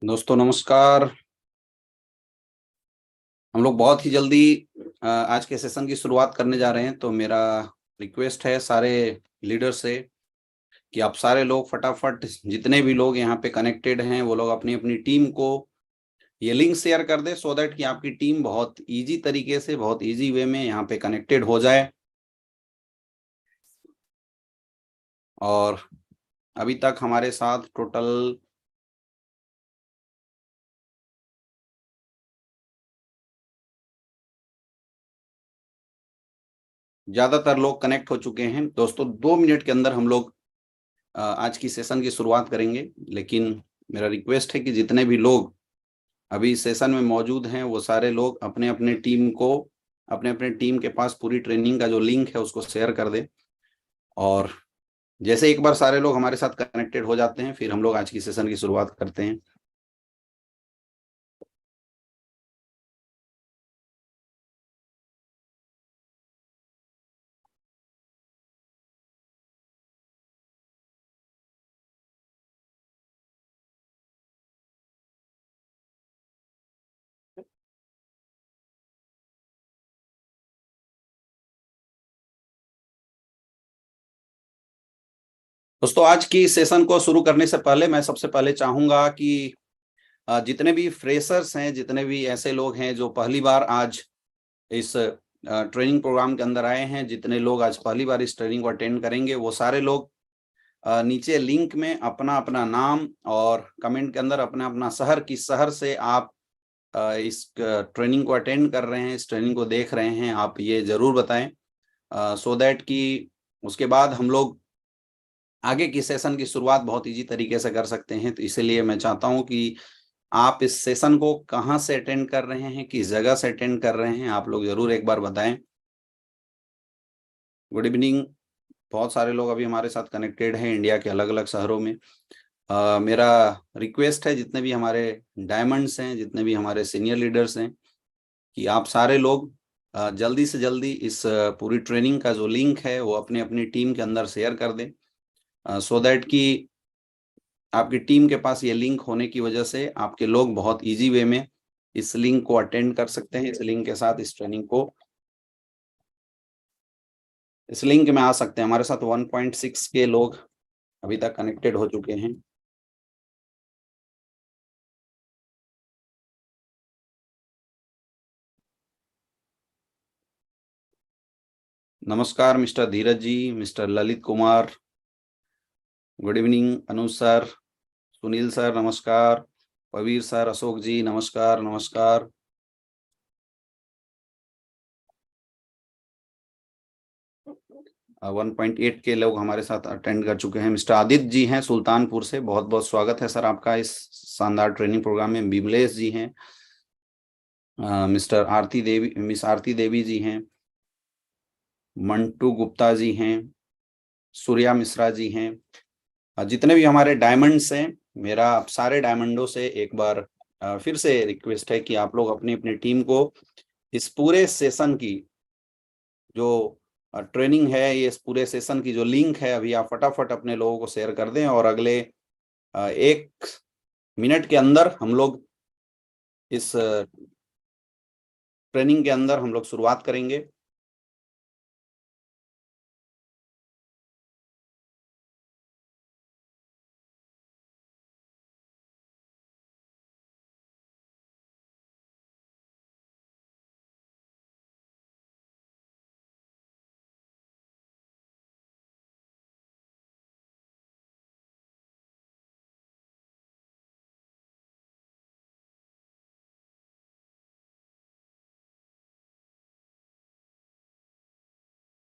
दोस्तों नमस्कार। हम लोग बहुत ही जल्दी आज के सेशन की शुरुआत करने जा रहे हैं, तो मेरा रिक्वेस्ट है सारे लीडर से कि आप सारे लोग फटाफट, जितने भी लोग यहाँ पे कनेक्टेड हैं वो लोग अपनी अपनी टीम को ये लिंक शेयर कर दें, सो दैट कि आपकी टीम बहुत इजी तरीके से, बहुत इजी वे में यहाँ पे कनेक्टेड हो जाए। और अभी तक हमारे साथ टोटल ज्यादातर लोग कनेक्ट हो चुके हैं। दोस्तों 2 मिनट के अंदर हम लोग आज की सेशन की शुरुआत करेंगे, लेकिन मेरा रिक्वेस्ट है कि जितने भी लोग अभी सेशन में मौजूद हैं वो सारे लोग अपने अपने टीम को, अपने अपने टीम के पास पूरी ट्रेनिंग का जो लिंक है उसको शेयर कर दें। और जैसे एक बार सारे लोग हमारे साथ कनेक्टेड हो जाते हैं, फिर हम लोग आज की सेशन की शुरुआत करते हैं। दोस्तों आज की सेशन को शुरू करने से पहले मैं सबसे पहले चाहूंगा कि जितने भी फ्रेशर्स हैं, जितने भी ऐसे लोग हैं जो पहली बार आज इस ट्रेनिंग प्रोग्राम के अंदर आए हैं, जितने लोग आज पहली बार इस ट्रेनिंग को अटेंड करेंगे, वो सारे लोग नीचे लिंक में अपना अपना नाम और कमेंट के अंदर अपना अपना शहर, किस शहर से आप इस ट्रेनिंग को अटेंड कर रहे हैं, इस ट्रेनिंग को देख रहे हैं, आप ये जरूर बताएं, सो दैट कि उसके बाद हम लोग आगे की सेशन की शुरुआत बहुत इजी तरीके से कर सकते हैं। तो इसलिए मैं चाहता हूं कि आप इस सेशन को कहां से अटेंड कर रहे हैं, किस जगह से अटेंड कर रहे हैं, आप लोग जरूर एक बार बताएं। Good evening. बहुत सारे लोग अभी हमारे साथ कनेक्टेड हैं इंडिया के अलग अलग शहरों में। मेरा रिक्वेस्ट है, जितने भी हमारे डायमंड्स हैं, जितने भी हमारे सीनियर लीडर्स हैं, कि आप सारे लोग जल्दी से जल्दी इस पूरी ट्रेनिंग का जो लिंक है वो अपने अपनी टीम के अंदर शेयर कर दें, सो दैट कि आपकी टीम के पास ये लिंक होने की वजह से आपके लोग बहुत इजी वे में इस लिंक को अटेंड कर सकते हैं, इस लिंक के साथ इस ट्रेनिंग को, इस लिंक में आ सकते हैं। हमारे साथ 1.6 के लोग अभी तक कनेक्टेड हो चुके हैं। नमस्कार mister Dheeraj ji, mister Lalit Kumar, good evening. Anuj sir, Sunil sir नमस्कार, पवीर सर, अशोक जी नमस्कार नमस्कार। वन 1.8 के लोग हमारे साथ अटेंड कर चुके हैं। मिस्टर आदित्य जी हैं सुल्तानपुर से, बहुत बहुत स्वागत है सर आपका इस शानदार ट्रेनिंग प्रोग्राम में। बिमलेश जी हैं, मिस्टर आरती देवी, मिस आरती देवी जी हैं, मंटू गुप्ता जी हैं, सूर्या मिश्रा जी हैं, जितने भी हमारे डायमंड्स हैं, मेरा आप सारे डायमंडों से एक बार फिर से रिक्वेस्ट है कि आप लोग अपनी अपनी टीम को इस पूरे सेशन की जो ट्रेनिंग है, ये इस पूरे सेशन की जो लिंक है, अभी आप फटाफट अपने लोगों को शेयर कर दें। और अगले 1 मिनट के अंदर हम लोग इस ट्रेनिंग के अंदर हम लोग शुरुआत करेंगे।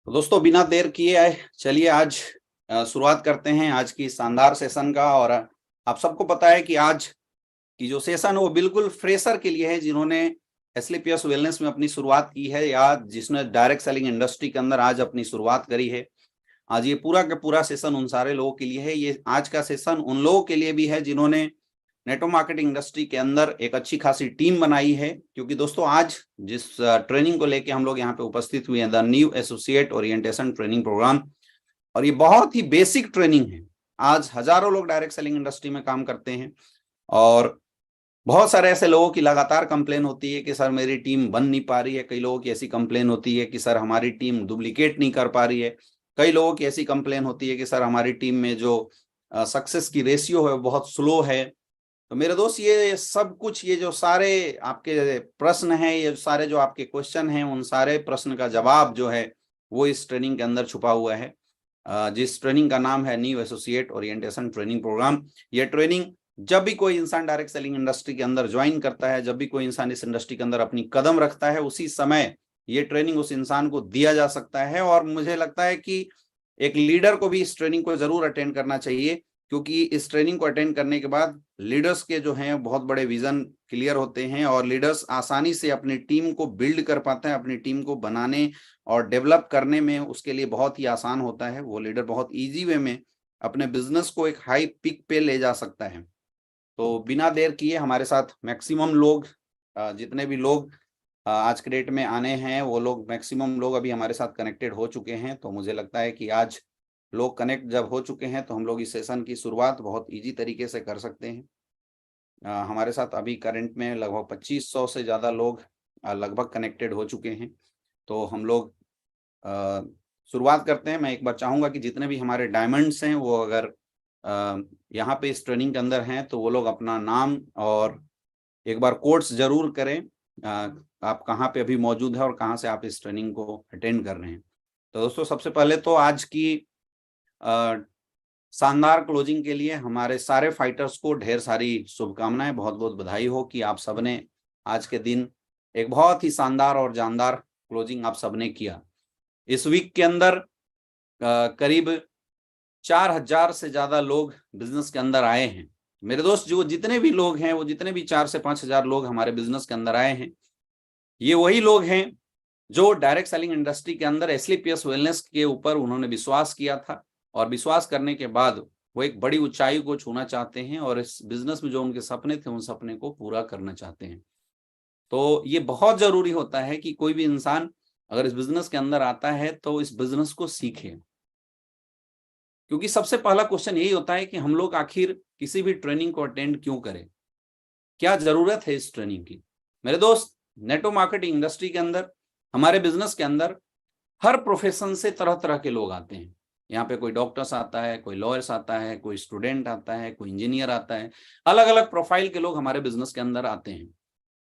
तो दोस्तों बिना देर किए आए चलिए आज शुरुआत करते हैं आज की शानदार सेशन का। और आप सबको पता है कि आज की जो सेशन है वो बिल्कुल फ्रेशर के लिए है, जिन्होंने एसलीपीएस वेलनेस में अपनी शुरुआत की है या जिसने डायरेक्ट सेलिंग इंडस्ट्री के अंदर आज अपनी शुरुआत करी है। आज ये पूरा का पूरा सेशन उन सारे लोगों के लिए है। ये आज का सेशन उन लोगों के लिए भी है जिन्होंने नेटवर्क मार्केटिंग इंडस्ट्री के अंदर एक अच्छी खासी टीम बनाई है। क्योंकि दोस्तों आज जिस ट्रेनिंग को लेके हम लोग यहाँ पे उपस्थित हुए हैं, the new associate orientation training program, और ये बहुत ही बेसिक ट्रेनिंग है। आज हजारों लोग डायरेक्ट सेलिंग इंडस्ट्री में काम करते हैं और बहुत सारे ऐसे लोगों की लगातार कंप्लेन होती है कि सर मेरी टीम बन नहीं पा रही है। कई लोगों की ऐसी कंप्लेन होती है कि सर हमारी टीम डुप्लीकेट नहीं कर पा रही है। कई लोगों की ऐसी कंप्लेन होती है कि सर हमारी टीम में जो सक्सेस की रेशियो है वो बहुत स्लो है। तो मेरे दोस्त, ये सब कुछ, ये जो सारे आपके प्रश्न हैं, ये सारे जो आपके क्वेश्चन हैं, उन सारे प्रश्न का जवाब जो है वो इस ट्रेनिंग के अंदर छुपा हुआ है, जिस ट्रेनिंग का नाम है new associate orientation training program. ये ट्रेनिंग जब भी कोई इंसान डायरेक्ट सेलिंग इंडस्ट्री के अंदर ज्वाइन करता है, जब भी कोई इंसान इस इंडस्ट्री के अंदर अपनी कदम रखता है, उसी समय ये ट्रेनिंग उस इंसान को दिया जा सकता है। और मुझे लगता है कि एक लीडर को भी इस ट्रेनिंग को जरूर अटेंड करना चाहिए, क्योंकि इस ट्रेनिंग को अटेंड करने के बाद लीडर्स के जो हैं बहुत बड़े विजन क्लियर होते हैं और लीडर्स आसानी से अपनी टीम को बिल्ड कर पाते हैं। अपनी टीम को बनाने और डेवलप करने में उसके लिए बहुत ही आसान होता है। वो लीडर बहुत इजी वे में अपने बिजनेस को एक हाई पिक पे ले जा सकता है। तो बिना देर किए हमारे साथ मैक्सिमम लोग, जितने भी लोग आज के डेट में आने हैं, वो लोग मैक्सिमम लोग अभी हमारे साथ कनेक्टेड हो चुके हैं। तो मुझे लगता है कि आज लोग कनेक्ट जब हो चुके हैं तो हम लोग इस सेशन की शुरुआत बहुत इजी तरीके से कर सकते हैं। हमारे साथ अभी करंट में लगभग 2500 से ज़्यादा लोग लगभग कनेक्टेड हो चुके हैं। तो हम लोग शुरुआत करते हैं। मैं एक बार चाहूँगा कि जितने भी हमारे डायमंड्स हैं वो अगर यहाँ पे इस ट्रेनिंग के अंदर हैं तो वो लोग अपना नाम और एक बार कोट्स जरूर करें, आप कहाँ पे अभी मौजूद है और कहाँ से आप इस ट्रेनिंग को अटेंड कर रहे हैं। तो दोस्तों, सबसे पहले तो आज की शानदार क्लोजिंग के लिए हमारे सारे फाइटर्स को ढेर सारी शुभकामनाएं, बहुत बहुत बधाई हो कि आप सबने आज के दिन एक बहुत ही शानदार और जानदार क्लोजिंग आप सबने किया। इस वीक के अंदर करीब 4000 से ज्यादा लोग बिजनेस के अंदर आए हैं। मेरे दोस्त, जो जितने भी लोग हैं, वो जितने भी 4 से 5000 लोग हमारे बिजनेस के अंदर आए हैं, ये वही लोग हैं जो डायरेक्ट सेलिंग इंडस्ट्री के अंदर एसलीपीएस वेलनेस के ऊपर उन्होंने विश्वास किया था और विश्वास करने के बाद वो एक बड़ी ऊंचाई को छूना चाहते हैं और इस बिजनेस में जो उनके सपने थे उन सपने को पूरा करना चाहते हैं। तो ये बहुत जरूरी होता है कि कोई भी इंसान अगर इस बिजनेस के अंदर आता है तो इस बिजनेस को सीखे, क्योंकि सबसे पहला क्वेश्चन यही होता है कि हम लोग आखिर किसी भी ट्रेनिंग को अटेंड क्यों करें, क्या जरूरत है इस ट्रेनिंग की। मेरे दोस्त, नेटवर्क मार्केटिंग इंडस्ट्री के अंदर, हमारे बिजनेस के अंदर हर प्रोफेशन से तरह तरह के लोग आते हैं। यहाँ पे कोई डॉक्टर्स आता है, कोई लॉयर्स आता है, कोई स्टूडेंट आता है, कोई इंजीनियर आता है, अलग अलग प्रोफाइल के लोग हमारे बिजनेस के अंदर आते हैं।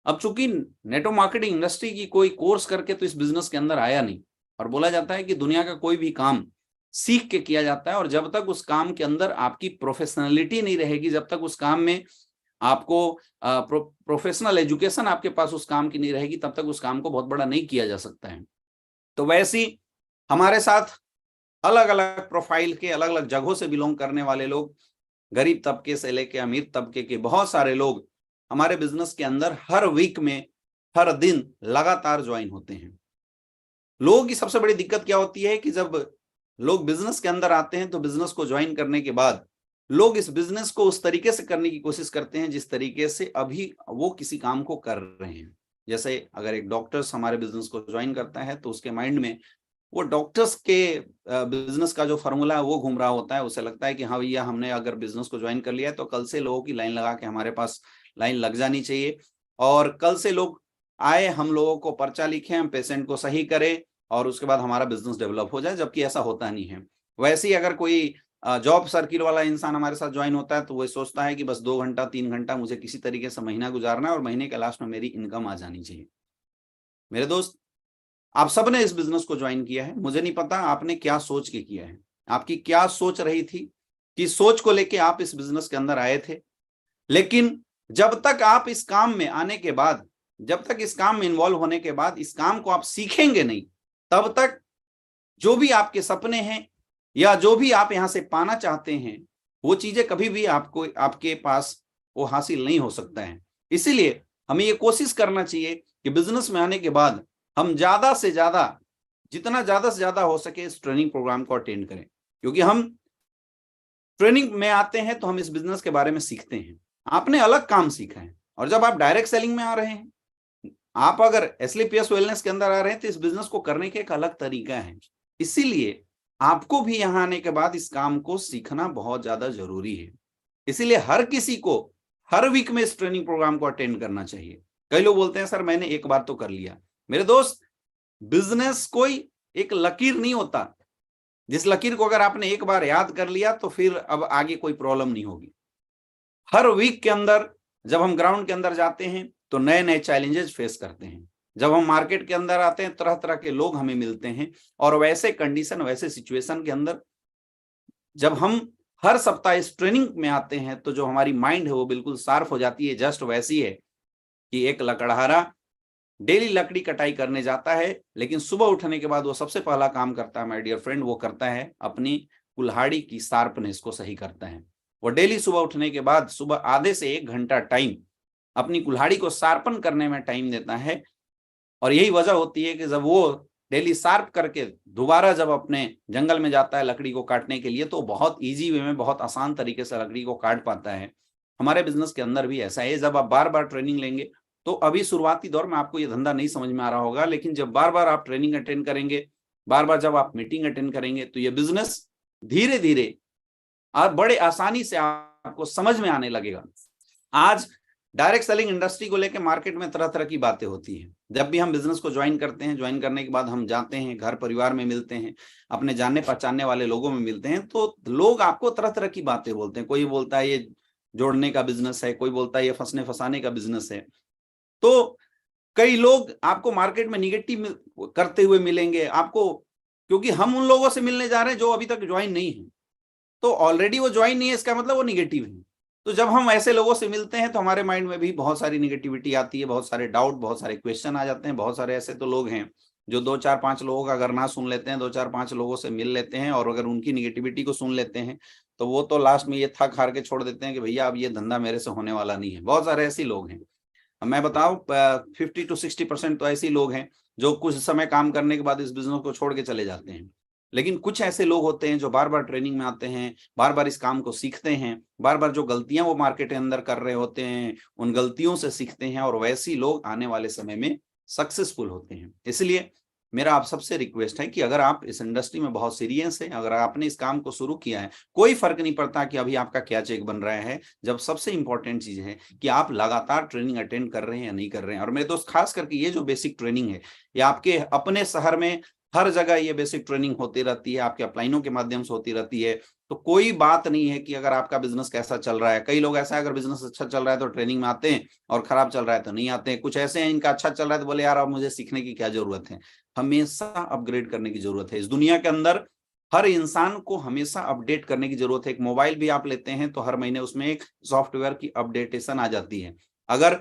अब चूंकि नेटवर्क मार्केटिंग इंडस्ट्री की कोई कोर्स करके तो इस बिजनेस के अंदर आया नहीं, और बोला जाता है कि दुनिया का कोई भी काम सीख के किया जाता है, और जब तक उस काम के अंदर आपकी प्रोफेशनलिटी नहीं रहेगी, जब तक उस काम में आपको प्रोफेशनल एजुकेशन आपके पास उस काम की नहीं रहेगी, तब तक उस काम को बहुत बड़ा नहीं किया जा सकता है। तो वैसे ही हमारे साथ अलग अलग प्रोफाइल के, अलग अलग जगहों से बिलोंग करने वाले लोग, गरीब तबके से लेके अमीर तबके के बहुत सारे लोग हमारे बिजनेस के अंदर हर वीक में, हर दिन लगातार ज्वाइन होते हैं। लोगों की सबसे बड़ी दिक्कत क्या होती है कि जब लोग बिजनेस के अंदर आते हैं तो बिजनेस को ज्वाइन करने के बाद लोग इस बिजनेस को उस तरीके से करने की कोशिश करते हैं जिस तरीके से अभी वो किसी काम को कर रहे हैं। जैसे अगर एक डॉक्टर्स हमारे बिजनेस को ज्वाइन करता है तो उसके माइंड में वो डॉक्टर्स के बिजनेस का जो फॉर्मूला है वो घूम रहा होता है। उसे लगता है कि हाँ भैया, हमने अगर बिजनेस को ज्वाइन कर लिया है तो कल से लोगों की लाइन लगा के हमारे पास लाइन लग जानी चाहिए, और कल से लोग आए, हम लोगों को पर्चा लिखे, हम पेशेंट को सही करें और उसके बाद हमारा बिजनेस डेवलप हो जाए, जबकि ऐसा होता नहीं है। वैसे ही अगर कोई जॉब सर्किल वाला इंसान हमारे साथ ज्वाइन होता है तो वो सोचता है कि बस 2 घंटा 3 घंटा मुझे किसी तरीके से महीना गुजारना है और महीने के लास्ट में मेरी इनकम आ जानी चाहिए। मेरे दोस्त, आप सबने इस बिजनेस को ज्वाइन किया है, मुझे नहीं पता आपने क्या सोच के किया है, आपकी क्या सोच रही थी, कि सोच को लेके आप इस बिजनेस के अंदर आए थे। लेकिन जब तक आप इस काम में आने के बाद, जब तक इस काम में इन्वॉल्व होने के बाद इस काम को आप सीखेंगे नहीं, तब तक जो भी आपके सपने हैं या जो भी आप यहां से पाना चाहते हैं, वो चीजें कभी भी आपको, आपके पास वो हासिल नहीं हो सकता है। इसीलिए हमें ये कोशिश करना चाहिए कि बिजनेस में आने के बाद हम ज्यादा से ज्यादा, जितना ज्यादा से ज्यादा हो सके इस ट्रेनिंग प्रोग्राम को अटेंड करें, क्योंकि हम ट्रेनिंग में आते हैं तो हम इस बिजनेस के बारे में सीखते हैं। आपने अलग काम सीखा है, और जब आप डायरेक्ट सेलिंग में आ रहे हैं, आप अगर एसलीपीएस वेलनेस के अंदर आ रहे हैं, तो इस बिजनेस को करने के एक अलग तरीका है। इसीलिए आपको भी यहां आने के बाद इस काम को सीखना बहुत ज्यादा जरूरी है। इसीलिए हर किसी को हर वीक में इस ट्रेनिंग प्रोग्राम को अटेंड करना चाहिए। कई लोग बोलते हैं सर मैंने एक बार तो कर लिया। मेरे दोस्त, बिजनेस कोई एक लकीर नहीं होता, जिस लकीर को अगर आपने एक बार याद कर लिया तो फिर अब आगे कोई प्रॉब्लम नहीं होगी। हर वीक के अंदर जब हम ग्राउंड के अंदर जाते हैं तो नए नए चैलेंजेस फेस करते हैं। जब हम मार्केट के अंदर आते हैं तरह तरह के लोग हमें मिलते हैं, और वैसे कंडीशन वैसे सिचुएशन के अंदर जब हम हर सप्ताह इस ट्रेनिंग में आते हैं तो जो हमारी माइंड है वो बिल्कुल शार्प हो जाती है। जस्ट वैसी है कि एक लकड़हारा डेली लकड़ी कटाई करने जाता है, लेकिन सुबह उठने के बाद वो सबसे पहला काम करता है माय डियर फ्रेंड, वो करता है अपनी कुल्हाड़ी की शार्पनेस को सही करता है। वो डेली सुबह उठने के बाद सुबह आधे से 1 घंटा टाइम अपनी कुल्हाड़ी को शार्पन करने में टाइम देता है। और यही वजह होती है कि जब वो डेली शार्प करके दोबारा जब अपने जंगल में जाता है लकड़ी को काटने के लिए, तो बहुत ईजी वे में, बहुत आसान तरीके से लकड़ी को काट पाता है। हमारे बिजनेस के अंदर भी ऐसा है। जब आप बार बार ट्रेनिंग लेंगे, तो अभी शुरुआती दौर में आपको ये धंधा नहीं समझ में आ रहा होगा, लेकिन जब बार बार आप ट्रेनिंग अटेंड करेंगे, बार बार जब आप मीटिंग अटेंड करेंगे, तो ये बिजनेस धीरे धीरे और बड़े आसानी से आपको समझ में आने लगेगा। आज डायरेक्ट सेलिंग इंडस्ट्री को लेकर मार्केट में तरह तरह की बातें होती हैं। जब भी हम बिजनेस को ज्वाइन करते हैं, ज्वाइन करने के बाद हम जाते हैं, घर परिवार में मिलते हैं, अपने जानने पहचानने वाले लोगों में मिलते हैं, तो लोग आपको तरह तरह की बातें बोलते हैं। कोई बोलता है ये जोड़ने का बिजनेस है, कोई बोलता है ये फंसने फंसाने का बिजनेस है। तो कई लोग आपको मार्केट में निगेटिव करते हुए मिलेंगे आपको, क्योंकि हम उन लोगों से मिलने जा रहे हैं जो अभी तक ज्वाइन नहीं है। तो ऑलरेडी वो ज्वाइन नहीं है, इसका मतलब वो निगेटिव है। तो जब हम ऐसे लोगों से मिलते हैं तो हमारे माइंड में भी बहुत सारी निगेटिविटी आती है, बहुत सारे डाउट, बहुत सारे क्वेश्चन आ जाते हैं। बहुत सारे ऐसे तो लोग हैं जो 2-4-5 लोगों का अगर ना सुन लेते हैं, 2-4-5 लोगों से मिल लेते हैं और अगर उनकी निगेटिविटी को सुन लेते हैं, तो वो तो लास्ट में ये थक हार के छोड़ देते हैं कि भैया अब ये धंधा मेरे से होने वाला नहीं है। बहुत सारे ऐसे लोग हैं। मैं बताऊं 50 to 60% तो ऐसे लोग हैं जो कुछ समय काम करने के बाद इस बिजनेस को छोड़ के चले जाते हैं। लेकिन कुछ ऐसे लोग होते हैं जो बार बार ट्रेनिंग में आते हैं, बार बार इस काम को सीखते हैं, बार बार जो गलतियां वो मार्केट के अंदर कर रहे होते हैं उन गलतियों से सीखते हैं, और वैसे लोग आने वाले समय में सक्सेसफुल होते हैं। इसलिए मेरा आप सबसे रिक्वेस्ट है कि अगर आप इस इंडस्ट्री में बहुत सीरियस है, अगर आपने इस काम को शुरू किया है, कोई फर्क नहीं पड़ता कि अभी आपका क्या चेक बन रहा है। जब सबसे इंपॉर्टेंट चीज है कि आप लगातार ट्रेनिंग अटेंड कर रहे हैं या नहीं कर रहे हैं। और मेरे दोस्त, खास करके ये जो बेसिक ट्रेनिंग है, ये आपके अपने शहर में हर जगह ये बेसिक ट्रेनिंग होती रहती है, आपके अपलाइनों के माध्यम से होती रहती है। तो कोई बात नहीं है कि अगर आपका बिजनेस कैसा चल रहा है। कई लोग ऐसा है, अगर बिजनेस अच्छा चल रहा है तो ट्रेनिंग में आते हैं और खराब चल रहा है तो नहीं आते हैं। कुछ ऐसे हैं इनका अच्छा चल रहा है तो बोले यार अब मुझे सीखने की क्या जरूरत है। हमेशा अपग्रेड करने की जरूरत है। इस दुनिया के अंदर हर इंसान को हमेशा अपडेट करने की जरूरत है। एक मोबाइल भी आप लेते हैं तो हर महीने उसमें एक सॉफ्टवेयर की अपडेटेशन आ जाती है। अगर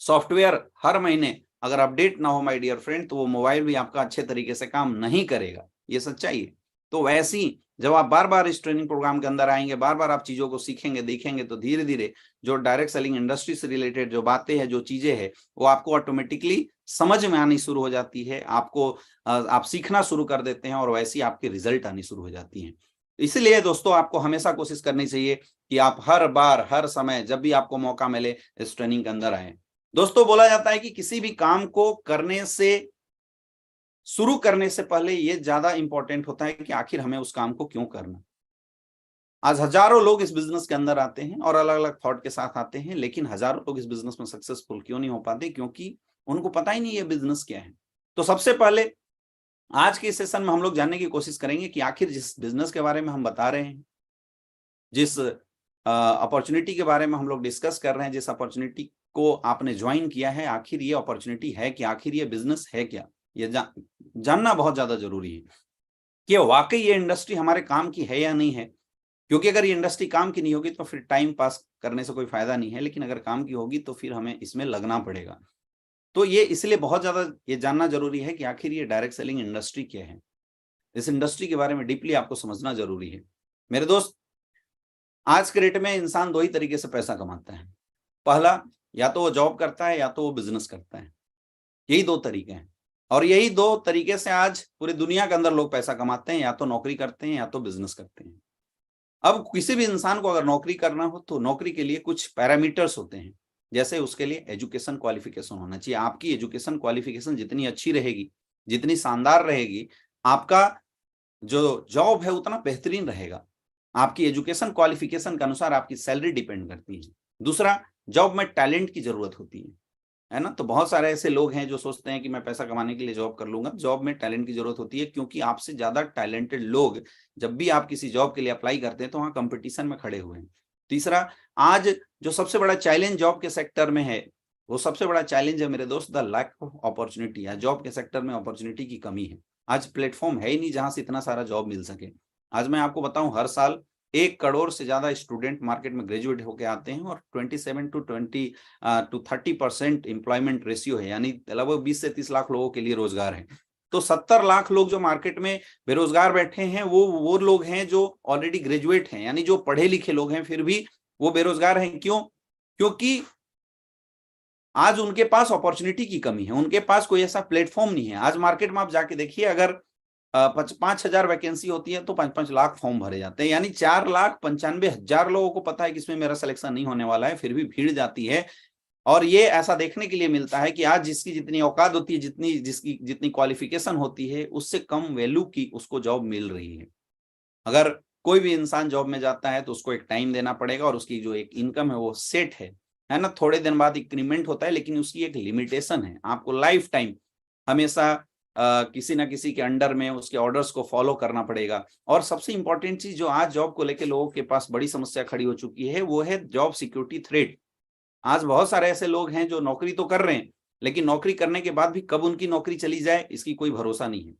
सॉफ्टवेयर हर महीने अगर अपडेट ना हो माय डियर फ्रेंड, तो वो मोबाइल भी आपका अच्छे तरीके से काम नहीं करेगा। ये सच्चाई है। तो वैसे ही जब आप बार बार इस ट्रेनिंग प्रोग्राम के अंदर आएंगे, बार बार आप चीजों को सीखेंगे, देखेंगे, तो धीरे धीरे जो डायरेक्ट सेलिंग इंडस्ट्री से रिलेटेड जो बातें हैं, जो चीजें हैं, वो आपको ऑटोमेटिकली समझ में आनी शुरू हो जाती है। आपको आप सीखना शुरू कर देते हैं और वैसे ही आपके रिजल्ट आनी शुरू हो जाती हैं। इसलिए दोस्तों, आपको हमेशा कोशिश करनी चाहिए कि आप हर बार, हर समय, जब भी आपको मौका मिले, इस ट्रेनिंग के अंदर आए। दोस्तों, बोला जाता है कि किसी भी काम को करने से, शुरू करने से पहले ये ज्यादा इंपॉर्टेंट होता है कि आखिर हमें उस काम को क्यों करना। आज हजारों लोग इस बिजनेस के अंदर आते हैं और अलग अलग थॉट के साथ आते हैं, लेकिन हजारों लोग इस बिजनेस में सक्सेसफुल क्यों नहीं हो पाते? क्योंकि उनको पता ही नहीं ये बिजनेस क्या है। तो सबसे पहले आज के सेशन में हम लोग जानने की कोशिश करेंगे कि आखिर जिस बिजनेस के बारे में हम बता रहे हैं, जिस अपॉर्चुनिटी के बारे में हम लोग डिस्कस कर रहे हैं, जिस अपॉर्चुनिटी को आपने ज्वाइन किया है, आखिर ये अपॉर्चुनिटी है कि आखिर ये बिजनेस है क्या? ये जानना बहुत ज्यादा जरूरी है कि वाकई ये इंडस्ट्री हमारे काम की है या नहीं है। क्योंकि अगर ये इंडस्ट्री काम की नहीं होगी तो फिर टाइम पास करने से कोई फायदा नहीं है, लेकिन अगर काम की होगी तो फिर हमें इसमें लगना पड़ेगा। तो ये इसलिए बहुत ज्यादा ये जानना जरूरी है कि आखिर ये डायरेक्ट सेलिंग इंडस्ट्री क्या है। इस इंडस्ट्री के बारे में डीपली आपको समझना जरूरी है। मेरे दोस्त, आज के डेट में इंसान 2 ही तरीके से पैसा कमाता है। पहला, या तो वो जॉब करता है या तो वो बिजनेस करता है। यही 2 तरीके हैं, और यही 2 तरीके से आज पूरी दुनिया के अंदर लोग पैसा कमाते हैं। या तो नौकरी करते हैं या तो बिजनेस करते हैं। अब किसी भी इंसान को अगर नौकरी करना हो तो नौकरी के लिए कुछ पैरामीटर्स होते हैं। जैसे उसके लिए एजुकेशन क्वालिफिकेशन होना चाहिए। आपकी एजुकेशन क्वालिफिकेशन जितनी अच्छी रहेगी, जितनी शानदार रहेगी, आपका जो जॉब है उतना बेहतरीन रहेगा। आपकी एजुकेशन क्वालिफिकेशन के अनुसार आपकी सैलरी डिपेंड करती है। दूसरा, जॉब में टैलेंट की जरूरत होती है ना। तो बहुत सारे ऐसे लोग हैं जो सोचते हैं कि मैं पैसा कमाने के लिए जॉब कर लूंगा। जॉब में टैलेंट की जरूरत होती है, क्योंकि आपसे ज्यादा टैलेंटेड लोग जब भी आप किसी जॉब के लिए अप्लाई करते हैं तो वहां कंपटीशन में खड़े हुए हैं। तीसरा, आज जो सबसे बड़ा चैलेंज जॉब के सेक्टर में है, वो सबसे बड़ा चैलेंज है मेरे दोस्त, द लैक ऑफ अपॉर्चुनिटी है। जॉब के सेक्टर में अपॉर्चुनिटी की कमी है। आज प्लेटफॉर्म है ही नहीं जहां से इतना सारा जॉब मिल सके। आज मैं आपको बताऊं, हर साल 1 करोड़ से ज्यादा स्टूडेंट मार्केट में ग्रेजुएट होकर आते हैं और 27 to 30% एम्प्लॉयमेंट रेशियो है, यानी लगभग 20 से 30 लाख लोगों के लिए रोजगार है। तो 70 लाख लोग जो मार्केट में बेरोजगार बैठे हैं, वो लोग हैं जो ऑलरेडी ग्रेजुएट हैं, यानी जो पढ़े लिखे लोग हैं, फिर भी वो बेरोजगार हैं। क्यों? क्योंकि आज उनके पास अपॉर्चुनिटी की कमी है, उनके पास कोई ऐसा प्लेटफॉर्म नहीं है। आज मार्केट में आप जाके देखिए, अगर 5,000 वैकेंसी होती है तो 5-5 लाख फॉर्म भरे जाते हैं, यानी 4,95,000 लोगों को पता है कि इसमें मेरा सिलेक्शन नहीं होने वाला है, फिर भी भीड़ जाती है। और ये ऐसा देखने के लिए मिलता है कि आज जिसकी जितनी औकात होती है, जिसकी जितनी क्वालिफिकेशन होती है, उससे कम वैल्यू की उसको जॉब मिल रही है। अगर कोई भी इंसान जॉब में जाता है तो उसको एक टाइम देना पड़ेगा, और उसकी जो एक इनकम है वो सेट है ना। थोड़े दिन बाद इंक्रीमेंट होता है, लेकिन उसकी एक लिमिटेशन है। आपको लाइफ टाइम हमेशा किसी ना किसी के अंडर में उसके ऑर्डर्स को फॉलो करना पड़ेगा। और सबसे इंपॉर्टेंट चीज जो आज जॉब को लेकर लोगों के पास बड़ी समस्या खड़ी हो चुकी है, वो है जॉब सिक्योरिटी थ्रेट। आज बहुत सारे ऐसे लोग हैं जो नौकरी तो कर रहे हैं, लेकिन नौकरी करने के बाद भी कब उनकी नौकरी चली जाए इसकी कोई भरोसा नहीं है।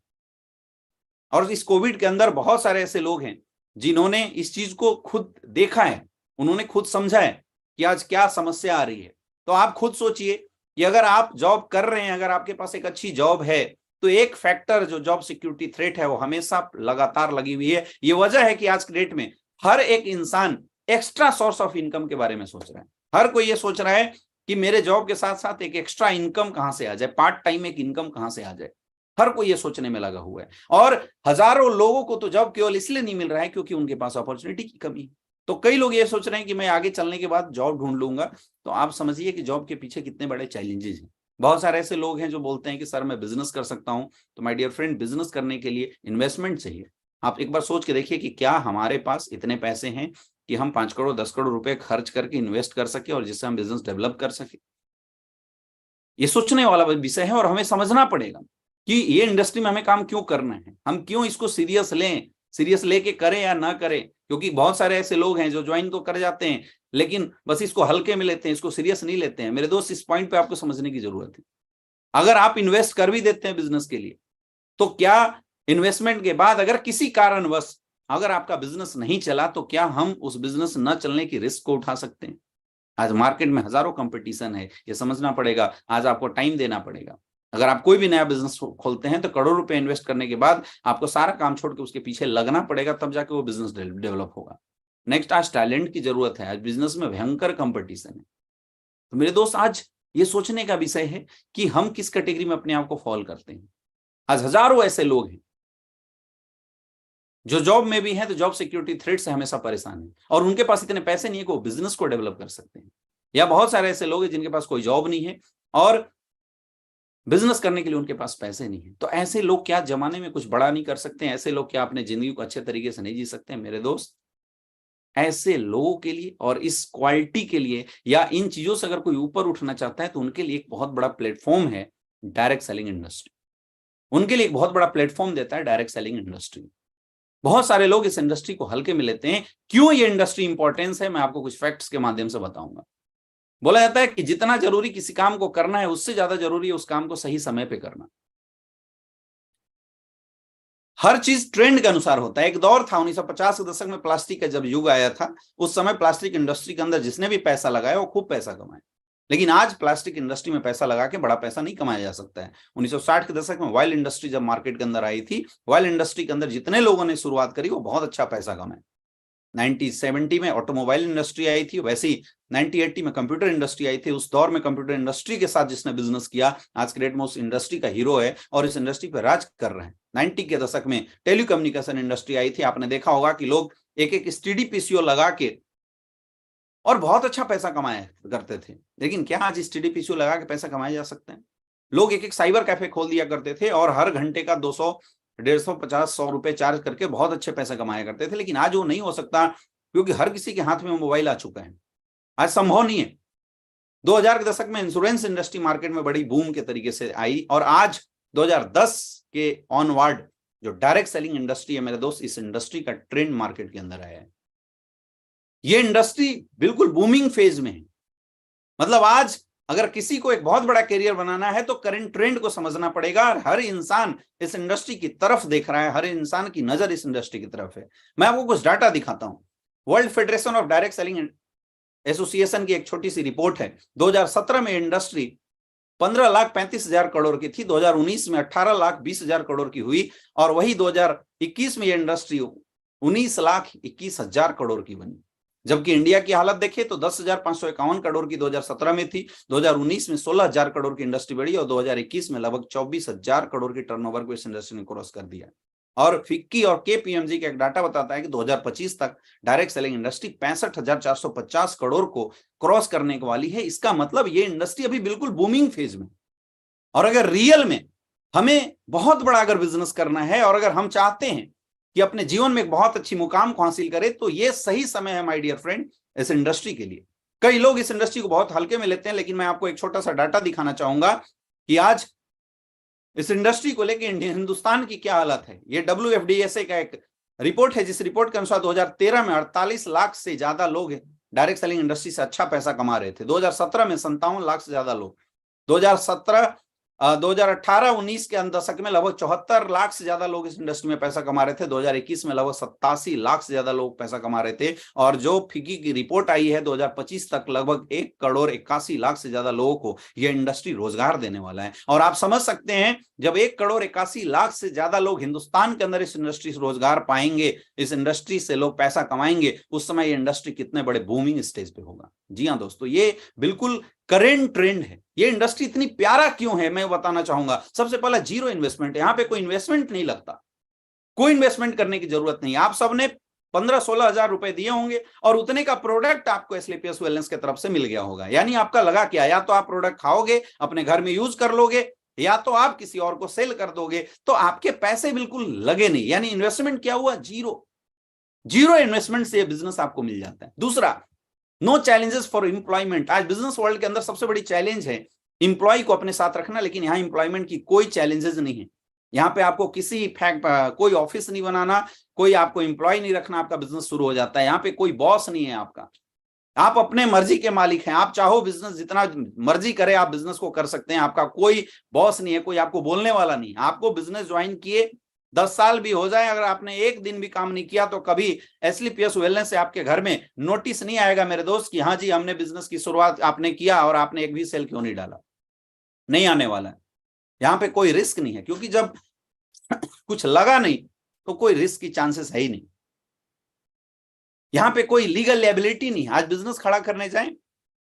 और इस कोविड के अंदर बहुत सारे ऐसे लोग हैं जिन्होंने इस चीज को खुद देखा है, उन्होंने खुद समझा है कि आज क्या समस्या आ रही है। तो आप खुद सोचिए कि अगर आप जॉब कर रहे हैं, अगर आपके पास एक अच्छी जॉब है, तो एक फैक्टर जो जॉब सिक्योरिटी थ्रेट है वो हमेशा लगातार लगी हुई है। ये वजह है कि आज के डेट में हर एक इंसान एक्स्ट्रा सोर्स ऑफ इनकम के बारे में सोच रहा है। हर कोई ये सोच रहा है कि मेरे जॉब के साथ साथ एक एक्स्ट्रा इनकम कहां से आ जाए, पार्ट टाइम एक इनकम कहां से आ जाए। हर कोई ये सोचने में लगा हुआ है। और हजारों लोगों को तो जॉब केवल इसलिए नहीं मिल रहा है क्योंकि उनके पास अपॉर्चुनिटी की कमी है। तो कई लोग ये सोच रहे हैं कि मैं आगे चलने के बाद जॉब ढूंढ लूंगा। तो आप समझिए कि जॉब के पीछे कितने बड़े चैलेंजेस हैं। बहुत सारे ऐसे लोग हैं जो बोलते हैं कि सर मैं बिजनेस कर सकता हूं। तो माय डियर फ्रेंड, बिजनेस करने के लिए इन्वेस्टमेंट चाहिए। आप एक बार सोच के देखिए कि क्या हमारे पास इतने पैसे हैं कि हम 5 करोड़ 10 करोड़ रुपए खर्च करके इन्वेस्ट कर सके और जिससे हम बिजनेस डेवलप कर सके। ये सोचने वाला विषय है और हमें समझना पड़ेगा कि ये इंडस्ट्री में हमें काम क्यों करना है, हम क्यों इसको सीरियस लें, सीरियस लेके करें या ना करें। क्योंकि बहुत सारे ऐसे लोग हैं जो ज्वाइन तो कर जाते हैं, लेकिन बस इसको हल्के में लेते हैं, इसको सीरियस नहीं लेते हैं। मेरे दोस्त, इस पॉइंट पे आपको समझने की जरूरत है। अगर आप इन्वेस्ट कर भी देते हैं बिजनेस के लिए, तो क्या इन्वेस्टमेंट के बाद अगर किसी कारणवश अगर आपका बिजनेस नहीं चला, तो क्या हम उस बिजनेस न चलने की रिस्क को उठा सकते हैं? आज मार्केट में हजारों कंपटीशन है, ये समझना पड़ेगा। आज आपको टाइम देना पड़ेगा। अगर आप कोई भी नया बिजनेस खोलते हैं तो करोड़ों रुपए इन्वेस्ट करने के बाद आपको सारा काम छोड़ के उसके पीछे लगना पड़ेगा, तब जाके वो बिजनेस डेवलप होगा। नेक्स्ट, आज टैलेंट की जरूरत है। आज बिजनेस में भयंकर कंपटीशन है। तो मेरे दोस्त, आज ये सोचने का विषय है कि हम किस कैटेगरी में अपने आप को फॉल करते हैं। आज हजारों ऐसे लोग हैं जो जॉब में भी हैं तो जॉब सिक्योरिटी थ्रेट से हमेशा परेशान है, और उनके पास इतने पैसे नहीं है कि वो बिजनेस को डेवलप कर सकते हैं। या बहुत सारे ऐसे लोग हैं जिनके पास कोई जॉब नहीं है और बिजनेस करने के लिए उनके पास पैसे नहीं है। तो ऐसे लोग क्या जमाने में कुछ बड़ा नहीं कर सकते हैं? ऐसे लोग क्या अपने जिंदगी को अच्छे तरीके से नहीं जी सकते हैं? मेरे दोस्त, ऐसे लोगों के लिए और इस क्वालिटी के लिए या इन चीजों से अगर कोई ऊपर उठना चाहता है, तो उनके लिए एक बहुत बड़ा प्लेटफॉर्म है डायरेक्ट सेलिंग इंडस्ट्री। उनके लिए एक बहुत बड़ा प्लेटफॉर्म देता है डायरेक्ट सेलिंग इंडस्ट्री। बहुत सारे लोग इस इंडस्ट्री को हल्के में लेते हैं। क्यों ये इंडस्ट्री इंपॉर्टेंस है, मैं आपको कुछ फैक्ट्स के माध्यम से बताऊंगा। बोला जाता है कि जितना जरूरी किसी काम को करना है, उससे ज्यादा जरूरी है उस काम को सही समय पे करना। हर चीज ट्रेंड के अनुसार होता है। एक दौर था 1950 के दशक में, प्लास्टिक का जब युग आया था, उस समय प्लास्टिक इंडस्ट्री के अंदर जिसने भी पैसा लगाया वो खूब पैसा कमाया। लेकिन आज प्लास्टिक इंडस्ट्री में पैसा लगा के बड़ा पैसा नहीं कमाया जा सकता है। 1960 के दशक में ऑयल इंडस्ट्री जब मार्केट के अंदर आई थी, ऑयल इंडस्ट्री के अंदर जितने लोगों ने शुरुआत करी वो बहुत अच्छा पैसा कमाए। 1970 में ऑटोमोबाइल इंडस्ट्री आई थी, वैसे ही 1980 में कंप्यूटर इंडस्ट्री आई थी। उस दौर में कंप्यूटर इंडस्ट्री के साथ जिसने बिजनेस किया, आज के डेट में उस इंडस्ट्री का हीरो है और इस इंडस्ट्री पर राज कर रहे हैं। 90 के दशक में टेलीकम्युनिकेशन इंडस्ट्री आई थी। आपने देखा होगा कि लोग एक एक एसटीडी पीसीओ लगा के और बहुत अच्छा पैसा कमाया करते थे। लेकिन क्या आज एसटीडी पीसीओ लगा के पैसा कमाया जा सकता है? लोग एक एक साइबर कैफे खोल दिया करते थे और हर घंटे का 200 150 50 100 रुपए चार्ज करके बहुत अच्छे पैसे कमाया करते थे। लेकिन आज वो नहीं हो सकता, क्योंकि हर किसी के हाथ में मोबाइल आ चुका है। आज संभव नहीं है। 2000 के दशक में इंश्योरेंस इंडस्ट्री मार्केट में बड़ी बूम के तरीके से आई और आज 2010 के ऑनवर्ड जो डायरेक्ट सेलिंग इंडस्ट्री है मेरे दोस्त, इस इंडस्ट्री का ट्रेंड मार्केट के अंदर आया है। ये इंडस्ट्री बिल्कुल बूमिंग फेज में है। मतलब आज अगर किसी को एक बहुत बड़ा करियर बनाना है तो करंट ट्रेंड को समझना पड़ेगा। हर इंसान इस इंडस्ट्री की तरफ देख रहा है, हर इंसान की नजर इस इंडस्ट्री की तरफ है। मैं आपको कुछ डाटा दिखाता हूं। World federation of direct selling association की एक छोटी सी रिपोर्ट है। 2017 में इंडस्ट्री 15,35,000 करोड़ की थी, 2019 में 18,20,000 करोड़ की हुई और वही 2021 में ये इंडस्ट्री 19,21,000 करोड़ की बनी। जबकि इंडिया की हालत देखें तो 10,551 करोड़ की 2017 में थी, 2019 में 16,000 करोड़ की इंडस्ट्री बढ़ी और 2021 में लगभग 24,000 करोड़ की टर्नओवर को इस इंडस्ट्री ने क्रॉस कर दिया। और फिक्की और केपीएमजी का एक डाटा बताता है कि 2025 तक डायरेक्ट सेलिंग इंडस्ट्री 65,450 करोड़ को क्रॉस करने वाली है। इसका मतलब ये इंडस्ट्री अभी बिल्कुल बूमिंग फेज में। और अगर रियल में हमें बहुत बड़ा अगर बिजनेस करना है और अगर हम चाहते हैं कि अपने जीवन में एक बहुत अच्छी मुकाम को हासिल करें तो ये सही समय है माय डियर फ्रेंड इस इंडस्ट्री के लिए। कई लोग इस इंडस्ट्री को बहुत हल्के में लेते हैं, लेकिन मैं आपको एक छोटा सा डाटा दिखाना चाहूंगा कि आज इस इंडस्ट्री को लेकर हिंदुस्तान की क्या हालत है। ये WFDSA का एक रिपोर्ट है, जिस रिपोर्ट के अनुसार 2013 में 48 लाख से ज्यादा लोग डायरेक्ट सेलिंग इंडस्ट्री से अच्छा पैसा कमा रहे थे। 2017 में 57 लाख से ज्यादा लोग, 2018-19 के दशक में लगभग 74 लाख से ज्यादा लोग इस इंडस्ट्री में पैसा कमा रहे थे। 2021 में लगभग 87 लाख से ज्यादा लोग पैसा कमा रहे थे और जो फिकी की रिपोर्ट आई है 2025 तक लगभग 1,81,00,000 से ज्यादा लोगों को यह इंडस्ट्री रोजगार देने वाला है। और आप समझ सकते हैं जब 1,81,00,000 से ज्यादा लोग हिंदुस्तान के अंदर इस इंडस्ट्री से रोजगार पाएंगे, इस इंडस्ट्री से लोग पैसा कमाएंगे, उस समय ये इंडस्ट्री कितने बड़े बूमिंग स्टेज पे होगा। जी हाँ दोस्तों, ये बिल्कुल करेंट ट्रेंड है। ये इंडस्ट्री इतनी प्यारा क्यों है मैं बताना चाहूंगा। सबसे पहला जीरो इन्वेस्टमेंट है, यहां पे कोई इन्वेस्टमेंट नहीं लगता, कोई इन्वेस्टमेंट करने की जरूरत नहीं। आप सबने 15-16 हजार रुपए दिए होंगे और उतने का प्रोडक्ट आपको एस्क्लेपियस वेलनेस की तरफ से मिल गया होगा। यानी आपका लगा क्या, या तो आप प्रोडक्ट खाओगे, अपने घर में यूज कर लोगे, या तो आप किसी और को सेल कर दोगे, तो आपके पैसे बिल्कुल लगे नहीं। यानी इन्वेस्टमेंट क्या हुआ, जीरो इन्वेस्टमेंट से बिजनेस आपको मिल जाता है। दूसरा, नो चैलेंजेस फॉर एम्प्लॉयमेंट। आज बिजनेस वर्ल्ड के अंदर सबसे बड़ी चैलेंज है इंप्लॉय को अपने साथ रखना, लेकिन यहाँ एम्प्लॉयमेंट की कोई चैलेंजेस नहीं है। यहाँ पे आपको कोई ऑफिस नहीं बनाना, कोई आपको एम्प्लॉय नहीं रखना, आपका बिजनेस शुरू हो जाता है। यहाँ पे कोई बॉस नहीं है आपका, आप अपने मर्जी के मालिक हैं। आप चाहो बिजनेस जितना मर्जी करे आप बिजनेस को कर सकते हैं। आपका कोई बॉस नहीं है, कोई आपको बोलने वाला नहीं। आपको बिजनेस ज्वाइन किए 10 साल भी हो जाए, अगर आपने एक दिन भी काम नहीं किया तो कभी एस्क्लेपियस वेलनेस से आपके घर में नोटिस नहीं आएगा मेरे दोस्त कि हाँ जी हमने बिजनेस की शुरुआत आपने किया और आपने एक भी सेल क्यों नहीं डाला। नहीं आने वाला है। यहाँ पे कोई रिस्क नहीं है, क्योंकि जब कुछ लगा नहीं तो कोई रिस्क की चांसेस है ही नहीं। यहाँ पे कोई लीगल लायबिलिटी नहीं। आज बिजनेस खड़ा करने जाएं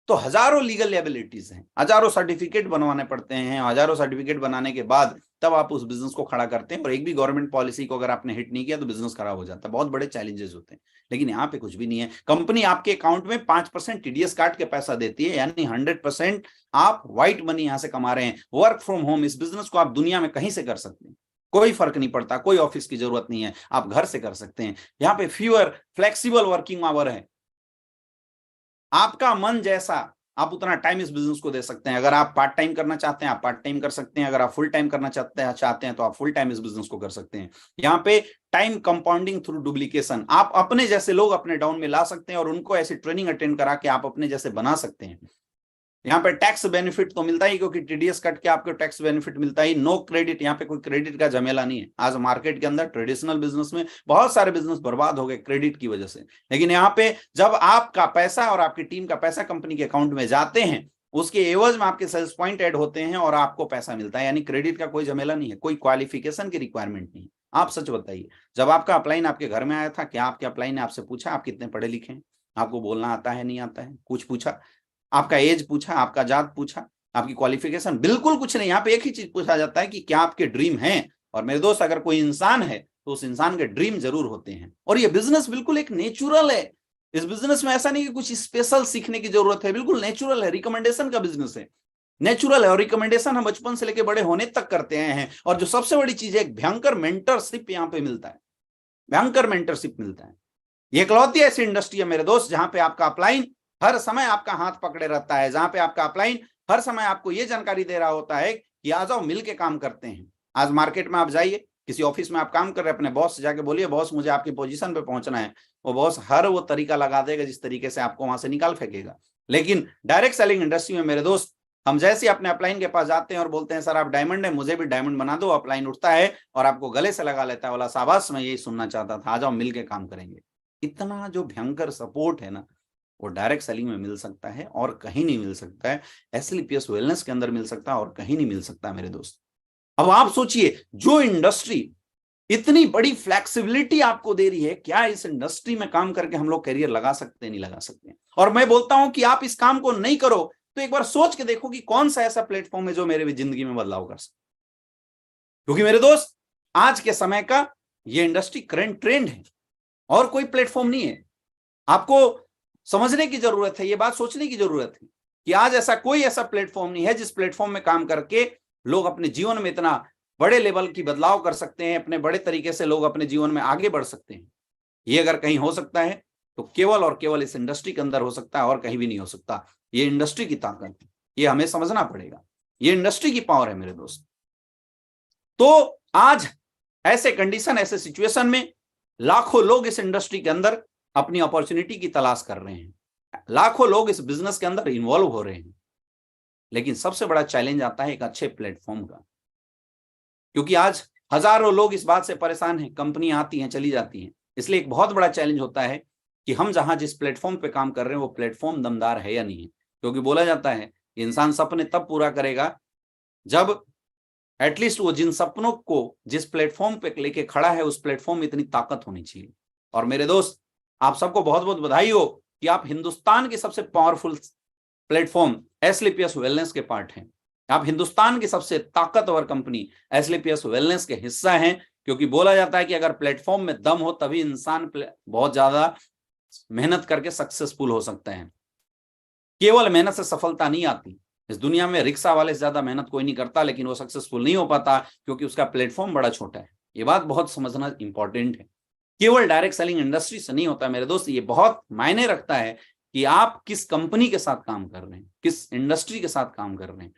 तो हजारों लीगल लायबिलिटीज हैं, हजारों सर्टिफिकेट बनवाने पड़ते हैं। हजारों सर्टिफिकेट बनाने के बाद तब आप उस बिजनेस को खड़ा करते हैं, और एक भी गवर्नमेंट पॉलिसी को अगर आपने हिट नहीं किया तो बिजनेस खराब हो जाता है। बहुत बड़े चैलेंजेस होते हैं, लेकिन यहाँ पे कुछ भी नहीं है। कंपनी आपके अकाउंट में 5% TDS काट के पैसा देती है, यानी 100% आप व्हाइट मनी यहाँ से कमा रहे हैं। वर्क फ्रॉम होम, इस बिजनेस को आप दुनिया में कहीं से कर सकते हैं, कोई फर्क नहीं पड़ता, कोई ऑफिस की जरूरत नहीं है, आप घर से कर सकते हैं। यहाँ पे फ्यूअर फ्लेक्सिबल वर्किंग आवर है। आपका मन जैसा आप उतना टाइम इस बिजनेस को दे सकते हैं। अगर आप पार्ट टाइम करना चाहते हैं आप पार्ट टाइम कर सकते हैं, अगर आप फुल टाइम करना चाहते हैं तो आप फुल टाइम इस बिजनेस को कर सकते हैं। यहाँ पे टाइम कंपाउंडिंग थ्रू डुप्लीकेशन, आप अपने जैसे लोग अपने डाउन में ला सकते हैं और उनको ऐसी ट्रेनिंग अटेंड करा के आप अपने जैसे बना सकते हैं। यहाँ पे टैक्स बेनिफिट तो मिलता ही, क्योंकि TDS कट के आपको टैक्स बेनिफिट मिलता ही। नो क्रेडिट, यहाँ पे कोई क्रेडिट का झमेला नहीं है। आज मार्केट के अंदर ट्रेडिशनल बिजनेस में बहुत सारे बिजनेस बर्बाद हो गए क्रेडिट की वजह से, लेकिन यहाँ पे जब आपका पैसा और आपकी टीम का पैसा कंपनी के अकाउंट में जाते हैं, उसके एवज में आपके सेल्स पॉइंट ऐड होते हैं और आपको पैसा मिलता है। यानी क्रेडिट का कोई झमेला नहीं है, कोई क्वालिफिकेशन की रिक्वायरमेंट नहीं है। आप सच बताइए, जब आपका अपलाइन आपके घर में आया था, क्या आपके अपलाइन ने आपसे पूछा आप कितने पढ़े लिखे हैं, आपको बोलना आता है नहीं आता है, कुछ पूछा? आपका एज पूछा, आपका जात पूछा, आपकी क्वालिफिकेशन? बिल्कुल कुछ नहीं। यहाँ पे एक ही चीज पूछा जाता है कि क्या आपके ड्रीम हैं। और मेरे दोस्त, अगर कोई इंसान है तो उस इंसान के ड्रीम जरूर होते हैं। और ये बिजनेस बिल्कुल एक नेचुरल है। इस बिजनेस में ऐसा नहीं कि कुछ स्पेशल सीखने की जरूरत है, बिल्कुल नेचुरल है। रिकमेंडेशन का बिजनेस है, नेचुरल है। और रिकमेंडेशन हम बचपन से लेकर बड़े होने तक करते आए हैं। और जो सबसे बड़ी चीज है, एक भयंकर मेंटरशिप यहाँ पे मिलता है, भयंकर मेंटरशिप मिलता है। ये इकलौती ऐसी इंडस्ट्री है मेरे दोस्त जहां पे आपका अपलाइन हर समय आपका हाथ पकड़े रहता है, जहां पे आपका अपलाइन हर समय आपको ये जानकारी दे रहा होता है कि आ जाओ मिल के काम करते हैं। आज मार्केट में आप जाइए, किसी ऑफिस में आप काम कर रहे हैं, अपने बॉस से जाके बोलिए बॉस मुझे आपकी पोजीशन पे पहुंचना है, वो बॉस हर वो तरीका लगा देगा जिस तरीके से आपको वहां से निकाल फेंकेगा। लेकिन डायरेक्ट सेलिंग इंडस्ट्री में मेरे दोस्त, हम जैसे अपने अपलाइन के पास जाते हैं और बोलते हैं सर आप डायमंड है, मुझे भी डायमंड बना दो, अपलाइन उठता है और आपको गले से लगा लेता है, बोला शाबाश मैं यही सुनना चाहता था, आ जाओ मिल के काम करेंगे। इतना जो भयंकर सपोर्ट है ना, वो डायरेक्ट सेलिंग में मिल सकता है और कहीं नहीं मिल सकता है। एसएलपीएस वेलनेस के अंदर मिल सकता है और कहीं नहीं मिल सकता मेरे दोस्त। अब आप सोचिए, जो इंडस्ट्री इतनी बड़ी फ्लेक्सिबिलिटी आपको दे रही है, क्या इस इंडस्ट्री में काम करके हम लोग करियर लगा सकते हैं? नहीं लगा सकते। और मैं बोलता हूं कि आप इस काम को नहीं करो तो एक बार सोच के देखो कि कौन सा ऐसा प्लेटफॉर्म है जो मेरे जिंदगी में बदलाव कर सकता। क्योंकि मेरे दोस्त, आज के समय का ये इंडस्ट्री करंट ट्रेंड है और कोई प्लेटफॉर्म नहीं है। आपको समझने की जरूरत है, ये बात सोचने की जरूरत है कि आज ऐसा कोई ऐसा प्लेटफॉर्म नहीं है जिस प्लेटफॉर्म में काम करके लोग अपने जीवन में इतना बड़े लेवल की बदलाव कर सकते हैं, अपने बड़े तरीके से लोग अपने जीवन में आगे बढ़ सकते हैं। ये अगर कहीं हो सकता है तो केवल और केवल इस इंडस्ट्री के अंदर हो सकता है और कहीं भी नहीं हो सकता। ये इंडस्ट्री की ताकत है, ये हमें समझना पड़ेगा, ये इंडस्ट्री की पावर है मेरे दोस्त। तो आज ऐसे कंडीशन, ऐसे सिचुएशन में लाखों लोग इस इंडस्ट्री के अंदर अपनी अपॉर्चुनिटी की तलाश कर रहे हैं, लाखों लोग इस बिजनेस के अंदर इन्वॉल्व हो रहे हैं। लेकिन सबसे बड़ा चैलेंज आता है एक अच्छे प्लेटफॉर्म का, क्योंकि आज हजारों लोग इस बात से परेशान हैं, कंपनियां आती हैं चली जाती हैं। इसलिए एक बहुत बड़ा चैलेंज होता है कि हम जहां जिस प्लेटफॉर्म पे काम कर रहे हैं वो प्लेटफॉर्म दमदार है या नहीं है। क्योंकि बोला जाता है इंसान सपने तब पूरा करेगा जब एटलीस्ट वो जिन सपनों को जिस प्लेटफॉर्म पे लेके खड़ा है उस प्लेटफॉर्म में इतनी ताकत होनी चाहिए। और मेरे दोस्त, आप सबको बहुत बहुत बधाई हो कि आप हिंदुस्तान की सबसे पावरफुल प्लेटफॉर्म एसएलपीएस वेलनेस के पार्ट हैं। आप हिंदुस्तान की सबसे ताकतवर कंपनी एसएलपीएस वेलनेस के हिस्सा हैं। क्योंकि बोला जाता है कि अगर प्लेटफॉर्म में दम हो तभी इंसान बहुत ज्यादा मेहनत करके सक्सेसफुल हो सकते हैं। केवल मेहनत से सफलता नहीं आती। इस दुनिया में रिक्शा वाले से ज्यादा मेहनत कोई नहीं करता, लेकिन वो सक्सेसफुल नहीं हो पाता क्योंकि उसका प्लेटफॉर्म बड़ा छोटा है। ये बात बहुत समझना इंपॉर्टेंट है। केवल डायरेक्ट सेलिंग इंडस्ट्री से नहीं होता मेरे दोस्त, ये बहुत मायने रखता है कि आप किस कंपनी के साथ काम कर रहे हैं, किस इंडस्ट्री के साथ काम कर रहे हैं।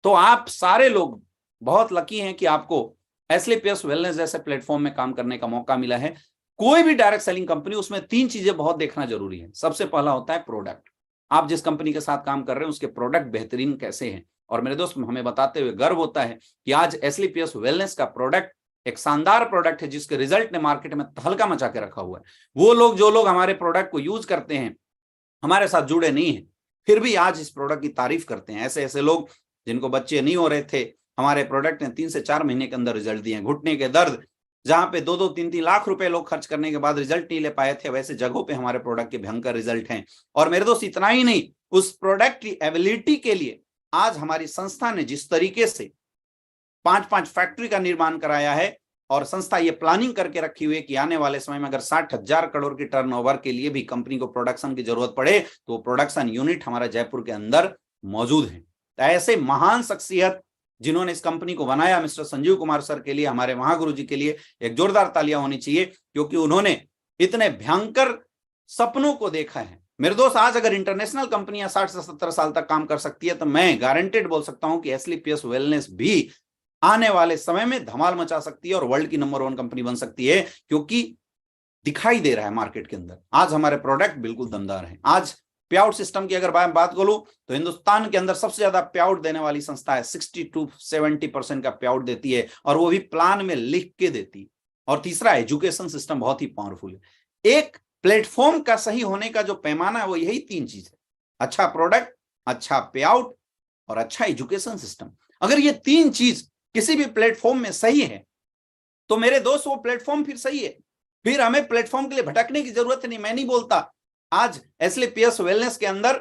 तो आप सारे लोग बहुत लकी हैं कि आपको एसएलपीएस वेलनेस जैसे प्लेटफॉर्म में काम करने का मौका मिला है। कोई भी डायरेक्ट सेलिंग कंपनी, उसमें 3 चीजें बहुत देखना जरूरी है। सबसे पहला होता है प्रोडक्ट। आप जिस कंपनी के साथ काम कर रहे हैं उसके प्रोडक्ट बेहतरीन कैसे हैं। और मेरे दोस्त, हमें बताते हुए गर्व होता है कि आज एसएलपीएस वेलनेस का प्रोडक्ट एक शानदार प्रोडक्ट है जिसके रिजल्ट ने मार्केट में तहलका मचा के रखा हुआ है। वो लोग, जो लोग हमारे प्रोडक्ट को यूज करते हैं, हमारे साथ जुड़े नहीं है, फिर भी आज इस प्रोडक्ट की तारीफ करते हैं। ऐसे ऐसे लोग जिनको बच्चे नहीं हो रहे थे, हमारे प्रोडक्ट ने 3 से 4 महीने के अंदर रिजल्ट दिए। घुटने के दर्द, जहां पे 2-2, 3-3 लाख रुपए लोग खर्च करने के बाद रिजल्ट नहीं ले पाए थे, वैसे जगहों पे हमारे प्रोडक्ट के भयंकर रिजल्ट हैं। और मेरे दोस्त, इतना ही नहीं, उस प्रोडक्ट की एबिलिटी के लिए आज हमारी संस्था ने जिस तरीके से 5-5 फैक्ट्री का निर्माण कराया है, और संस्था ये प्लानिंग करके रखी हुई है कि आने वाले समय में अगर 60,000 करोड़ की टर्नओवर के लिए भी कंपनी को प्रोडक्शन की जरूरत पड़े तो प्रोडक्शन यूनिट हमारा जयपुर के अंदर मौजूद है। तो ऐसे महान शख्सियत जिन्होंने इस कंपनी को बनाया, मिस्टर संजीव कुमार सर के लिए, हमारे महागुरु जी के लिए एक जोरदार तालियां होनी चाहिए, क्योंकि उन्होंने इतने भयंकर सपनों को देखा है। मेरे दोस्त, आज अगर इंटरनेशनल कंपनियां 60 से 70 साल तक काम कर सकती है तो मैं गारंटेड बोल सकता हूं कि एसएलपीएस वेलनेस भी आने वाले समय में धमाल मचा सकती है और वर्ल्ड की नंबर 1 कंपनी बन सकती है। क्योंकि दिखाई दे रहा है मार्केट के अंदर आज हमारे प्रोडक्ट बिल्कुल दमदार हैं। आज पे आउट सिस्टम की अगर बात करूं तो हिंदुस्तान के अंदर सबसे ज्यादा पे आउट देने वाली संस्था है। 60 to 70% का पे आउट देती है, और वो भी प्लान में लिख के देती है। और तीसरा, एजुकेशन सिस्टम बहुत ही पावरफुल है। एक प्लेटफॉर्म का सही होने का जो पैमाना है वो यही 3 चीज है: अच्छा प्रोडक्ट, अच्छा पे आउट और अच्छा एजुकेशन सिस्टम। अगर ये 3 चीज किसी भी प्लेटफॉर्म में सही है तो मेरे दोस्त वो प्लेटफॉर्म फिर सही है। फिर हमें प्लेटफॉर्म के लिए भटकने की जरूरत नहीं। मैं नहीं बोलता आज एसएलपीएस वेलनेस के अंदर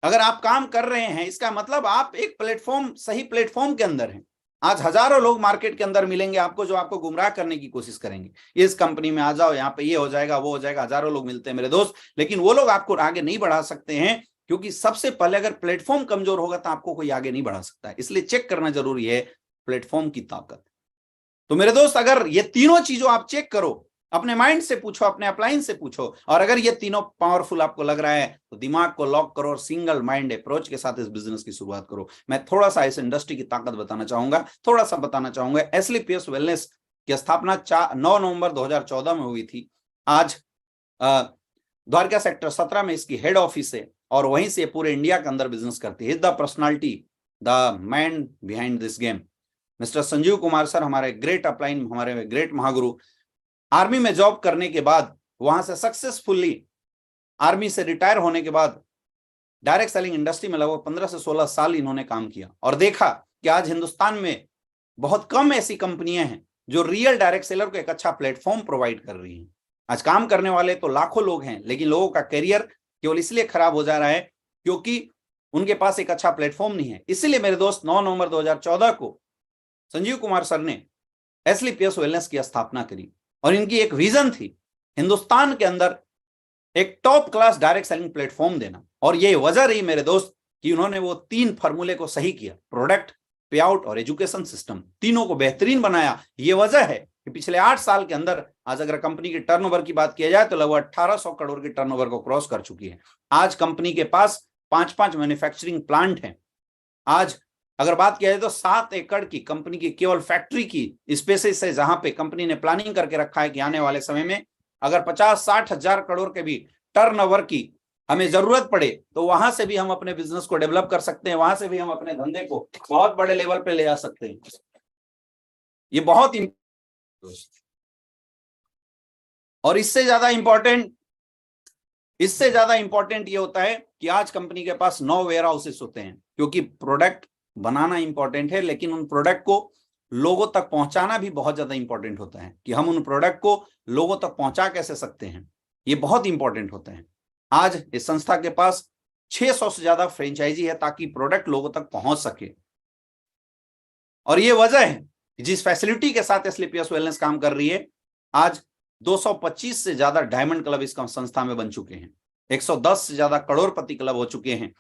अगर आप काम कर रहे हैं, इसका मतलब आप एक प्लेटफॉर्म, सही प्लेटफॉर्म के अंदर हैं। आज हजारों लोग मार्केट के अंदर मिलेंगे आपको जो आपको गुमराह करने की कोशिश करेंगे, इस कंपनी में आ जाओ, यहाँ पे ये हो जाएगा, वो हो जाएगा। हजारों लोग मिलते हैं मेरे दोस्त, लेकिन वो लोग आपको आगे नहीं बढ़ा सकते हैं, क्योंकि सबसे पहले अगर प्लेटफॉर्म कमजोर होगा तो आपको कोई आगे नहीं बढ़ा सकता है। इसलिए चेक करना जरूरी है प्लेटफॉर्म की ताकत। तो मेरे दोस्त, अगर ये तीनों चीजों आप चेक करो, अपने माइंड से पूछो, अपने अपलाइन से पूछो, और अगर ये तीनों पावरफुल आपको लग रहा है तो दिमाग को लॉक करो और सिंगल माइंड अप्रोच के साथ इस बिजनेस की शुरुआत करो। मैं थोड़ा सा इस इंडस्ट्री की ताकत बताना चाहूंगा, थोड़ा सा बताना चाहूंगा। एस्क्लेपियस वेलनेस की स्थापना 9 नवंबर 2014 में हुई थी। आज द्वारका सेक्टर 17 में इसकी हेड ऑफिस है और वहीं से पूरे इंडिया के अंदर बिजनेस करती है। The personality, the man behind this game, mister Sanjeev Kumar sir, हमारे ग्रेट अपलाइन, हमारे ग्रेट महागुरु। आर्मी में जॉब करने के बाद, वहां से सक्सेसफुली आर्मी से रिटायर होने के बाद डायरेक्ट सेलिंग इंडस्ट्री में लगभग 15 से 16 साल इन्होंने काम किया और देखा कि आज हिंदुस्तान में बहुत कम ऐसी कंपनियां हैं जो रियल डायरेक्ट सेलर को एक अच्छा प्लेटफॉर्म प्रोवाइड कर रही हैं। आज काम करने वाले तो लाखों लोग हैं, लेकिन लोगों का करियर केवल इसलिए खराब हो जा रहा है क्योंकि उनके पास एक अच्छा प्लेटफॉर्म नहीं है। इसलिए मेरे दोस्त 9 नवंबर 2014 को संजीव कुमार सर ने एस्क्लेपियस वेलनेस की स्थापना करी और इनकी एक विजन थी हिंदुस्तान के अंदर एक top class direct selling platform देना। और ये वजह रही मेरे दोस्त कि उन्होंने वो 3 फॉर्मूले को सही किया, प्रोडक्ट, पे आउट और एजुकेशन सिस्टम, तीनों को बेहतरीन बनाया। ये वजह है कि पिछले 8 साल के अंदर आज अगर कंपनी की टर्नओवर की बात किया जाए तो लगभग 1800 करोड़ की टर्नओवर को क्रॉस कर चुकी है। आज कंपनी के पास 5 मैन्युफैक्चरिंग प्लांट हैं। आज अगर बात किया जाए तो 7 एकड़ की कंपनी की केवल फैक्ट्री की स्पेसेस है, जहां पे कंपनी ने प्लानिंग करके रखा है कि आने वाले समय में अगर 50-60 हजार करोड़ के भी टर्नओवर की हमें जरूरत पड़े तो वहां से भी हम अपने बिजनेस को डेवलप कर सकते हैं, वहां से भी हम अपने धंधे को बहुत बड़े लेवल पे ले आ सकते हैं। ये बहुत और इससे ज्यादा इंपॉर्टेंट ये होता है कि आज कंपनी के पास 9 वेयर हाउसेस होते हैं, क्योंकि प्रोडक्ट बनाना इंपॉर्टेंट है, लेकिन उन प्रोडक्ट को लोगों तक पहुंचाना भी बहुत ज्यादा इंपॉर्टेंट होता है कि हम उन प्रोडक्ट को लोगों तक पहुंचा कैसे सकते हैं। ये बहुत इंपॉर्टेंट होता है। आज इस संस्था के पास 600 से ज्यादा फ्रेंचाइजी है ताकि प्रोडक्ट लोगों तक पहुंच सके। और ये वजह है जिस फैसिलिटी के साथ एस्क्लेपियस वेलनेस काम कर रही है, आज 225 से ज्यादा डायमंड क्लब इस संस्था में बन चुके हैं, 110 से ज्यादा करोड़पति क्लब हो चुके हैं,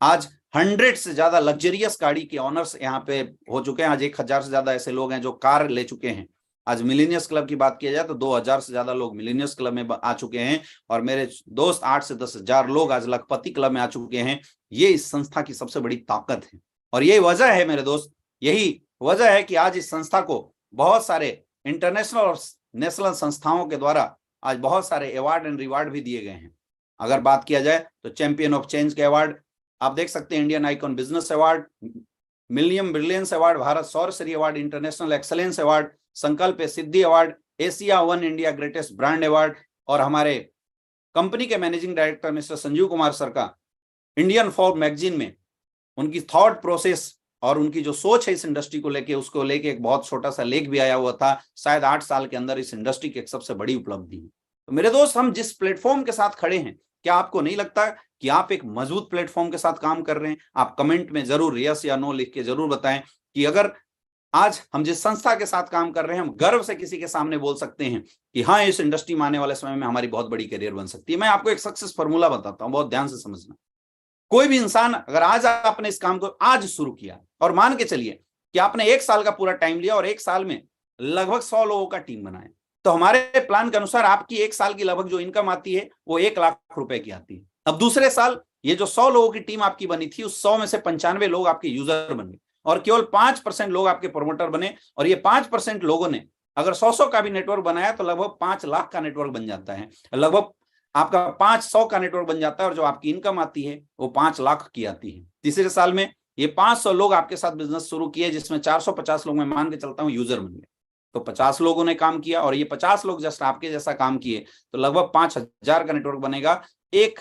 आज 100 से ज्यादा लग्जरियस गाड़ी के ऑनर्स यहाँ पे हो चुके हैं, आज 1000 से ज्यादा ऐसे लोग हैं जो कार ले चुके हैं। आज मिलीनियर्स क्लब की बात किया जाए तो 2000 से ज्यादा लोग मिलीनियर्स क्लब में आ चुके हैं और मेरे दोस्त 8 से 10 हजार लोग आज लखपति क्लब में आ चुके हैं। ये इस संस्था की सबसे बड़ी ताकत है और यही वजह है मेरे दोस्त, यही वजह है कि आज इस संस्था को बहुत सारे इंटरनेशनल और नेशनल संस्थाओं के द्वारा आज बहुत सारे अवार्ड एंड रिवार्ड भी दिए गए हैं। अगर बात किया जाए तो चैंपियन ऑफ चेंज के अवार्ड आप देख सकते हैं, Indian icon business award, millennium brilliance award, Bharat Saur Shri award, international excellence award, Sankalp Siddhi award, Asia one India greatest brand award, और हमारे कंपनी के managing director mister Sanjeev Kumar sir का इंडियन फॉर्ब मैगजीन में उनकी थॉट प्रोसेस और उनकी जो सोच है इस इंडस्ट्री को लेके, उसको लेके एक बहुत छोटा सा लेख भी आया हुआ था। शायद 8 साल के अंदर इस इंडस्ट्री की एक सबसे बड़ी उपलब्धि है। तो मेरे दोस्त, हम जिस प्लेटफॉर्म के साथ खड़े हैं, क्या आपको नहीं लगता कि आप एक मजबूत प्लेटफॉर्म के साथ काम कर रहे हैं? आप कमेंट में जरूर यस या नो लिख के जरूर बताएं कि अगर आज हम जिस संस्था के साथ काम कर रहे हैं, हम गर्व से किसी के सामने बोल सकते हैं कि हाँ, इस इंडस्ट्री में आने वाले समय में हमारी बहुत बड़ी करियर बन सकती है। मैं आपको एक सक्सेस फॉर्मूला बताता हूं, बहुत ध्यान से समझना। कोई भी इंसान अगर आज आपने इस काम को आज शुरू किया और मान के चलिए कि आपने 1 साल का पूरा टाइम लिया और 1 साल में लगभग 100 लोगों का टीम बनाया, तो हमारे प्लान के अनुसार आपकी 1 साल की लगभग जो इनकम आती है वो 1 लाख रुपए की आती है। अब दूसरे साल ये जो 100 लोगों की टीम आपकी बनी थी, उस 100 में से 95 लोग आपके यूजर बन गए और केवल 5% लोग आपके प्रोमोटर बने। और ये 5% लोगों ने अगर 100 का भी नेटवर्क बनाया तो लगभग 5 लाख का नेटवर्क बन जाता है, लगभग आपका 500 का नेटवर्क बन जाता है और जो आपकी इनकम आती है वो 5 लाख की आती है। तीसरे साल में ये 500 लोग आपके साथ बिजनेस शुरू किए, जिसमें 450 लोग मैं मान के चलता हूं यूजर बन गए। तो 50 लोगों ने काम किया और ये 50 लोग जस्ट आपके जैसा काम किए तो लगभग 5000 का नेटवर्क बनेगा। एक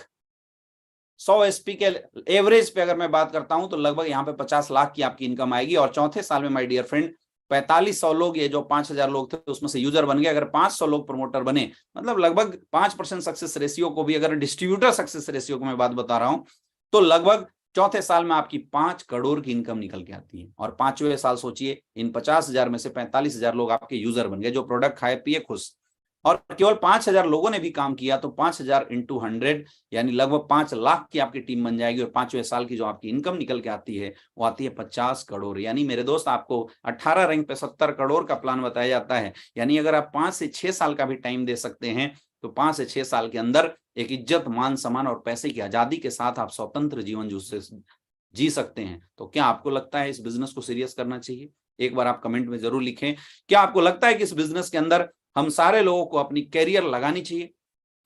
100 एसपी के एवरेज पे अगर मैं बात करता हूं तो लगभग यहाँ पे 50 लाख की आपकी इनकम आएगी। और चौथे साल में माय डियर फ्रेंड 4500 लोग, ये जो 5000 लोग थे उसमें से यूजर बन गए। अगर 500 लोग प्रमोटर बने, मतलब लगभग 5% सक्सेस रेशियो को भी, अगर डिस्ट्रीब्यूटर सक्सेस रेशियो को मैं बात बता रहा हूं, तो लगभग चौथे साल में आपकी 5 करोड़ की इनकम निकल के आती है। और 5वें साल सोचिए, इन 50,000 में से 45,000 लोग आपके यूजर बन गए, जो प्रोडक्ट खाए पिए खुश। और केवल 5,000 लोगों ने भी काम किया तो 5,000 इंटू 100 यानी लगभग 5 लाख की आपकी टीम बन जाएगी और 5वें साल की जो आपकी इनकम निकल के आती है वो आती है 50 करोड़। यानी मेरे दोस्त आपको 18 रैंक पे 70 करोड़ का प्लान बताया जाता है। यानी अगर आप 5 से 6 साल का भी टाइम दे सकते हैं तो 5 से 6 साल के अंदर एक इज्जत, मान सम्मान और पैसे की आजादी के साथ आप स्वतंत्र जीवन जी सकते हैं। तो क्या आपको लगता है इस बिजनेस को सीरियस करना चाहिए? एक बार आप कमेंट में जरूर लिखें। क्या आपको लगता है कि इस बिजनेस के अंदर हम सारे लोगों को अपनी कैरियर लगानी चाहिए?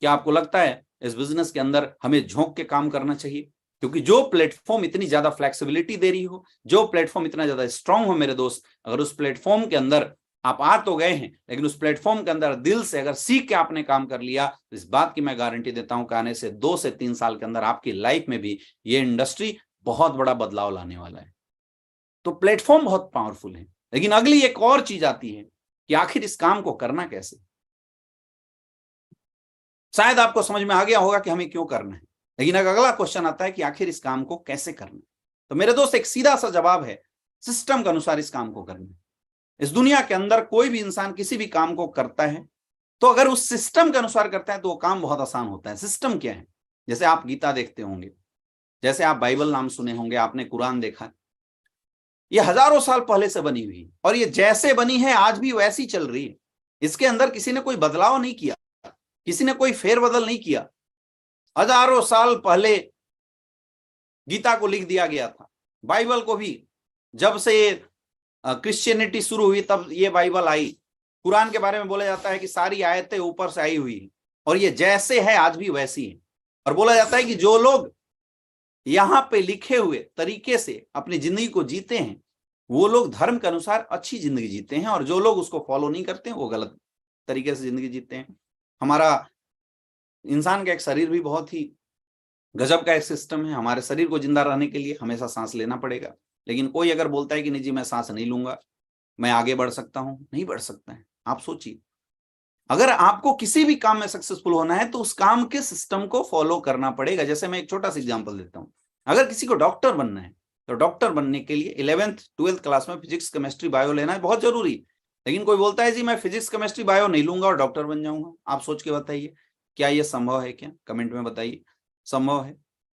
क्या आपको लगता है इस बिजनेस के अंदर हमें झोंक के काम करना चाहिए? क्योंकि जो प्लेटफॉर्म इतनी ज्यादा फ्लेक्सिबिलिटी दे रही हो, जो प्लेटफॉर्म इतना ज्यादा स्ट्रांग हो मेरे दोस्त, अगर उस प्लेटफॉर्म के अंदर आप आ तो गए हैं लेकिन उस प्लेटफॉर्म के अंदर दिल से अगर सीख के आपने काम कर लिया तो इस बात की मैं गारंटी देता हूं कि आने से 2 से 3 साल के अंदर आपकी लाइफ में भी ये इंडस्ट्री बहुत बड़ा बदलाव लाने वाला है। तो प्लेटफॉर्म बहुत पावरफुल है, लेकिन अगली एक और चीज आती है कि आखिर इस काम को करना कैसे। शायद आपको समझ में आ गया होगा कि हमें क्यों करना है, लेकिन अगला क्वेश्चन आता है कि आखिर इस काम को कैसे करना है। तो मेरे दोस्त एक सीधा सा जवाब है, सिस्टम के अनुसार इस काम को करना है। इस दुनिया के अंदर कोई भी इंसान किसी भी काम को करता है तो अगर उस सिस्टम के अनुसार करता है तो वो काम बहुत आसान होता है। सिस्टम क्या है? जैसे आप गीता देखते होंगे, जैसे आप बाइबल नाम सुने होंगे, आपने कुरान देखा, ये हजारों साल पहले से बनी हुई और ये जैसे बनी है आज भी वैसी चल रही है। इसके अंदर किसी ने कोई बदलाव नहीं किया, किसी ने कोई फेरबदल नहीं किया। हजारों साल पहले गीता को लिख दिया गया था। बाइबल को भी जब से क्रिश्चियनिटी शुरू हुई तब ये बाइबल आई। कुरान के बारे में बोला जाता है कि सारी आयतें ऊपर से आई हुई है और ये जैसे है आज भी वैसी है। और बोला जाता है कि जो लोग यहां पे लिखे हुए तरीके से अपनी जिंदगी को जीते हैं वो लोग धर्म के अनुसार अच्छी जिंदगी जीते हैं और जो लोग उसको फॉलो नहीं करते हैं वो गलत तरीके से जिंदगी जीते हैं। हमारा इंसान का एक शरीर भी बहुत ही गजब का एक सिस्टम है। हमारे शरीर को जिंदा रहने के लिए हमेशा सांस लेना पड़ेगा, लेकिन कोई अगर बोलता है कि नहीं जी मैं सांस नहीं लूंगा, मैं आगे बढ़ सकता हूं, नहीं बढ़ सकता है। आप सोचिए, अगर आपको किसी भी काम में सक्सेसफुल होना है तो उस काम के सिस्टम को फॉलो करना पड़ेगा। जैसे मैं एक छोटा सा एग्जांपल देता हूं, अगर किसी को डॉक्टर बनना है तो डॉक्टर बनने के लिए 11th 12th क्लास में फिजिक्स केमिस्ट्री बायो लेना है, बहुत जरूरी। लेकिन कोई बोलता है जी मैं फिजिक्स केमिस्ट्री बायो नहीं लूंगा और डॉक्टर बन जाऊंगा। आप सोच के बताइए, क्या ये संभव है? क्या कमेंट में बताइए, संभव है?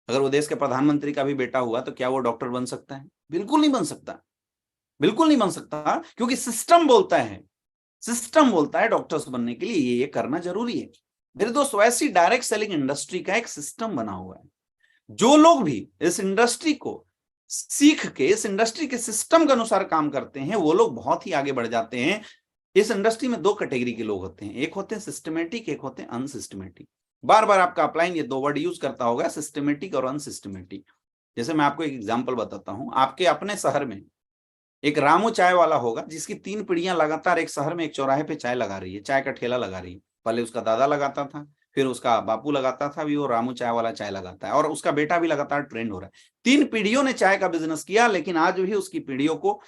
अगर वो देश के प्रधानमंत्री का भी बेटा हुआ तो क्या वो डॉक्टर बन सकता है? बिल्कुल नहीं बन सकता, बिल्कुल नहीं बन सकता, क्योंकि सिस्टम बोलता है डॉक्टर्स बनने के लिए ये करना जरूरी है। मेरे दोस्त वैसी डायरेक्ट सेलिंग इंडस्ट्री का एक सिस्टम बना हुआ है। जो लोग भी इस इंडस्ट्री को सीख के इस इंडस्ट्री के सिस्टम के अनुसार काम करते हैं वो लोग बहुत ही आगे बढ़ जाते हैं। इस इंडस्ट्री में 2 कैटेगरी के लोग होते हैं, एक होते हैं सिस्टमेटिक, एक होते हैं अनसिस्टमेटिक। बार बार आपका अपलाइन ये 2 वर्ड यूज करता होगा, सिस्टमेटिक और अनसिस्टमेटिक। जैसे मैं आपको एक एग्जांपल बताता हूं, आपके अपने शहर में एक रामू चाय वाला होगा जिसकी 3 पीढ़ियां लगातार एक शहर में एक चौराहे पे चाय लगा रही है, चाय का ठेला लगा रही है। पहले उसका दादा लगाता था, फिर उसका बापू लगाता था, अभी वो रामू चाय वाला चाय लगाता है और उसका बेटा भी लगातार ट्रेंड हो रहा है। 3 पीढ़ियों ने चाय का बिजनेस किया, लेकिन आज भी उसकी पीढ़ियों को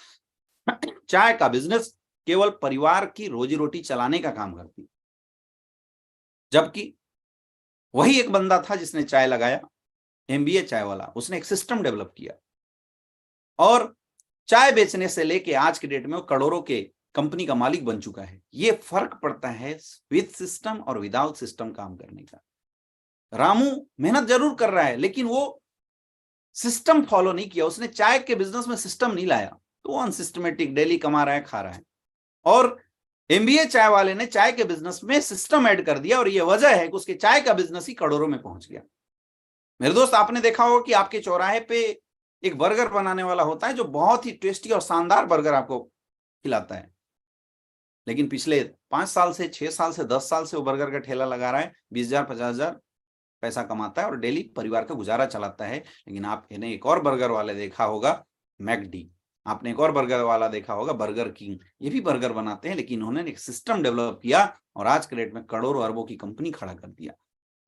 चाय का बिजनेस केवल परिवार की रोजी रोटी चलाने का काम करती। जबकि वही एक बंदा था जिसने चाय लगाया, एमबीए चाय वाला, उसने एक सिस्टम डेवलप किया और चाय बेचने से लेके आज के डेट में वो करोड़ों के कंपनी का मालिक बन चुका है। ये फर्क पड़ता है विद सिस्टम और विदाउट सिस्टम काम करने का। रामू मेहनत जरूर कर रहा है लेकिन वो सिस्टम फॉलो नहीं किया, उसने चाय के बिजनेस में सिस्टम नहीं लाया, तो वो अनसिस्टमेटिक डेली कमा रहा है, खा रहा है। और एमबीए चाय वाले ने चाय के बिजनेस में सिस्टम ऐड कर दिया और ये वजह है कि उसके चाय का बिजनेस ही करोड़ों में पहुंच गया। मेरे दोस्त आपने देखा होगा कि आपके चौराहे पे एक बर्गर बनाने वाला होता है जो बहुत ही टेस्टी और शानदार बर्गर आपको खिलाता है, लेकिन पिछले 5 साल से 6 साल से 10 साल से वो बर्गर का ठेला लगा रहा है, 20,000 50,000 पैसा कमाता है और डेली परिवार का गुजारा चलाता है। लेकिन आपने एक और बर्गर वाले देखा होगा, मैकडी, आपने एक और बर्गर वाला देखा होगा, बर्गर किंग, ये भी बर्गर बनाते हैं लेकिन उन्होंने एक सिस्टम डेवलप किया और आज के डेट में करोड़ों अरबों की कंपनी खड़ा कर दिया।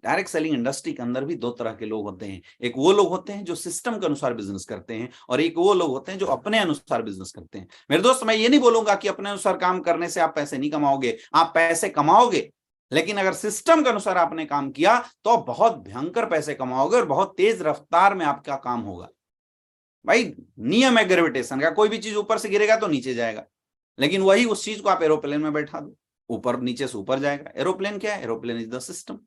डायरेक्ट सेलिंग इंडस्ट्री के अंदर भी 2 तरह के लोग होते हैं, एक वो लोग होते हैं जो सिस्टम के अनुसार बिजनेस करते हैं और एक वो लोग होते हैं जो अपने अनुसार बिजनेस करते हैं। मेरे दोस्त मैं ये नहीं बोलूंगा कि अपने अनुसार काम करने से आप पैसे नहीं कमाओगे, आप पैसे कमाओगे, लेकिन अगर सिस्टम के अनुसार आपने काम किया तो आप बहुत भयंकर पैसे कमाओगे और बहुत तेज रफ्तार में आपका काम होगा। भाई नियम है ग्रेविटेशन का, कोई भी चीज ऊपर से गिरेगा तो नीचे जाएगा, लेकिन वही उस चीज को आप एरोप्लेन में बैठा दो, ऊपर नीचे से ऊपर जाएगा। एरोप्लेन क्या है? Aeroplane is the system.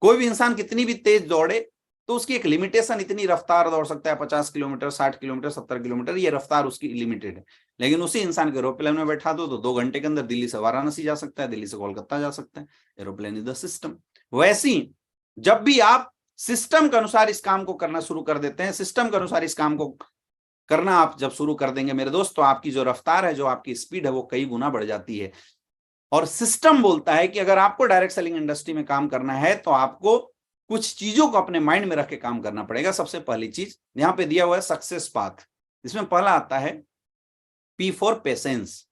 कोई भी इंसान कितनी भी तेज दौड़े तो उसकी एक लिमिटेशन, इतनी रफ्तार दौड़ सकता है 50 किलोमीटर, 60 किलोमीटर, 70 किलोमीटर, ये रफ्तार उसकी लिमिटेड है। लेकिन उसी इंसान को एरोप्लेन में बैठा दो तो 2 घंटे के अंदर दिल्ली से वाराणसी जा सकता है, दिल्ली से कोलकाता जा सकता है। Aeroplane is the system. वैसी जब भी आप सिस्टम के अनुसार इस काम को करना शुरू कर देते हैं, सिस्टम के अनुसार इस काम को करना आप जब शुरू कर देंगे मेरे दोस्त, तो आपकी जो रफ्तार है, जो आपकी स्पीड है, वो कई गुना बढ़ जाती है। और सिस्टम बोलता है कि अगर आपको डायरेक्ट सेलिंग इंडस्ट्री में काम करना है तो आपको कुछ चीजों को अपने माइंड में रख के काम करना पड़ेगा। सबसे पहली चीज यहां पे दिया हुआ है सक्सेस पाथ। इसमें पहला आता है P for patience.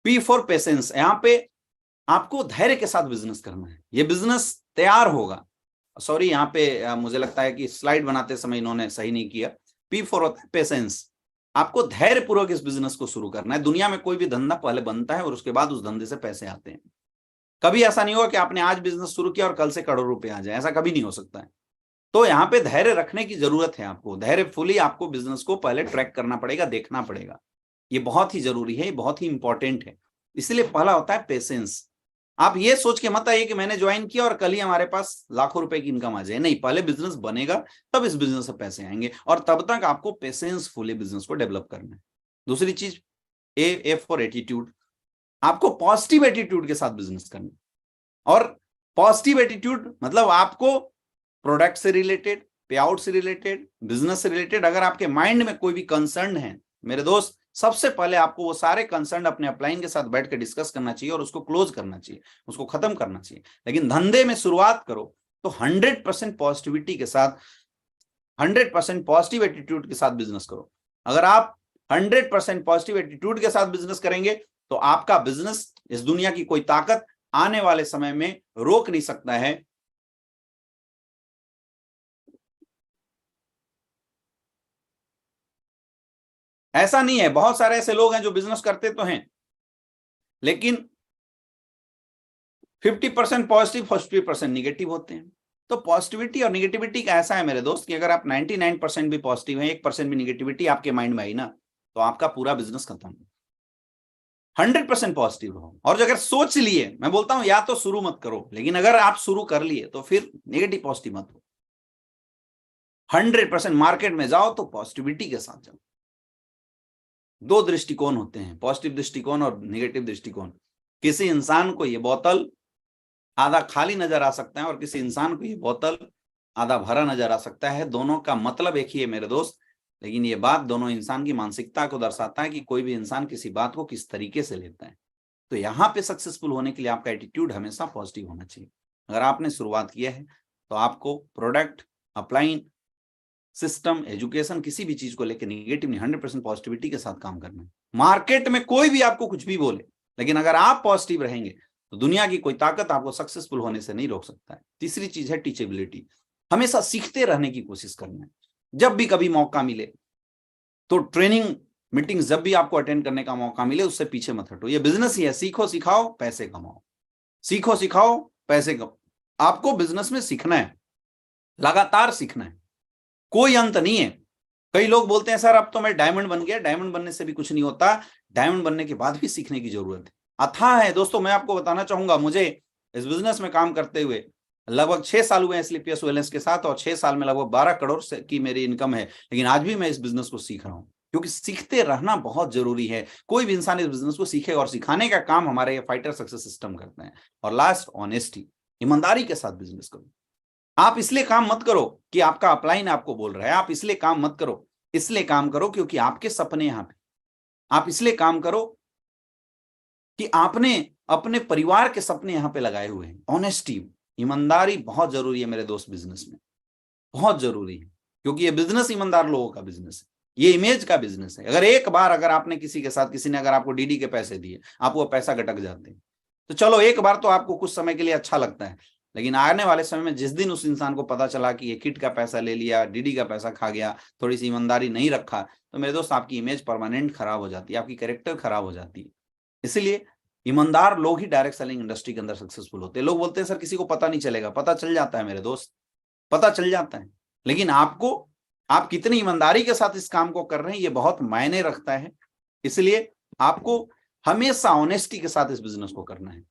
P for patience, यहां पे आपको धैर्य के साथ बिजनेस करना है। ये बिजनेस तैयार होगा। सॉरी, यहाँ पे मुझे लगता है कि स्लाइड बनाते समय इन्होंने सही नहीं किया। P फॉर पेशेंस, आपको धैर्य पूर्वक इस बिजनेस को शुरू करना है। दुनिया में कोई भी धंधा पहले बनता है और उसके बाद उस धंधे से पैसे आते हैं। कभी ऐसा नहीं होगा कि आपने आज बिजनेस शुरू किया और कल से करोड़ों रुपए आ जाए, ऐसा कभी नहीं हो सकता है। तो यहाँ पे धैर्य रखने की जरूरत है। आपको धैर्यफुली आपको बिजनेस को पहले ट्रैक करना पड़ेगा, देखना पड़ेगा। ये बहुत ही जरूरी है, ये बहुत ही इंपॉर्टेंट है। इसलिए पहला होता है पेशेंस। आप ये सोच के मत आइए कि मैंने ज्वाइन किया और कल ही हमारे पास लाखों रुपए की इनकम आ जाए। नहीं, पहले बिजनेस बनेगा तब इस बिजनेस से पैसे आएंगे, और तब तक आपको पेशेंसफुली बिजनेस को डेवलप करना है। दूसरी चीज ए फॉर एटीट्यूड, आपको पॉजिटिव एटीट्यूड के साथ बिजनेस करना है। और पॉजिटिव एटीट्यूड मतलब आपको प्रोडक्ट से रिलेटेड, पे आउट से रिलेटेड, बिजनेस से रिलेटेड अगर आपके माइंड में कोई भी कंसर्न है मेरे दोस्त, सबसे पहले आपको वो सारे कंसर्न अपने अपलाइन के साथ बैठ के डिस्कस करना चाहिए और उसको क्लोज करना चाहिए, उसको खत्म करना चाहिए। लेकिन धंधे में शुरुआत करो तो 100% पॉजिटिविटी के साथ, 100% पॉजिटिव एटीट्यूड के साथ बिजनेस करो। अगर आप 100% पॉजिटिव एटीट्यूड के साथ बिजनेस करेंगे तो आपका बिजनेस, इस दुनिया की कोई ताकत आने वाले समय में रोक नहीं सकता है। ऐसा नहीं है, बहुत सारे ऐसे लोग हैं जो बिजनेस करते तो हैं लेकिन 50% पॉजिटिव, 50% निगेटिव होते हैं। तो पॉजिटिविटी और निगेटिविटी का ऐसा है मेरे दोस्त कि अगर आप 99% भी पॉजिटिव हैं, 1% भी निगेटिविटी आपके माइंड में आई ना, तो आपका पूरा बिजनेस खत्म। 100% पॉजिटिव रहो। और अगर सोच लिए, मैं बोलता हूं या तो शुरू मत करो, लेकिन अगर आप शुरू कर लिए तो फिर नेगेटिव पॉजिटिव मत हो। 100% मार्केट में जाओ तो पॉजिटिविटी के साथ जाओ। 2 दृष्टिकोण होते हैं, पॉजिटिव दृष्टिकोण और नेगेटिव दृष्टिकोण। किसी इंसान को ये बोतल आधा खाली नजर आ सकता है और किसी इंसान को ये बोतल आधा भरा नजर आ सकता है। दोनों का मतलब एक ही है मेरे दोस्त, लेकिन ये बात दोनों इंसान की मानसिकता को दर्शाता है कि कोई भी इंसान किसी बात को किस तरीके से लेता है। तो यहाँ पे सक्सेसफुल होने के लिए आपका एटीट्यूड हमेशा पॉजिटिव होना चाहिए। अगर आपने शुरुआत किया है तो आपको प्रोडक्ट, अपलाइन, सिस्टम, एजुकेशन, किसी भी चीज को लेकर निगेटिव नहीं, 100% पॉजिटिविटी के साथ काम करना है। मार्केट में कोई भी आपको कुछ भी बोले, लेकिन अगर आप पॉजिटिव रहेंगे तो दुनिया की कोई ताकत आपको सक्सेसफुल होने से नहीं रोक सकता है। तीसरी चीज है टीचेबिलिटी। हमेशा सीखते रहने की कोशिश करना है। जब भी कभी मौका मिले तो ट्रेनिंग मीटिंग जब भी आपको अटेंड करने का मौका मिले उससे पीछे मत हटो। ये बिजनेस ही है, सीखो सिखाओ पैसे कमाओ, सीखो सिखाओ पैसे कमाओ। आपको बिजनेस में सीखना है, लगातार सीखना है, कोई अंत नहीं है। कई लोग बोलते हैं सर अब तो मैं डायमंड बन गया। डायमंड बनने से भी कुछ नहीं होता, डायमंड बनने के बाद भी सीखने की जरूरत है, अथाह है। दोस्तों मैं आपको बताना चाहूंगा, मुझे इस बिजनेस में काम करते हुए लगभग 6 साल हुए हैं स्लीपियस वेलनेस के साथ, और 6 साल में लगभग 12 करोड़ की मेरी इनकम है। लेकिन आज भी मैं इस बिजनेस को सीख रहा हूं, क्योंकि सीखते रहना बहुत जरूरी है। कोई भी इंसान इस बिजनेस को सीखे, और सिखाने का काम हमारे ये फाइटर सक्सेस सिस्टम करते हैं। और लास्ट, ऑनेस्टी, ईमानदारी के साथ बिजनेस करो। आप इसलिए काम मत करो कि आपका अपलाइन आपको बोल रहा है, आप इसलिए काम मत करो, इसलिए काम करो क्योंकि आपके सपने यहां पे। आप इसलिए काम करो कि आपने अपने परिवार के सपने यहां पे लगाए हुए हैं। ऑनेस्टी, ईमानदारी बहुत जरूरी है मेरे दोस्त, बिजनेस में बहुत जरूरी है, क्योंकि ये बिजनेस ईमानदार लोगों का बिजनेस है, ये इमेज का बिजनेस है। अगर एक बार अगर आपने किसी के साथ, किसी ने अगर आपको डीडी के पैसे दिए, आप वो पैसा गटक जाते हैं, तो चलो एक बार तो आपको कुछ समय के लिए अच्छा लगता है, लेकिन आने वाले समय में जिस दिन उस इंसान को पता चला कि ये किट का पैसा ले लिया, डीडी का पैसा खा गया, थोड़ी सी ईमानदारी नहीं रखा, तो मेरे दोस्त आपकी इमेज परमानेंट खराब हो जाती है, आपकी कैरेक्टर खराब हो जाती है। इसलिए ईमानदार लोग ही डायरेक्ट सेलिंग इंडस्ट्री के अंदर सक्सेसफुल होते हैं। लोग बोलते हैं सर किसी को पता नहीं चलेगा, पता चल जाता है मेरे दोस्त, पता चल जाता है। लेकिन आपको, आप कितनी ईमानदारी के साथ इस काम को कर रहे हैं, ये बहुत मायने रखता है। इसलिए आपको हमेशा ऑनेस्टी के साथ इस बिजनेस को करना है।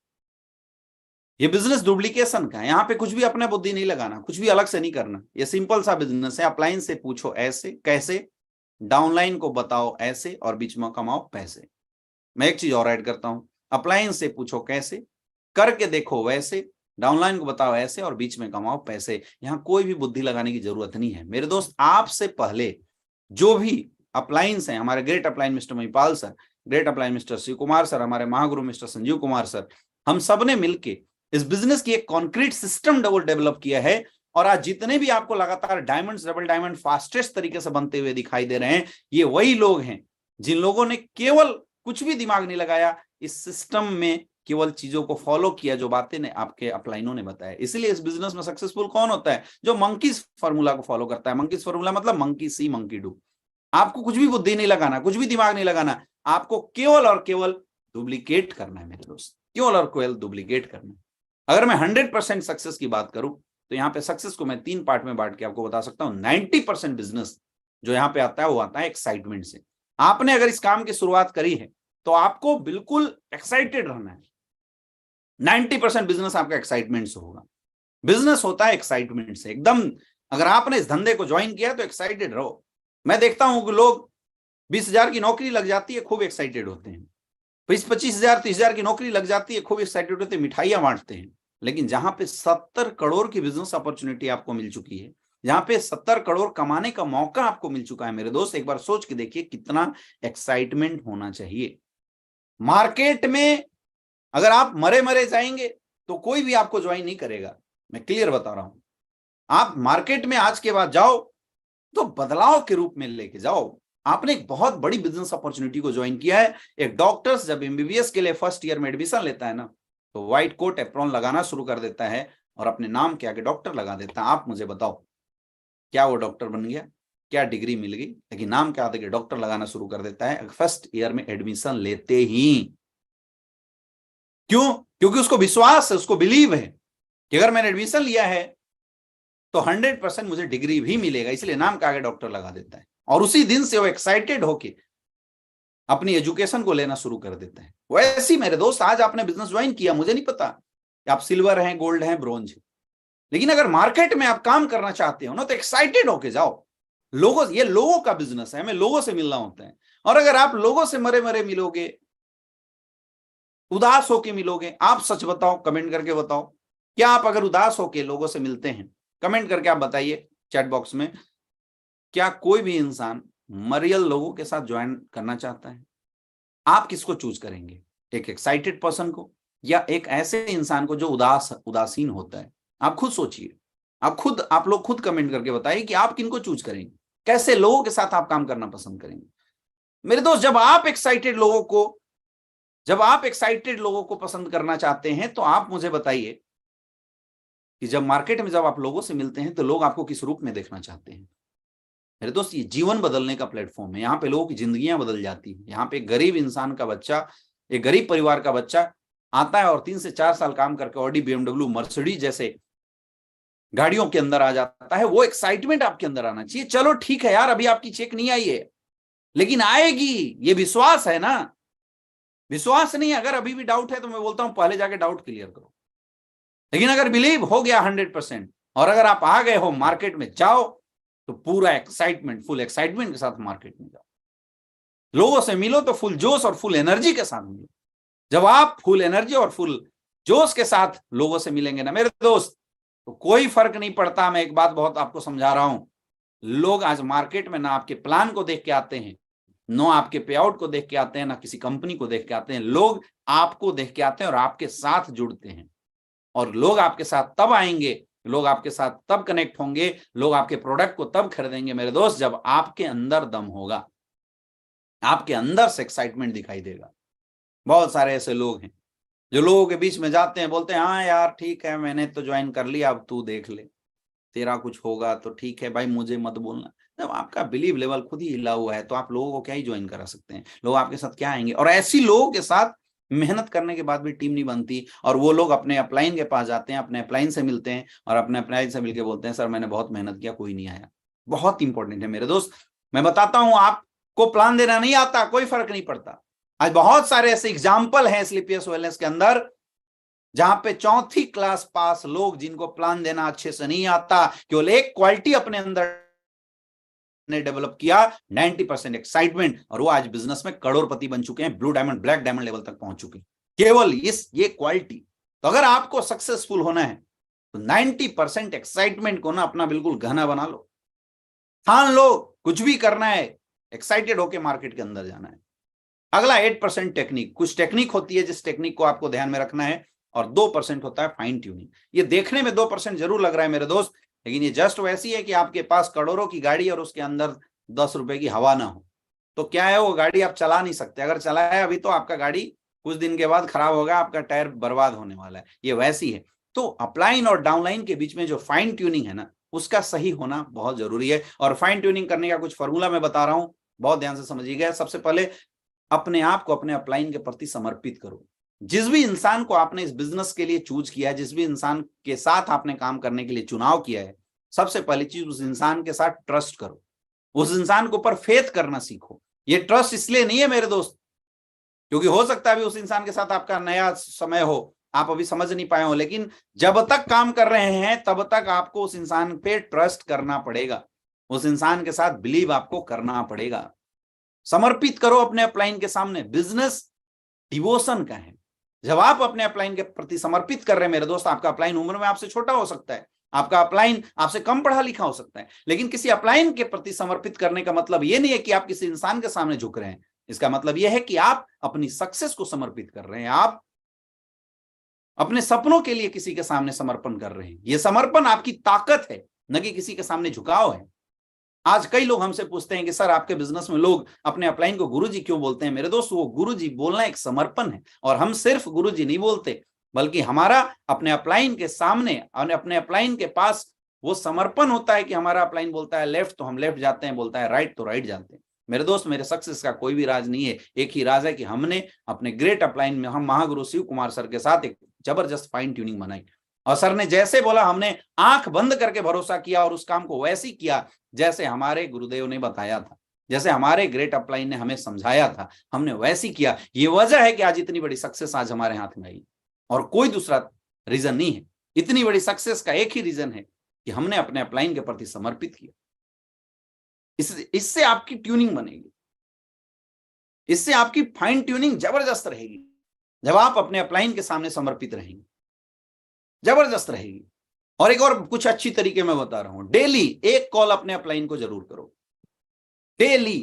ये बिजनेस डुप्लीकेशन का है, यहाँ पे कुछ भी अपने बुद्धि नहीं लगाना, कुछ भी अलग से नहीं करना। ये सिंपल सा बिजनेस है। अपलाइन से पूछो ऐसे कैसे, डाउनलाइन को बताओ ऐसे, और बीच में कमाओ पैसे। मैं एक चीज और ऐड करता हूं, अपलाइन से पूछो कैसे, करके देखो वैसे, डाउनलाइन को बताओ ऐसे, और बीच में कमाओ पैसे। यहां कोई भी बुद्धि लगाने की जरूरत नहीं है मेरे दोस्त। आपसे पहले जो भी अपलाइंस हैं, हमारे great upline mister Mahipal sir, great upline mister Shiv Kumar sir, हमारे महागुरु मिस्टर संजीव कुमार सर, हम सब ने मिलकर इस बिजनेस की एक कॉन्क्रीट सिस्टम डेवलप किया है। और आज जितने भी आपको लगातार डायमंड्स, डबल डायमंड फास्टेस्ट तरीके से बनते हुए दिखाई दे रहे हैं, ये वही लोग हैं जिन लोगों ने केवल कुछ भी दिमाग नहीं लगाया, इस सिस्टम में केवल चीजों को फॉलो किया जो बातें ने आपके अपलाइनों ने बताया। इसलिए इस बिजनेस में सक्सेसफुल कौन होता है? जो मंकीज फार्मूला को फॉलो करता है। मंकीज फार्मूला मतलब मंकी सी मंकी डू। आपको कुछ भी बुद्धि नहीं लगाना, कुछ भी दिमाग नहीं लगाना, आपको केवल और केवल डुप्लीकेट करना है मेरे दोस्त, केवल और केवल डुप्लीकेट करना है। अगर मैं 100% सक्सेस की बात करूं तो यहाँ पे सक्सेस को मैं 3 पार्ट में बांट के आपको बता सकता हूं। 90% बिजनेस जो यहाँ पे आता है वो आता है एक्साइटमेंट से। आपने अगर इस काम की शुरुआत करी है तो आपको बिल्कुल एक्साइटेड रहना है। 90% बिजनेस आपका एक्साइटमेंट से होगा। बिजनेस होता है एक्साइटमेंट से एकदम। अगर आपने इस धंधे को ज्वाइन किया तो एक्साइटेड रहो। मैं देखता हूं कि लोग 20,000 की नौकरी लग जाती है, खूब एक्साइटेड होते हैं। 25,000 30,000 की नौकरी लग जाती है, खूब एक्साइटेड होते हैं, मिठाइयां बांटते हैं। लेकिन जहां पे 70 करोड़ की बिजनेस अपॉर्चुनिटी आपको मिल चुकी है, जहां पे 70 करोड़ कमाने का मौका आपको मिल चुका है मेरे दोस्त, एक बार सोच के देखिए कितना एक्साइटमेंट होना चाहिए। मार्केट में अगर आप मरे मरे जाएंगे तो कोई भी आपको ज्वाइन नहीं करेगा। मैं क्लियर बता रहा हूं। आप मार्केट में आज के बाद जाओ तो बदलाव के रूप में लेके जाओ। आपने एक बहुत बड़ी बिजनेस अपॉर्चुनिटी को ज्वाइन किया है। एक डॉक्टर जब एमबीबीएस के लिए फर्स्ट ईयर में एडमिशन लेता है ना, तो व्हाइट कोट एप्रॉन लगाना शुरू कर देता है और अपने नाम के आगे डॉक्टर लगा देता है। आप मुझे बताओ, क्या वो डॉक्टर बन गया? क्या डिग्री मिल गई? लेकिन नाम के आगे डॉक्टर लगाना शुरू कर देता है फर्स्ट ईयर में एडमिशन लेते ही। क्यों? क्योंकि उसको विश्वास है, उसको बिलीव है कि अगर मैंने एडमिशन लिया है तो 100% मुझे डिग्री भी मिलेगा, इसलिए नाम के आगे डॉक्टर लगा देता है। और उसी दिन से वो एक्साइटेड होके अपनी एजुकेशन को लेना शुरू कर देते हैं। वैसे ही मेरे दोस्त, आज आपने बिजनेस ज्वाइन किया, मुझे नहीं पता कि आप सिल्वर हैं, गोल्ड हैं, ब्रोंज हैं, लेकिन अगर मार्केट में आप काम करना चाहते हो ना तो एक्साइटेड होके जाओ। ये लोगों का बिजनेस है, हमें लोगों से मिलना होता है। और अगर आप लोगों से मरे मरे मिलोगे, उदास होके मिलोगे, आप सच बताओ, कमेंट करके बताओ, क्या आप अगर उदास होके लोगों से मिलते हैं? कमेंट करके आप बताइए चैट बॉक्स में, क्या कोई भी इंसान मरियल लोगों के साथ ज्वाइन करना चाहता है? आप किसको चूज करेंगे? एक एक्साइटेड पर्सन को या एक ऐसे इंसान को जो उदासीन होता है? आप खुद सोचिए। आप लोग खुद कमेंट करके बताइए कि आप किनको चूज करेंगे, कैसे लोगों के साथ आप काम करना पसंद करेंगे। मेरे दोस्त, जब आप एक्साइटेड लोगों को पसंद करना चाहते हैं तो आप मुझे बताइए कि जब मार्केट में जब आप लोगों से मिलते हैं तो लोग आपको किस रूप में देखना चाहते हैं? मेरे दोस्त, ये जीवन बदलने का प्लेटफॉर्म है। यहाँ पे लोगों की जिंदगियां बदल जाती हैं। यहाँ पे एक गरीब इंसान का बच्चा, एक गरीब परिवार का बच्चा आता है और 3 से 4 साल काम करके ऑडी, बीएमडब्ल्यू, मर्सिडीज जैसे गाड़ियों के अंदर आ जाता है। वो एक्साइटमेंट आपके अंदर आना चाहिए। चलो ठीक है यार, अभी आपकी चेक नहीं आई है, लेकिन आएगी, ये विश्वास है ना। विश्वास नहीं, अगर अभी भी डाउट है तो मैं बोलता हूं पहले जाके डाउट क्लियर करो। लेकिन अगर बिलीव हो गया 100% और अगर आप आ गए हो मार्केट में, जाओ तो पूरा एक्साइटमेंट, फुल एक्साइटमेंट के साथ मार्केट में जाओ। लोगों से मिलो तो फुल जोश और फुल एनर्जी के साथ मिलो। जब आप फुल एनर्जी और फुल जोश के साथ लोगों से मिलेंगे ना मेरे दोस्त, तो कोई फर्क नहीं पड़ता। मैं एक बात बहुत आपको समझा रहा हूं, लोग आज मार्केट में ना आपके प्लान को देख के आते हैं, ना आपके पे आउट को देख के आते हैं, ना किसी कंपनी को देख के आते हैं। लोग आपको देख के आते हैं और आपके साथ जुड़ते हैं। और लोग आपके साथ तब आएंगे, लोग आपके साथ तब कनेक्ट होंगे, लोग आपके प्रोडक्ट को तब खरीदेंगे मेरे दोस्त, जब आपके अंदर दम होगा, आपके अंदर से एक्साइटमेंट दिखाई देगा। बहुत सारे ऐसे लोग हैं जो लोगों के बीच में जाते हैं, बोलते हैं हाँ यार ठीक है, मैंने तो ज्वाइन कर लिया, अब तू देख ले, तेरा कुछ होगा तो ठीक है भाई, मुझे मत बोलना। जब आपका बिलीव लेवल खुद ही हिला हुआ है तो आप लोगों को क्या ही ज्वाइन करा सकते हैं? लोग आपके साथ क्या आएंगे? और ऐसी लोगों के साथ मेहनत करने के बाद भी टीम नहीं बनती, और वो लोग अपने अपलाइन के पास जाते हैं, अपने अपलाइन से मिलते हैं और अपने अपलाइन से मिलकर बोलते हैं सर मैंने बहुत मेहनत किया, कोई नहीं आया। बहुत इंपॉर्टेंट है मेरे दोस्त। मैं बताता हूं, आपको प्लान देना नहीं आता, कोई फर्क नहीं पड़ता। आज बहुत सारे ऐसे एग्जाम्पल हैं स्लीपियस वेलनेस के अंदर जहां पे चौथी क्लास पास लोग जिनको प्लान देना अच्छे से नहीं आता, केवल एक क्वालिटी अपने अंदर ने डेवलप किया, 90% एक्साइटमेंट, और वो आज बिजनेस में करोड़पति बन चुके हैं, blue diamond black diamond level तक पहुंच चुके हैं, केवल ये क्वालिटी। तो अगर आपको सक्सेसफुल होना है तो 90% एक्साइटमेंट को ना अपना बिल्कुल गहना बना लो, ठान लो, कुछ भी करना है एक्साइटेड होके मार्केट के अंदर जाना है। अगला 8% टेक्निक, कुछ टेक्निक होती है जिस टेक्निक को आपको ध्यान में रखना है, और 2% होता है फाइन ट्यूनिंग। ये देखने में 2% जरूर लग रहा है मेरे दोस्त, लेकिन ये जस्ट वैसी है कि आपके पास करोड़ों की गाड़ी और उसके अंदर 10 रुपए की हवा ना हो, तो क्या है, वो गाड़ी आप चला नहीं सकते। अगर चलाया अभी तो आपका गाड़ी कुछ दिन के बाद खराब होगा, आपका टायर बर्बाद होने वाला है, ये वैसी है। तो अपलाइन और डाउनलाइन के बीच में जो फाइन ट्यूनिंग है ना, उसका सही होना बहुत जरूरी है। और फाइन ट्यूनिंग करने का कुछ फॉर्मूला मैं बता रहा हूं, बहुत ध्यान से समझिएगा। सबसे पहले अपने आप को अपने अपलाइन के प्रति समर्पित करो। जिस भी इंसान को आपने इस बिजनेस के लिए चूज किया है, जिस भी इंसान के साथ आपने काम करने के लिए चुनाव किया है, सबसे पहली चीज उस इंसान के साथ ट्रस्ट करो, उस इंसान के ऊपर फेथ करना सीखो। ये ट्रस्ट इसलिए नहीं है मेरे दोस्त क्योंकि हो सकता है अभी उस इंसान के साथ आपका नया समय हो, आप अभी समझ नहीं पाए हो, लेकिन जब तक काम कर रहे हैं तब तक आपको उस इंसान पे ट्रस्ट करना पड़ेगा, उस इंसान के साथ बिलीव आपको करना पड़ेगा। समर्पित करो अपने अपलाइन के सामने। बिजनेस डिवोशन का है। जब आप अपने अपलाइन के प्रति समर्पित कर रहे हैं मेरे दोस्त, आपका अपलाइन उम्र में आपसे छोटा हो सकता है, आपका अपलाइन आपसे कम पढ़ा लिखा हो सकता है, लेकिन किसी अपलाइन के प्रति समर्पित करने का मतलब यह नहीं है कि आप किसी इंसान के सामने झुक रहे हैं। इसका मतलब यह है कि आप अपनी सक्सेस को समर्पित कर रहे हैं, आप अपने सपनों के लिए किसी के सामने समर्पण कर रहे हैं। यह समर्पण आपकी ताकत है, न कि किसी के सामने झुकाव है। आज कई लोग हमसे पूछते हैं कि सर आपके बिजनेस में लोग अपने अपलाइन को गुरुजी क्यों बोलते हैं? मेरे दोस्त, वो गुरुजी बोलना एक समर्पण है, और हम सिर्फ गुरुजी नहीं बोलते, बल्कि हमारा अपने अपलाइन के सामने और अपने अपलाइन के पास वो समर्पण होता है कि हमारा अपलाइन बोलता है लेफ्ट तो हम लेफ्ट जाते हैं, बोलता है राइट तो राइट जाते हैं। मेरे दोस्त, मेरे सक्सेस का कोई भी राज नहीं है, एक ही राज है कि हमने अपने ग्रेट अपलाइन में हम महागुरु शिव कुमार सर के साथ एक जबरदस्त फाइन ट्यूनिंग बनाई, और सर ने जैसे बोला हमने आंख बंद करके भरोसा किया और उस काम को वैसे ही किया जैसे हमारे गुरुदेव ने बताया था, जैसे हमारे ग्रेट अपलाइन ने हमें समझाया था, हमने वैसे किया। ये वजह है कि आज इतनी बड़ी सक्सेस आज हमारे हाथ में आई, और कोई दूसरा रीजन नहीं है। इतनी बड़ी सक्सेस का एक ही रीजन है कि हमने अपने अपलाइन के प्रति समर्पित किया। इससे आपकी ट्यूनिंग बनेगी, इससे आपकी फाइन ट्यूनिंग जबरदस्त रहेगी। जब आप अपने अपलाइन के सामने समर्पित रहेंगे, जबरदस्त रहेगी। और एक और कुछ अच्छी तरीके में बता रहा हूं, डेली एक कॉल अपने अपलाइन को जरूर करो। डेली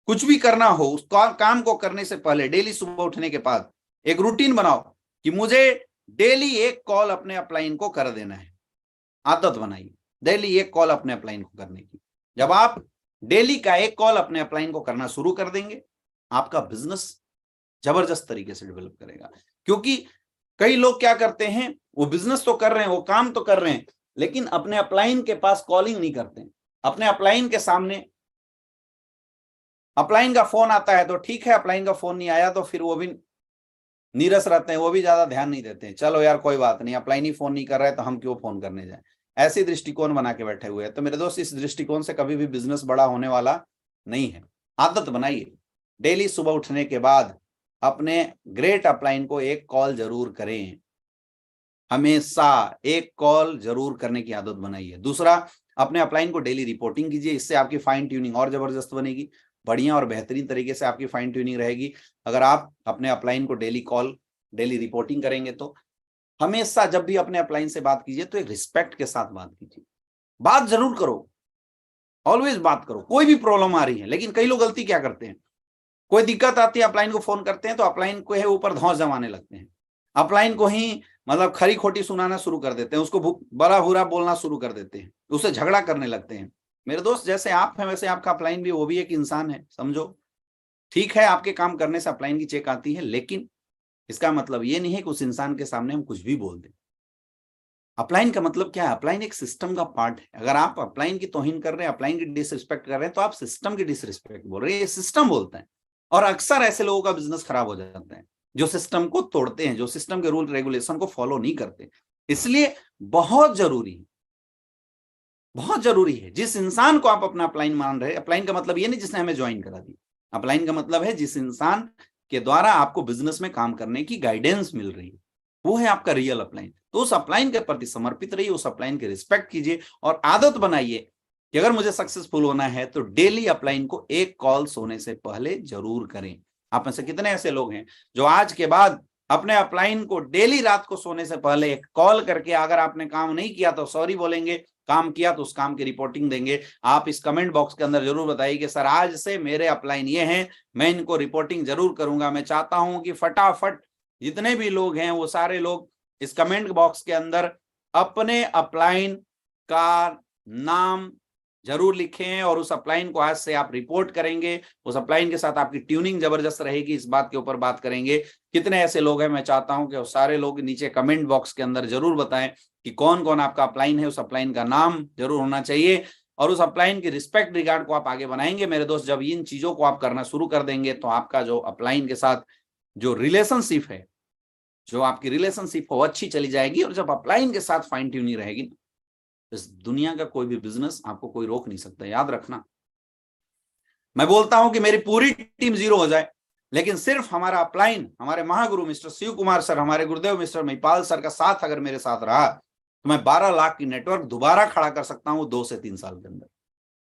कुछ भी करना हो, उस काम को करने से पहले डेली सुबह उठने के बाद एक रूटीन बनाओ कि मुझे डेली एक कॉल अपने अपलाइन को कर देना है। आदत बनाइए डेली एक कॉल अपने अपलाइन को करने की। जब आप डेली का एक कॉल अपने अपलाइन को करना शुरू कर देंगे, आपका बिजनेस जबरदस्त तरीके से डेवलप करेगा। क्योंकि कई लोग क्या करते हैं, वो बिजनेस तो कर रहे हैं, वो काम तो कर रहे हैं, लेकिन अपने अपलाइन के पास कॉलिंग नहीं करते। अपने अपलाइन के सामने अपलाइन का फोन आता है तो ठीक है, अपलाइन का फोन नहीं आया तो फिर वो भी नीरस रहते हैं, वो भी ज्यादा ध्यान नहीं देते हैं। चलो यार कोई बात नहीं, अपलाइन ही फोन नहीं कर रहा है तो हम क्यों फोन करने जाए, ऐसे दृष्टिकोण बना के बैठे हुए हैं। तो मेरे दोस्त, इस दृष्टिकोण से कभी भी बिजनेस बड़ा होने वाला नहीं है। आदत बनाइए, डेली सुबह उठने के बाद अपने ग्रेट अपलाइन को एक कॉल जरूर करें। हमेशा एक कॉल जरूर करने की आदत बनाइए। दूसरा, अपने अपलाइन को डेली रिपोर्टिंग कीजिए, इससे आपकी फाइन ट्यूनिंग और जबरदस्त बनेगी, बढ़िया और बेहतरीन तरीके से आपकी फाइन ट्यूनिंग रहेगी। अगर आप अपने अपलाइन को डेली कॉल, डेली रिपोर्टिंग करेंगे तो हमेशा जब भी अपने अपलाइन से बात कीजिए तो एक रिस्पेक्ट के साथ बात कीजिए। बात जरूर करो, ऑलवेज बात करो। कोई भी प्रॉब्लम आ रही है, लेकिन कई लोग गलती क्या करते हैं, कोई दिक्कत आती है अपलाइन को फोन करते हैं तो अपलाइन को है ऊपर धौंस जमाने लगते हैं, अपलाइन को ही मतलब खरी खोटी सुनाना शुरू कर देते हैं, उसको बड़ा बुरा बोलना शुरू कर देते हैं, उससे झगड़ा करने लगते हैं। मेरे दोस्त, जैसे आप हैं वैसे आपका अपलाइन भी, वो भी एक इंसान है, समझो। ठीक है, आपके काम करने से अपलाइन की चेक आती है, लेकिन इसका मतलब ये नहीं है कि उस इंसान के सामने हम कुछ भी बोल दें। अपलाइन का मतलब क्या है? अपलाइन एक सिस्टम का पार्ट है। अगर आप अपलाइन की तौहीन कर रहे हैं, अपलाइन की डिसरिस्पेक्ट कर रहे हैं, तो आप सिस्टम की डिसरिस्पेक्ट बोल रहे हैं। ये सिस्टम बोलता है, और अक्सर ऐसे लोगों का बिजनेस खराब हो जाता है जो सिस्टम को तोड़ते हैं, जो सिस्टम के रूल रेगुलेशन को फॉलो नहीं करते। इसलिए बहुत जरूरी है, बहुत जरूरी है, जिस इंसान को आप अपना अपलाइन मान रहे हैं, अपलाइन का मतलब ये नहीं जिसने हमें ज्वाइन करा दी, अपलाइन का मतलब है जिस इंसान के द्वारा आपको बिजनेस में काम करने की गाइडेंस मिल रही है, वो है आपका रियल अपलाइन। तो उस अपलाइन के प्रति समर्पित रहिए, उस अपलाइन की रिस्पेक्ट कीजिए और आदत बनाइए कि अगर मुझे सक्सेसफुल होना है तो डेली अपलाइन को एक कॉल सोने से पहले जरूर करें। आप में से कितने ऐसे लोग हैं जो आज के बाद अपने अपलाइन को डेली रात को सोने से पहले एक कॉल करके, अगर आपने काम नहीं किया तो सॉरी बोलेंगे, काम किया तो उस काम की रिपोर्टिंग देंगे। आप इस कमेंट बॉक्स के अंदर जरूर बताइए कि सर आज से मेरे अपलाइन ये हैं, मैं इनको रिपोर्टिंग जरूर करूंगा। मैं चाहता हूं कि फटाफट जितने भी लोग हैं वो सारे लोग इस कमेंट बॉक्स के अंदर अपने अपलाइन का नाम जरूर लिखें और उस अपलाइन को आज से आप रिपोर्ट करेंगे। उस अपलाइन के साथ आपकी ट्यूनिंग जबरदस्त रहेगी, इस बात के ऊपर बात करेंगे। कितने ऐसे लोग हैं, मैं चाहता हूं कि वो सारे लोग नीचे कमेंट बॉक्स के अंदर जरूर बताएं कि कौन कौन आपका अपलाइन है। उस अपलाइन का नाम जरूर होना चाहिए और उस अपलाइन की रिस्पेक्ट रिगार्ड को आप आगे बनाएंगे। मेरे दोस्त, जब इन चीजों को आप करना शुरू कर देंगे तो आपका जो अपलाइन के साथ जो रिलेशनशिप है, जो आपकी रिलेशनशिप वो अच्छी चली जाएगी। और जब अपलाइन के साथ फाइन ट्यूनिंग रहेगी, इस दुनिया का कोई भी बिजनेस आपको कोई रोक नहीं सकता। याद रखना, मैं बोलता हूं कि मेरी पूरी टीम जीरो हो जाए, लेकिन सिर्फ हमारा अपलाइन, हमारे महागुरु मिस्टर शिव कुमार सर, हमारे गुरुदेव मिस्टर महिपाल सर का साथ अगर मेरे साथ रहा तो मैं 12 लाख की नेटवर्क दोबारा खड़ा कर सकता हूं 2 से 3 साल के अंदर।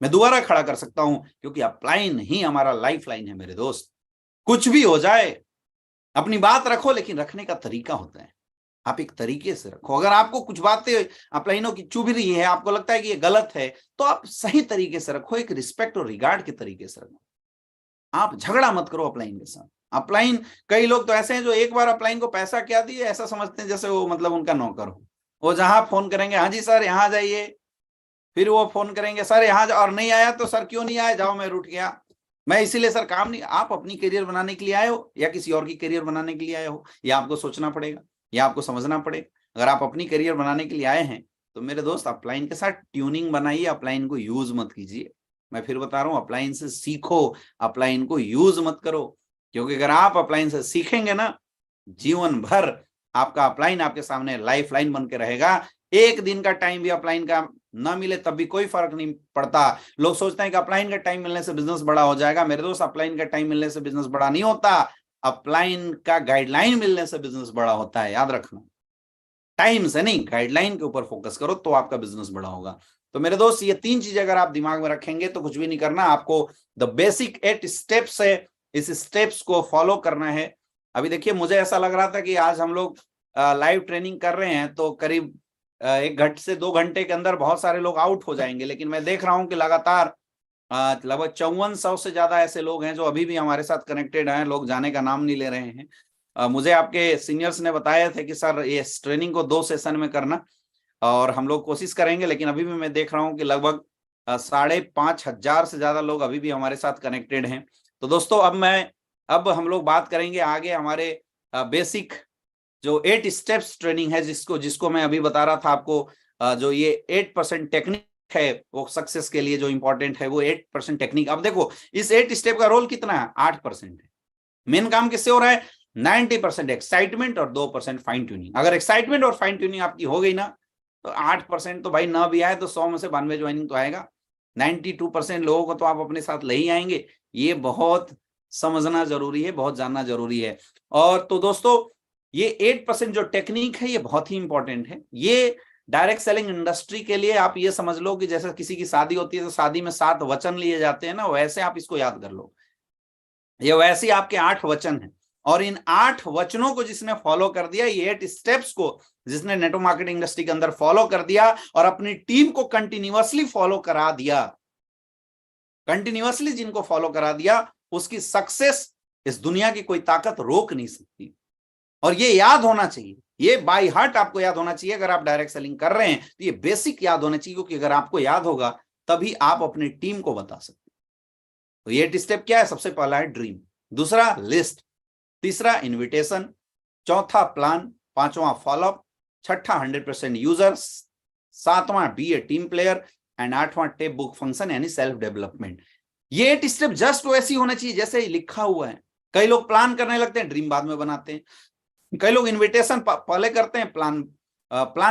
मैं दोबारा खड़ा कर सकता हूं, क्योंकि अपलाइन ही हमारा लाइफ लाइन है। मेरे दोस्त, कुछ भी हो जाए अपनी बात रखो, लेकिन रखने का तरीका होता है, आप एक तरीके से रखो। अगर आपको कुछ बातें अपलाइनों की चुभ रही है, आपको लगता है कि ये गलत है, तो आप सही तरीके से रखो, एक रिस्पेक्ट और रिगार्ड के तरीके से रखो। आप झगड़ा मत करो अपलाइन के साथ। अपलाइन, कई लोग तो ऐसे हैं जो एक बार अपलाइन को पैसा क्या दिए ऐसा समझते हैं जैसे वो मतलब उनका नौकर हो। वो जहां फोन करेंगे, हाँ जी सर यहाँ जाइए, फिर वो फोन करेंगे सर यहाँ, और नहीं आया तो सर क्यों नहीं आया, जाओ मैं रूठ गया, मैं इसीलिए सर काम नहीं। आप अपनी करियर बनाने के लिए आए हो या किसी और की करियर बनाने के लिए आए हो, या आपको सोचना पड़ेगा, या आपको समझना पड़ेगा। अगर आप अपनी करियर बनाने के लिए आए हैं तो मेरे दोस्त अपलाइन के साथ ट्यूनिंग बनाइए, अपलाइन को यूज मत कीजिए। मैं फिर बता रहा हूं, अपलाइन से सीखो, अपलाइन को यूज मत करो। क्योंकि अगर आप अपलाइन से सीखेंगे ना, जीवन भर आपका अपलाइन आपके सामने लाइफ लाइन बन के रहेगा। एक दिन का टाइम भी अपलाइन का ना मिले तब भी कोई फर्क नहीं पड़ता। लोग सोचते हैं कि अपलाइन का टाइम मिलने से बिजनेस बड़ा हो जाएगा। मेरे दोस्त, अपलाइन का टाइम मिलने से बिजनेस बड़ा नहीं होता, अपलाइन का गाइडलाइन मिलने से बिजनेस बड़ा होता है। याद रखना, टाइम से नहीं, गाइडलाइन के ऊपर फोकस करो तो आपका बिजनेस बड़ा होगा। तो मेरे दोस्त, ये 3 चीजें अगर आप दिमाग में रखेंगे तो कुछ भी नहीं करना, आपको द बेसिक 8 स्टेप्स है, इस स्टेप्स को फॉलो करना है। अभी देखिए, मुझे ऐसा लग रहा था कि आज हम लोग लाइव ट्रेनिंग कर रहे हैं तो करीब 1 घंटे से 2 घंटे के अंदर बहुत सारे लोग आउट हो जाएंगे, लेकिन मैं देख रहा हूं कि लगातार लगभग 5400 से ज्यादा ऐसे लोग हैं जो अभी भी हमारे साथ कनेक्टेड हैं। लोग जाने का नाम नहीं ले रहे हैं। मुझे आपके सीनियर्स ने बताया था कि सर ये ट्रेनिंग को 2 सेशन में करना, और हम लोग कोशिश करेंगे, लेकिन अभी भी मैं देख रहा हूं कि लगभग 5,500 से ज्यादा लोग अभी भी हमारे साथ कनेक्टेड हैं। तो दोस्तों, अब हम लोग बात करेंगे आगे हमारे बेसिक जो 8 स्टेप्स ट्रेनिंग है, जिसको मैं अभी बता रहा था आपको। जो ये 8% टेक्निक है वो सक्सेस के लिए जो इंपॉर्टेंट है, वो 8% टेक्निक। अब देखो, इस 8 स्टेप का रोल कितना है, 8% है। मेन काम किससे हो रहा है, 90% एक्साइटमेंट और 2% फाइन ट्यूनिंग। अगर एक्साइटमेंट और फाइन ट्यूनिंग आपकी हो गई ना, तो 8% तो भाई ना भी आए तो 100 में से 92 ज्वाइनिंग तो आएगा। 92% लोगों को तो आप अपने साथ ले ही आएंगे। ये बहुत समझना जरूरी है, बहुत जानना जरूरी है। और तो दोस्तों, ये 8% जो टेक्निक है ये बहुत ही इंपॉर्टेंट है। ये डायरेक्ट सेलिंग इंडस्ट्री के लिए आप ये समझ लो कि जैसे किसी की शादी होती है तो शादी में 7 वचन लिए जाते हैं ना, वैसे आप इसको याद कर लो। ये वैसे आपके 8 वचन हैं, और इन 8 वचनों को जिसने फॉलो कर दिया, ये 8 स्टेप्स को जिसने नेटवर्क मार्केटिंग इंडस्ट्री के अंदर फॉलो कर दिया और अपनी टीम को कंटिन्यूअसली फॉलो करा दिया, कंटिन्यूअसली जिनको फॉलो करा दिया, उसकी सक्सेस इस दुनिया की कोई ताकत रोक नहीं सकती। और ये याद होना चाहिए, ये बाय हार्ट आपको याद होना चाहिए। अगर आप डायरेक्ट सेलिंग कर रहे हैं तो ये बेसिक याद होना चाहिए, क्योंकि अगर आपको याद होगा तभी आप अपनी टीम को बता सकते हैं। तो ये 8 स्टेप क्या है, सबसे पहला है ड्रीम, दूसरा लिस्ट, तीसरा इन्विटेशन, चौथा प्लान, पांचवा फॉलोअप, छठा 100% यूजर्स, सातवां be a team player, and 8वां टेप बुक फंक्शन यानी सेल्फ डेवलपमेंट। ये 8 स्टेप जस्ट वैसी होना चाहिए जैसे ही लिखा हुआ है। कई लोग प्लान करने लगते हैं, ड्रीम बाद में बनाते हैं। कई लोग इन्विटेशन पहले करते हैं, प्लान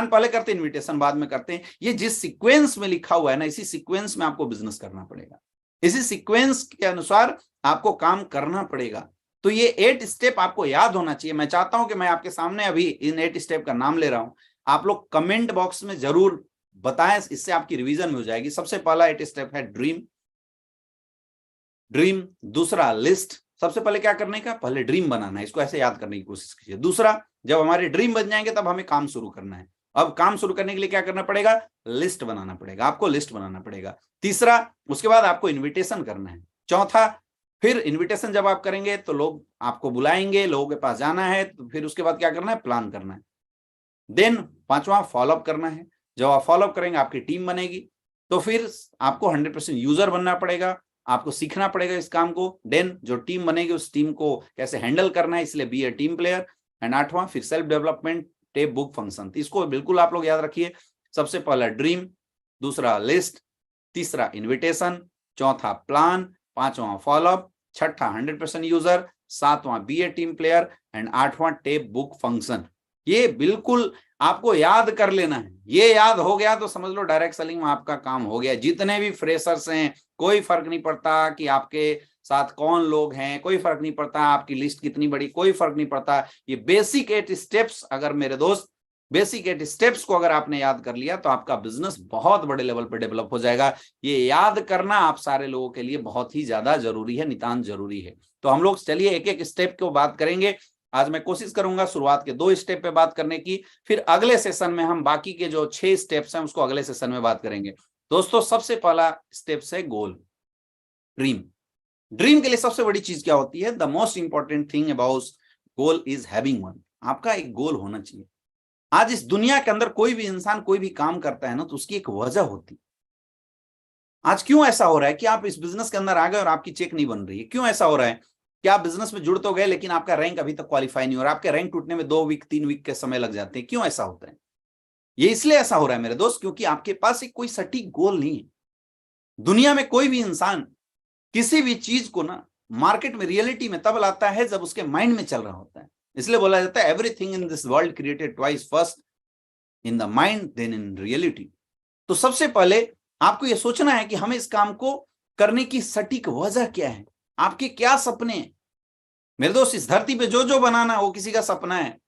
पहले करते हैं, इन्विटेशन बाद में करते हैं। ये जिस सीक्वेंस में लिखा हुआ है ना, इसी सीक्वेंस में आपको बिजनेस करना पड़ेगा, इसी सीक्वेंस के अनुसार आपको काम करना पड़ेगा। तो ये 8 स्टेप आपको याद होना चाहिए। मैं चाहता हूं कि मैं आपके सामने अभी इन 8 स्टेप का नाम ले रहा हूं, आप लोग कमेंट बॉक्स में जरूर बताएं, इससे आपकी रिवीजन में हो जाएगी। सबसे पहला 8 स्टेप है ड्रीम। ड्रीम। दूसरा लिस्ट। सबसे पहले क्या करने का, पहले ड्रीम बनाना है, इसको ऐसे याद करने की कोशिश कीजिए। दूसरा, जब हमारे ड्रीम बन जाएंगे तब हमें काम शुरू करना है। अब काम शुरू करने के लिए क्या करना पड़ेगा, लिस्ट बनाना पड़ेगा, आपको लिस्ट बनाना पड़ेगा। तीसरा, उसके बाद आपको इन्विटेशन करना है। चौथा, फिर इन्विटेशन जब आप करेंगे तो लोग आपको बुलाएंगे, लोगों के पास जाना है, तो फिर उसके बाद क्या करना है, प्लान करना है। देन पांचवा, फॉलोअप करना है। जब आप फॉलोअप करेंगे आपकी टीम बनेगी, तो फिर आपको 100% यूजर बनना पड़ेगा, आपको सीखना पड़ेगा इस काम को। देन जो टीम बनेगी उस टीम को कैसे हैंडल करना है, इसलिए be a team player. And आठवां, फिर self development, tape book function. इसको बिल्कुल आप लोग याद रखिए। सबसे पहला ड्रीम, दूसरा लिस्ट, तीसरा इन्विटेशन, चौथा प्लान, पांचवा फॉलोअप, छठा 100% यूजर, सातवां be a team player and आठवां टेप बुक फंक्शन। ये बिल्कुल आपको याद कर लेना है। ये याद हो गया तो समझ लो डायरेक्ट सेलिंग में आपका काम हो गया। जितने भी फ्रेशर्स हैं, कोई फर्क नहीं पड़ता कि आपके साथ कौन लोग हैं, कोई फर्क नहीं पड़ता आपकी लिस्ट कितनी बड़ी, कोई फर्क नहीं पड़ता। ये बेसिक 8 स्टेप्स, अगर मेरे दोस्त बेसिक 8 स्टेप्स को अगर आपने याद कर लिया तो आपका बिजनेस बहुत बड़े लेवल पर डेवलप हो जाएगा। ये याद करना आप सारे लोगों के लिए बहुत ही ज्यादा जरूरी है, नितांत जरूरी है। तो हम लोग चलिए एक एक स्टेप को बात करेंगे। आज मैं कोशिश करूंगा शुरुआत के 2 स्टेप पे बात करने की, फिर अगले सेशन में हम बाकी के जो 6 स्टेप्स हैं उसको अगले सेशन में बात करेंगे। दोस्तों, सबसे पहला स्टेप है गोल, ड्रीम। ड्रीम के लिए सबसे बड़ी चीज क्या होती है, the most important thing about goal is having one. आपका एक गोल होना चाहिए। आज इस दुनिया के अंदर कोई भी इंसान कोई भी काम करता है ना, तो उसकी एक वजह होती है। आज क्यों ऐसा हो रहा है कि आप इस बिजनेस के अंदर आ गए और आपकी चेक नहीं बन रही है? क्यों ऐसा हो रहा है कि आप बिजनेस में जुड़ तो गए लेकिन आपका रैंक अभी तक क्वालिफाई नहीं हो रहा, आपके रैंक टूटने में 2 वीक 3 वीक के समय लग जाते हैं? क्यों ऐसा होता है? ये इसलिए ऐसा हो रहा है मेरे दोस्त, क्योंकि आपके पास एक कोई सटीक गोल नहीं है। दुनिया में कोई भी इंसान किसी भी चीज को ना मार्केट में, रियलिटी में तब लाता है जब उसके माइंड में चल रहा होता है। इसलिए बोला जाता है everything in this world created twice, first in the mind then in reality. तो सबसे पहले आपको यह सोचना है कि हमें इस काम को करने की सटीक वजह क्या है, आपके क्या सपने हैं। मेरे दोस्त, इस धरती पे जो जो बनाना वो किसी का सपना है।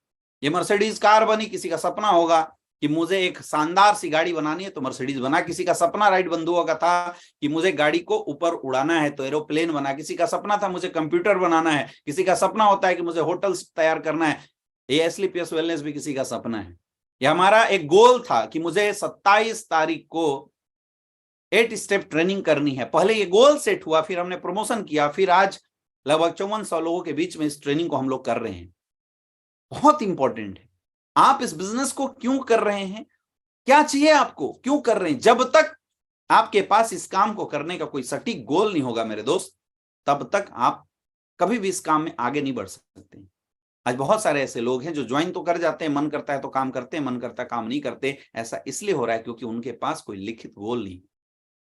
ये मर्सिडीज कार बनी, किसी का सपना होगा कि मुझे एक शानदार सी गाड़ी बनानी है तो मर्सिडीज बना। किसी का सपना राइट बंधुओं का था कि मुझे गाड़ी को ऊपर उड़ाना है तो एरोप्लेन बना। किसी का सपना था मुझे कंप्यूटर बनाना है। किसी का सपना होता है कि मुझे होटल्स तैयार करना है। ये स्लीपियस वेलनेस भी किसी का सपना है। ये हमारा एक गोल था कि मुझे 27 तारीख को 8 स्टेप ट्रेनिंग करनी है। पहले ये गोल सेट हुआ, फिर हमने प्रमोशन किया, फिर आज लगभग 5400 लोगों के बीच में इस ट्रेनिंग को हम लोग कर रहे हैं। बहुत इंपॉर्टेंट है, आप इस बिजनेस को क्यों कर रहे हैं, क्या चाहिए आपको, क्यों कर रहे हैं। जब तक आपके पास इस काम को करने का कोई सटीक गोल नहीं होगा मेरे दोस्त, तब तक आप कभी भी इस काम में आगे नहीं बढ़ सकते। आज बहुत सारे ऐसे लोग हैं जो ज्वाइन तो कर जाते हैं, मन करता है तो काम करते हैं, मन करता है काम नहीं करते। ऐसा इसलिए हो रहा है क्योंकि उनके पास कोई लिखित गोल नहीं,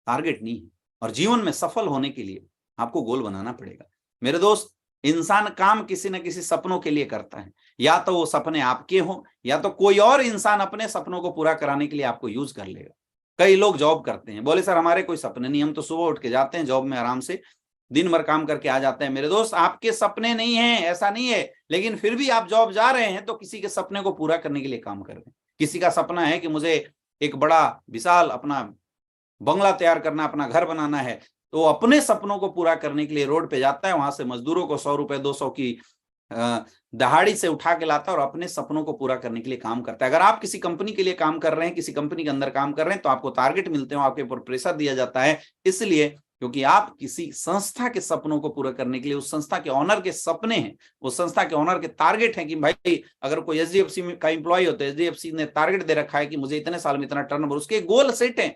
टारगेट नहीं है। और जीवन में सफल होने के लिए आपको गोल बनाना पड़ेगा मेरे दोस्त। इंसान काम किसी न किसी सपनों के लिए करता है, या तो वो सपने आपके हों या तो कोई और इंसान अपने सपनों को पूरा कराने के लिए आपको यूज कर लेगा। कई लोग जॉब करते हैं, बोले सर हमारे कोई सपने नहीं, हम तो सुबह उठ के जाते हैं जॉब में, आराम से दिन भर काम करके आ जाते हैं। मेरे दोस्त, आपके सपने नहीं है ऐसा नहीं है, लेकिन फिर भी आप जॉब जा रहे हैं तो किसी के सपने को पूरा करने के लिए काम कर रहे हैं। किसी का सपना है कि मुझे एक बड़ा विशाल अपना बंगला तैयार करना, अपना घर बनाना है, तो अपने सपनों को पूरा करने के लिए रोड पे जाता है, वहां से मजदूरों को 100 रुपए 200 की दहाड़ी से उठा के लाता है और अपने सपनों को पूरा करने के लिए काम करता है। अगर आप किसी कंपनी के लिए काम कर रहे हैं, किसी कंपनी के अंदर काम कर रहे हैं, तो आपको टारगेट मिलते हैं, आपके ऊपर प्रेशर दिया जाता है, इसलिए क्योंकि आप किसी संस्था के सपनों को पूरा करने के लिए, उस संस्था के ऑनर के सपने हैं, उस संस्था के ऑनर के टारगेट हैं कि भाई अगर कोई एचडीएफसी का एम्प्लॉय हो तो एचडीएफसी ने टारगेट दे रखा है कि मुझे इतने साल में इतना टर्नओवर, उसके गोल सेट है,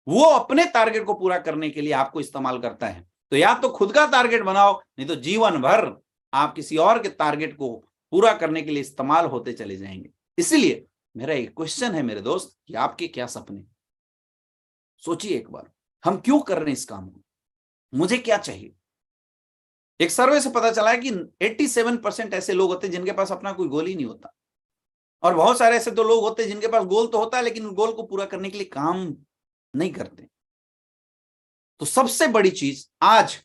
वो अपने टारगेट को पूरा करने के लिए आपको इस्तेमाल करता है। तो या तो खुद का टारगेट बनाओ, नहीं तो जीवन भर आप किसी और के टारगेट को पूरा करने के लिए इस्तेमाल होते चले जाएंगे। इसलिए मेरा एक क्वेश्चन है मेरे दोस्त कि आपके क्या सपने, सोचिए एक बार, हम क्यों कर रहे हैं इस काम को, मुझे क्या चाहिए। एक सर्वे से पता चला है कि 87% ऐसे लोग होते हैं जिनके पास अपना कोई गोल ही नहीं होता, और बहुत सारे ऐसे तो लोग होते हैं जिनके पास गोल तो होता है लेकिन गोल को पूरा करने के लिए काम नहीं करते। तो सबसे बड़ी चीज आज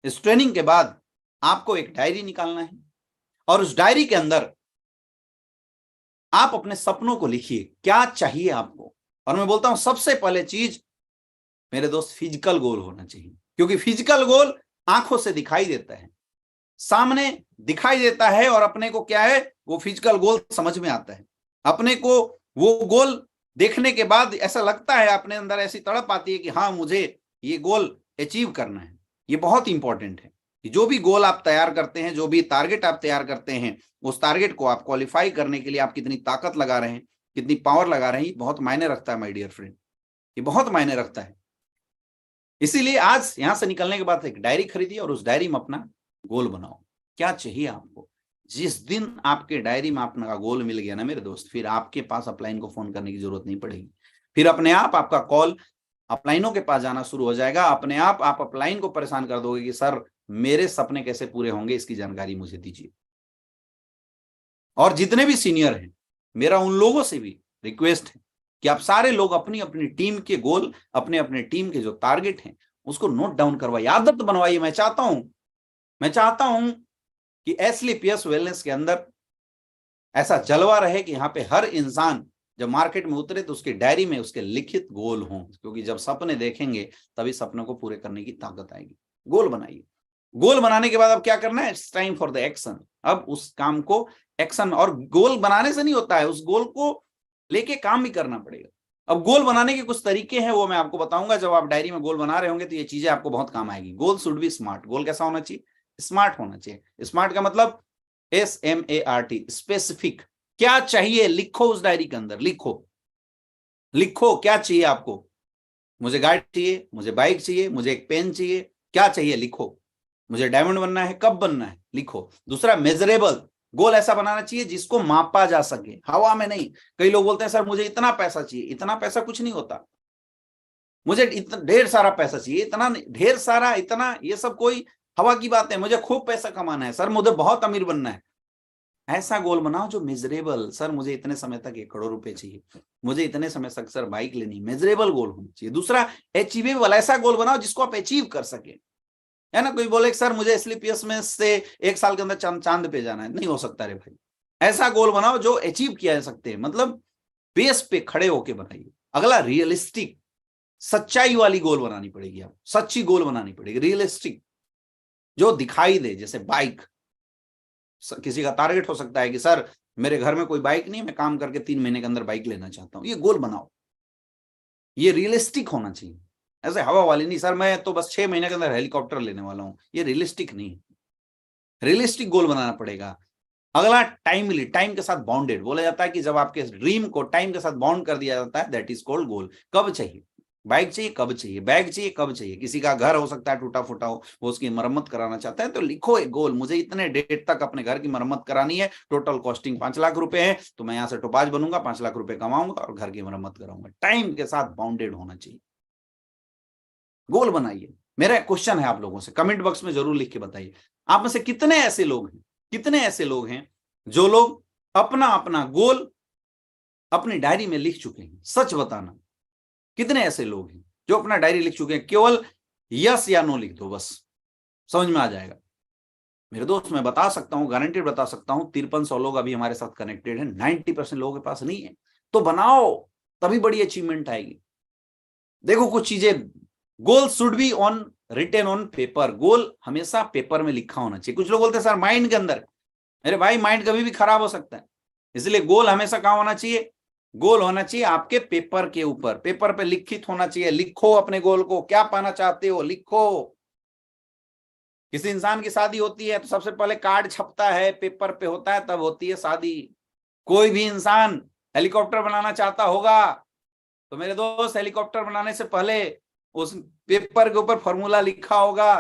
इस ट्रेनिंग के बाद आपको एक डायरी निकालना है और उस डायरी के अंदर आप अपने सपनों को लिखिए, क्या चाहिए आपको। और मैं बोलता हूं सबसे पहले चीज मेरे दोस्त फिजिकल गोल होना चाहिए, क्योंकि फिजिकल गोल आंखों से दिखाई देता है, सामने दिखाई देता है, और अपने को क्या है वो फिजिकल गोल समझ में आता है। अपने को वो गोल देखने के बाद ऐसा लगता है, अपने अंदर ऐसी तड़प आती है कि हाँ मुझे ये गोल अचीव करना है। ये बहुत इंपॉर्टेंट है कि जो भी गोल आप तैयार करते हैं, जो भी टारगेट आप तैयार करते हैं, उस टारगेट को आप क्वालिफाई करने के लिए आप कितनी ताकत लगा रहे हैं, कितनी पावर लगा रहे हैं, ये बहुत मायने रखता है माय डियर फ्रेंड, ये बहुत मायने रखता है। इसीलिए आज यहां से निकलने के बाद एक डायरी खरीदिए और उस डायरी में अपना गोल बनाओ, क्या चाहिए आपको। जिस दिन आपके डायरी में अपना गोल मिल गया ना मेरे दोस्त, फिर आपके पास अपलाइन को फोन करने की जरूरत नहीं पड़ेगी। फिर अपने आप आपका कॉल अपलाइनों के पास जाना शुरू हो जाएगा। अपने आप अपलाइन को परेशान कर दोगे कि सर मेरे सपने कैसे पूरे होंगे, इसकी जानकारी मुझे दीजिए। और जितने भी सीनियर हैं, मेरा उन लोगों से भी रिक्वेस्ट है कि आप सारे लोग अपनी अपनी टीम के गोल, अपने अपने टीम के जो टारगेट हैं उसको नोट डाउन करवाइए, आदत बनवाइए। मैं चाहता हूं कि एसलीपीएस वेलनेस के अंदर ऐसा जलवा रहे कि यहाँ पे हर इंसान जब मार्केट में उतरे तो उसकी डायरी में उसके लिखित गोल हों, क्योंकि जब सपने देखेंगे तभी सपनों को पूरे करने की ताकत आएगी। गोल बनाइए। गोल बनाने के बाद अब क्या करना है, it's time for the action. अब उस काम को एक्शन, और गोल बनाने से नहीं होता है, उस गोल को लेके काम भी करना पड़ेगा। अब गोल बनाने के कुछ तरीके हैं, वो मैं आपको बताऊंगा। जब आप डायरी में गोल बना रहे होंगे तो ये चीजें आपको बहुत काम आएगी। Goal should be smart. Goal कैसा होना चाहिए, स्मार्ट होना चाहिए। स्मार्ट का मतलब SMART, स्पेसिफिक। क्या चाहिए लिखो, उस डायरी के अंदर लिखो क्या चाहिए आपको। मुझे गाड़ी चाहिए, मुझे बाइक चाहिए, मुझे एक पेन चाहिए, क्या चाहिए लिखो। मुझे डायमंड बनना है, कब बनना है लिखो। दूसरा मेजरेबल गोल ऐसा बनाना चाहिए जिसको मापा जा सके, हवा में नहीं। कई लोग बोलते हैं सर मुझे इतना पैसा चाहिए, इतना पैसा कुछ नहीं होता। मुझे इतना ढेर सारा पैसा चाहिए, इतना ढेर सारा, इतना, ये सब कोई हवा की बात है। मुझे खूब पैसा कमाना है सर, मुझे बहुत अमीर बनना है। ऐसा गोल बनाओ जो मेजरेबल। सर मुझे इतने समय तक 1 करोड़ रुपए चाहिए, मुझे इतने समय तक सर बाइक लेनी। मेजरेबल गोल होना चाहिए। दूसरा अचीवेबल, ऐसा गोल बनाओ जिसको आप अचीव कर सके, है ना। कोई बोले सर मुझे एसलीपीएस में से 1 साल के अंदर चांद पे जाना है, नहीं हो सकता रे भाई। ऐसा गोल बनाओ जो अचीव किया जा सकते हैं, मतलब बेस पे खड़े होके बनाइए। अगला रियलिस्टिक, सच्चाई वाली गोल बनानी पड़ेगी। आप सच्ची गोल बनानी पड़ेगी, रियलिस्टिक, जो दिखाई दे। जैसे बाइक, किसी का टारगेट हो सकता है कि सर मेरे घर में कोई बाइक नहीं है, मैं काम करके 3 महीने के अंदर बाइक लेना चाहता हूं। ये गोल बनाओ, ये रियलिस्टिक होना चाहिए। ऐसे हवा वाली नहीं, सर मैं तो बस 6 महीने के अंदर हेलीकॉप्टर लेने वाला हूं, ये रियलिस्टिक नहीं। रियलिस्टिक गोल बनाना पड़ेगा। अगला टाइमली, टाइम के साथ बाउंडेड। बोला जाता है कि जब आपके ड्रीम को टाइम के साथ बाउंड कर दिया जाता है, दैट इज कॉल्ड गोल। कब चाहिए बाइक, चाहिए कब चाहिए, बैग चाहिए कब चाहिए। किसी का घर हो सकता है टूटा फूटा हो, वो उसकी मरम्मत कराना चाहता है, तो लिखो एक गोल, मुझे इतने डेट तक अपने घर की मरम्मत करानी है, टोटल कॉस्टिंग 5 लाख रुपए है, तो मैं यहाँ से टोपाज बनूंगा, 5 लाख रुपए कमाऊंगा और घर की मरम्मत कराऊंगा। टाइम के साथ बाउंडेड होना चाहिए। गोल बनाइए। मेरा क्वेश्चन है आप लोगों से, कमेंट बॉक्स में जरूर लिख के बताइए, आप में से कितने ऐसे लोग हैं जो लोग अपना अपना गोल अपनी डायरी में लिख चुके हैं। सच बताना, कितने ऐसे लोग हैं जो अपना डायरी लिख चुके हैं। केवल यस या नो लिख दो, बस समझ में आ जाएगा। मेरे दोस्त मैं बता सकता हूं, गारंटेड बता सकता हूं, 5300 लोग अभी हमारे साथ कनेक्टेड हैं, 90% लोगों के पास नहीं है। तो बनाओ, तभी बड़ी अचीवमेंट आएगी। देखो कुछ चीजें, goal should be on written on paper. Goal हमेशा पेपर में लिखा होना चाहिए। कुछ लोग बोलते हैं सर माइंड के अंदर, मेरे भाई माइंड कभी भी खराब हो सकता है, इसलिए गोल हमेशा कहां होना चाहिए, गोल होना चाहिए आपके पेपर के ऊपर, पेपर पे लिखित होना चाहिए। लिखो अपने गोल को, क्या पाना चाहते हो लिखो। किसी इंसान की शादी होती है तो सबसे पहले कार्ड छपता है, पेपर पे होता है, तब होती है शादी। कोई भी इंसान हेलीकॉप्टर बनाना चाहता होगा तो मेरे दोस्त हेलीकॉप्टर बनाने से पहले उस पेपर के ऊपर फॉर्मूला लिखा होगा।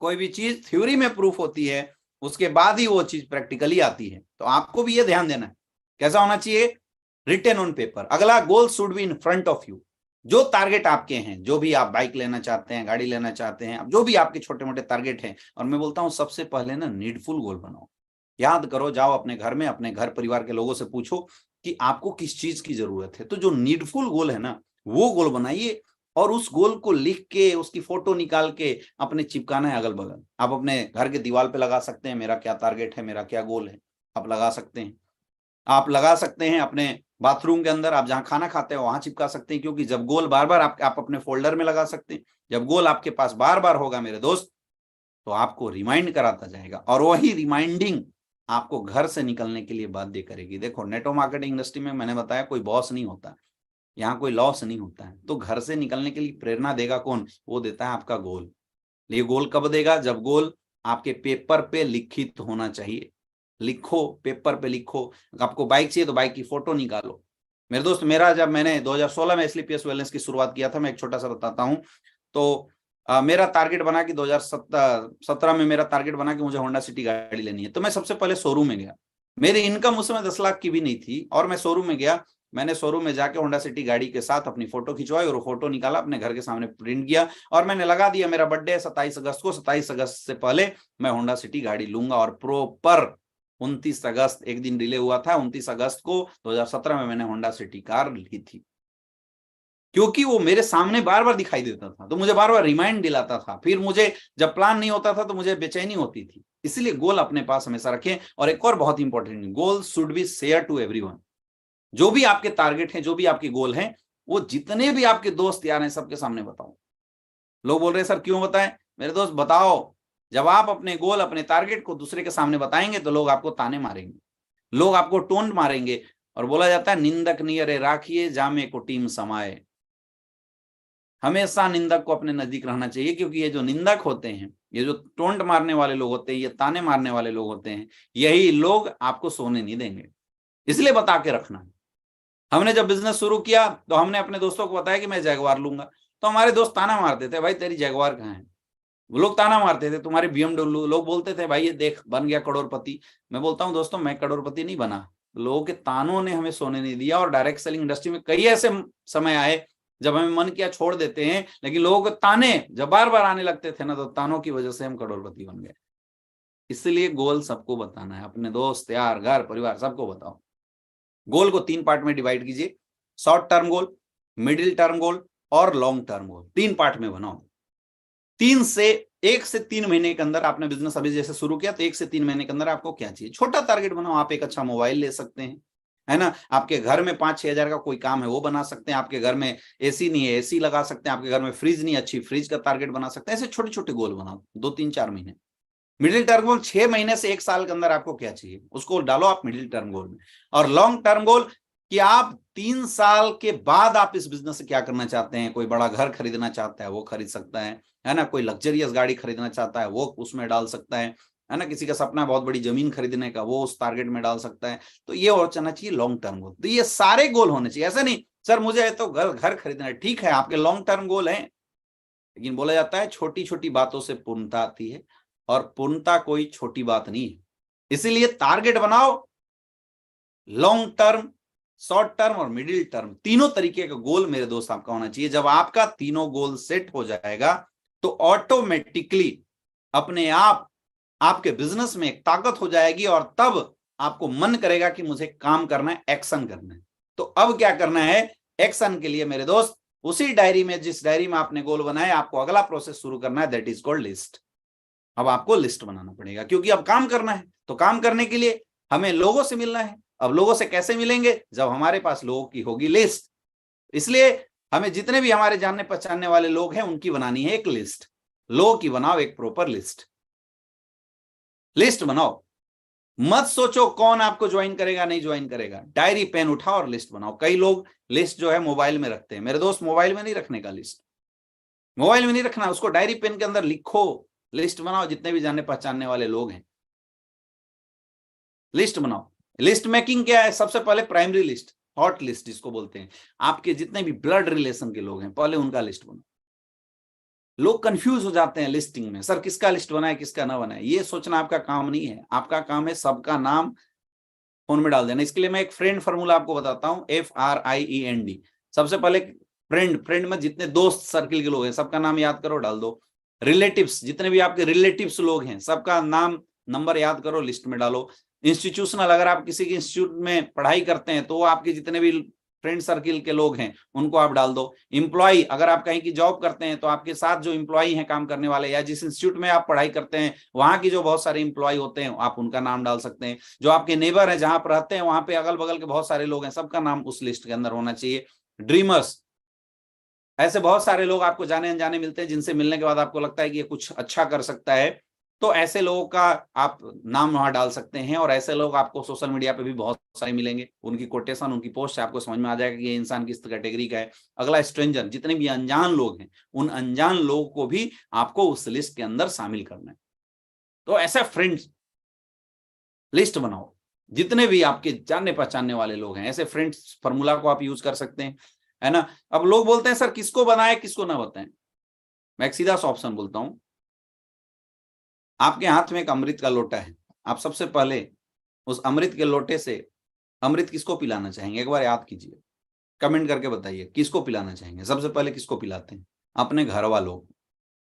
कोई भी चीज थ्योरी में प्रूफ होती है, उसके बाद ही वो चीज प्रैक्टिकली आती है। तो आपको भी ये ध्यान देना है, कैसा होना चाहिए, रिटेन ऑन पेपर। अगला, goal should be in front of you. जो टारगेट आपके हैं, जो भी आप बाइक लेना चाहते हैं, गाड़ी लेना चाहते हैं, जो भी आपके छोटे मोटे टारगेट हैं, और मैं बोलता हूं सबसे पहले ना नीडफुल गोल बनाओ। याद करो, जाओ अपने घर में, अपने घर परिवार के लोगों से पूछो कि आपको किस चीज की जरूरत है। तो जो नीडफुल गोल है ना, वो गोल बनाइए। और उस गोल को लिख के उसकी फोटो निकाल के अपने चिपकाना है अगल बगल। आप अपने घर के दीवार पे लगा सकते हैं, मेरा क्या टारगेट है, मेरा क्या गोल है, आप लगा सकते हैं। आप लगा सकते हैं अपने बाथरूम के अंदर, आप जहां खाना खाते हैं वहां चिपका सकते हैं, क्योंकि जब गोल बार बार आप अपने फोल्डर में लगा सकते हैं। जब गोल आपके पास बार बार होगा मेरे दोस्त, तो आपको रिमाइंड कराता जाएगा, और वही रिमाइंडिंग आपको घर से निकलने के लिए बाध्य करेगी। देखो, नेटवर्क मार्केटिंग इंडस्ट्री में मैंने बताया कोई बॉस नहीं होता, यहाँ कोई लॉस नहीं होता है। तो घर से निकलने के लिए प्रेरणा देगा कौन? वो देता है आपका गोल। ये गोल कब देगा? जब गोल आपके पेपर पे लिखित होना चाहिए। लिखो, पेपर पे लिखो। आपको बाइक चाहिए तो बाइक की फोटो निकालो। मेरे दोस्त, मेरा जब मैंने 2016 में स्लीपियस वेलनेस की शुरुआत किया था, मैं एक छोटा सा बताता हूँ। तो मेरा टारगेट बना कि 2017 में मेरा टारगेट बना कि मुझे होंडा सिटी गाड़ी लेनी है। तो मैं सबसे पहले शोरूम में गया। मेरी इनकम उस समय 10 लाख की भी नहीं थी, और मैं शोरूम में गया। मैंने शोरूम में जाके होंडा सिटी गाड़ी के साथ अपनी फोटो खिंचवाई, और फोटो निकाला, अपने घर के सामने प्रिंट किया, और मैंने लगा दिया मेरा बर्थडे है 27 अगस्त को, 27 अगस्त से पहले मैं होंडा सिटी गाड़ी लूंगा। और प्रॉपर 29 अगस्त, एक दिन डिले हुआ था, 29 अगस्त को 2017 में मैंने होंडा सिटी कार ली थी। क्योंकि वो मेरे सामने बार बार दिखाई देता था, तो मुझे बार बार रिमाइंड दिलाता था। फिर मुझे जब प्लान नहीं होता था तो मुझे बेचैनी होती थी। इसलिए गोल अपने पास हमेशा रखें। और एक और बहुत important, goal should be share to everyone. जो भी आपके टारगेट हैं, जो भी आपके गोल हैं, वो जितने भी आपके दोस्त यार हैं, सबके सामने बताओ। लोग बोल रहे हैं सर क्यों बताएं? मेरे दोस्त बताओ, जब आप अपने गोल, अपने टारगेट को दूसरे के सामने बताएंगे तो लोग आपको ताने मारेंगे, लोग आपको टोंट मारेंगे। और बोला जाता है निंदक नियरे राखिए जामे को टीम समाए। हमेशा निंदक को अपने नजदीक रहना चाहिए, क्योंकि ये जो निंदक होते हैं, ये जो टोंट मारने वाले लोग होते हैं, ये ताने मारने वाले लोग होते हैं, यही लोग आपको सोने नहीं देंगे। इसलिए बता के रखना। हमने जब बिजनेस शुरू किया तो हमने अपने दोस्तों को बताया कि मैं जैगवार लूंगा। तो हमारे दोस्त ताना मारते थे, भाई तेरी जैगवार कहाँ है? वो लोग ताना मारते थे तुम्हारे BMW। लोग बोलते थे भाई ये देख बन गया करोड़पति। मैं बोलता हूँ दोस्तों, मैं करोड़पति नहीं बना, लोगों के तानों ने हमें सोने नहीं दिया। और डायरेक्ट सेलिंग इंडस्ट्री में कई ऐसे समय आए जब हमें मन किया छोड़ देते हैं, लेकिन लोगों के ताने जब बार बार आने लगते थे ना, तो तानों की वजह से हम करोड़पति बन गए। इसलिए गोल सबको बताना है, अपने दोस्त यार, घर परिवार, सबको बताओ। गोल को 3 पार्ट में डिवाइड कीजिए, short term goal, middle term goal और लॉन्ग टर्म गोल। 3 पार्ट में बनाओ। 1 से 3 महीने के अंदर, आपने बिजनेस अभी जैसे शुरू किया तो 1 से 3 महीने के अंदर आपको क्या चाहिए, छोटा टारगेट बनाओ। आप एक अच्छा मोबाइल ले सकते हैं, है ना। आपके घर में 5-6 हजार का कोई काम है वो बना सकते हैं। आपके घर में एसी नहीं है, एसी लगा सकते हैं। आपके घर में फ्रिज नहीं, अच्छी फ्रिज का टारगेट बना सकते हैं। ऐसे छोटे छोटे गोल बनाओ, 2-3-4 महीने। मिडिल टर्म गोल 6 महीने से 1 साल के अंदर आपको क्या चाहिए, उसको डालो आप मिडिल टर्म गोल में। और लॉन्ग टर्म गोल कि आप 3 साल के बाद आप इस बिजनेस से क्या करना चाहते हैं। कोई बड़ा घर खरीदना चाहता है वो खरीद सकता है ना। कोई लग्जरियस गाड़ी खरीदना चाहता है वो उसमें डाल सकता है ना। किसी का सपना बहुत बड़ी जमीन खरीदने का, वो उस टारगेट में डाल सकता है। तो ये और चलना चाहिए लॉन्ग टर्म गोल। तो ये सारे गोल होने चाहिए। ऐसा नहीं सर मुझे तो घर खरीदना है, ठीक है आपके लॉन्ग टर्म गोल है, लेकिन बोला जाता है छोटी छोटी बातों से पूर्णता आती है, और पूर्णता कोई छोटी बात नहीं है। इसीलिए टारगेट बनाओ, लॉन्ग टर्म, शॉर्ट टर्म और मिडिल टर्म, तीनों तरीके का गोल मेरे दोस्त आपका होना चाहिए। जब आपका तीनों गोल सेट हो जाएगा तो ऑटोमेटिकली अपने आप आपके बिजनेस में एक ताकत हो जाएगी, और तब आपको मन करेगा कि मुझे काम करना है, एक्शन करना है। तो अब क्या करना है एक्शन के लिए मेरे दोस्त? उसी डायरी में, जिस डायरी में आपने गोल बनाया, आपको अगला प्रोसेस शुरू करना है, दैट इज कॉल्ड लिस्ट। अब आपको लिस्ट बनाना पड़ेगा, क्योंकि अब काम करना है। तो काम करने के लिए हमें लोगों से मिलना है। अब लोगों से कैसे मिलेंगे? जब हमारे पास लोगों की होगी लिस्ट। इसलिए हमें जितने भी हमारे जानने पहचानने वाले लोग हैं उनकी बनानी है एक लिस्ट। लोगों की बनाओ एक प्रॉपर लिस्ट। लिस्ट बनाओ, मत सोचो कौन आपको ज्वाइन करेगा नहीं ज्वाइन करेगा। डायरी पेन उठाओ और लिस्ट बनाओ। कई लोग लिस्ट जो है मोबाइल में रखते हैं। मेरे दोस्त, मोबाइल में नहीं रखने का लिस्ट, मोबाइल में नहीं रखना, उसको डायरी पेन के अंदर लिखो, लिस्ट बनाओ। जितने भी जानने पहचानने वाले लोग हैं लिस्ट बनाओ। लिस्ट मेकिंग क्या है? सबसे पहले प्राइमरी लिस्ट, हॉट लिस्ट जिसको बोलते हैं। आपके जितने भी ब्लड रिलेशन के लोग हैं पहले उनका लिस्ट बनाओ। लोग कंफ्यूज हो जाते हैं लिस्टिंग में, सर किसका लिस्ट बनाए किसका ना बनाए। ये सोचना आपका काम नहीं है। आपका काम है सबका नाम फोन में डाल देना। इसके लिए मैं एक फ्रेंड फार्मूला आपको बताता हूं, FRIEND। सबसे पहले फ्रेंड में जितने दोस्त सर्किल के लोग हैं सबका नाम याद करो, डाल दो। रिलेटिव्स, जितने भी आपके रिलेटिव्स लोग हैं सबका नाम नंबर याद करो, लिस्ट में डालो। इंस्टीट्यूशनल, अगर आप किसी के इंस्टीट्यूट में पढ़ाई करते हैं तो आपके जितने भी फ्रेंड सर्किल के लोग हैं उनको आप डाल दो। एम्प्लॉय, अगर आप कहीं की जॉब करते हैं तो आपके साथ जो एम्प्लॉय हैं काम करने वाले, या जिस इंस्टीट्यूट में आप पढ़ाई करते हैं वहां की जो बहुत सारे एम्प्लॉय होते हैं आप उनका नाम डाल सकते हैं। जो आपके नेबर है, जहां पर रहते हैं वहां पे अगल बगल के बहुत सारे लोग हैं, सबका नाम उस लिस्ट के अंदर होना चाहिए। ड्रीमर्स, ऐसे बहुत सारे लोग आपको जाने अनजाने मिलते हैं जिनसे मिलने के बाद आपको लगता है कि ये कुछ अच्छा कर सकता है, तो ऐसे लोगों का आप नाम वहां डाल सकते हैं। और ऐसे लोग आपको सोशल मीडिया पे भी बहुत सारे मिलेंगे, उनकी कोटेशन, उनकी पोस्ट से आपको समझ में आ जाएगा कि ये इंसान किस कैटेगरी का है। अगला स्ट्रेंजर, जितने भी अनजान लोग हैं उन अनजान लोगों को भी आपको उस लिस्ट के अंदर शामिल करना है। तो ऐसा फ्रेंड्स लिस्ट बनाओ, जितने भी आपके जानने पहचानने वाले लोग हैं, ऐसे फ्रेंड्स फॉर्मूला को आप यूज कर सकते हैं, है ना। अब लोग बोलते हैं सर किसको बनाए किसको ना बताएं, मैं एक सीधा सा ऑप्शन बोलता हूं। आपके हाथ में एक अमृत का लोटा है, आप सबसे पहले उस अमृत के लोटे से अमृत किसको पिलाना चाहेंगे, एक बार याद कीजिए, कमेंट करके बताइए किसको पिलाना चाहेंगे। सबसे पहले किसको पिलाते हैं? अपने घर वालों को,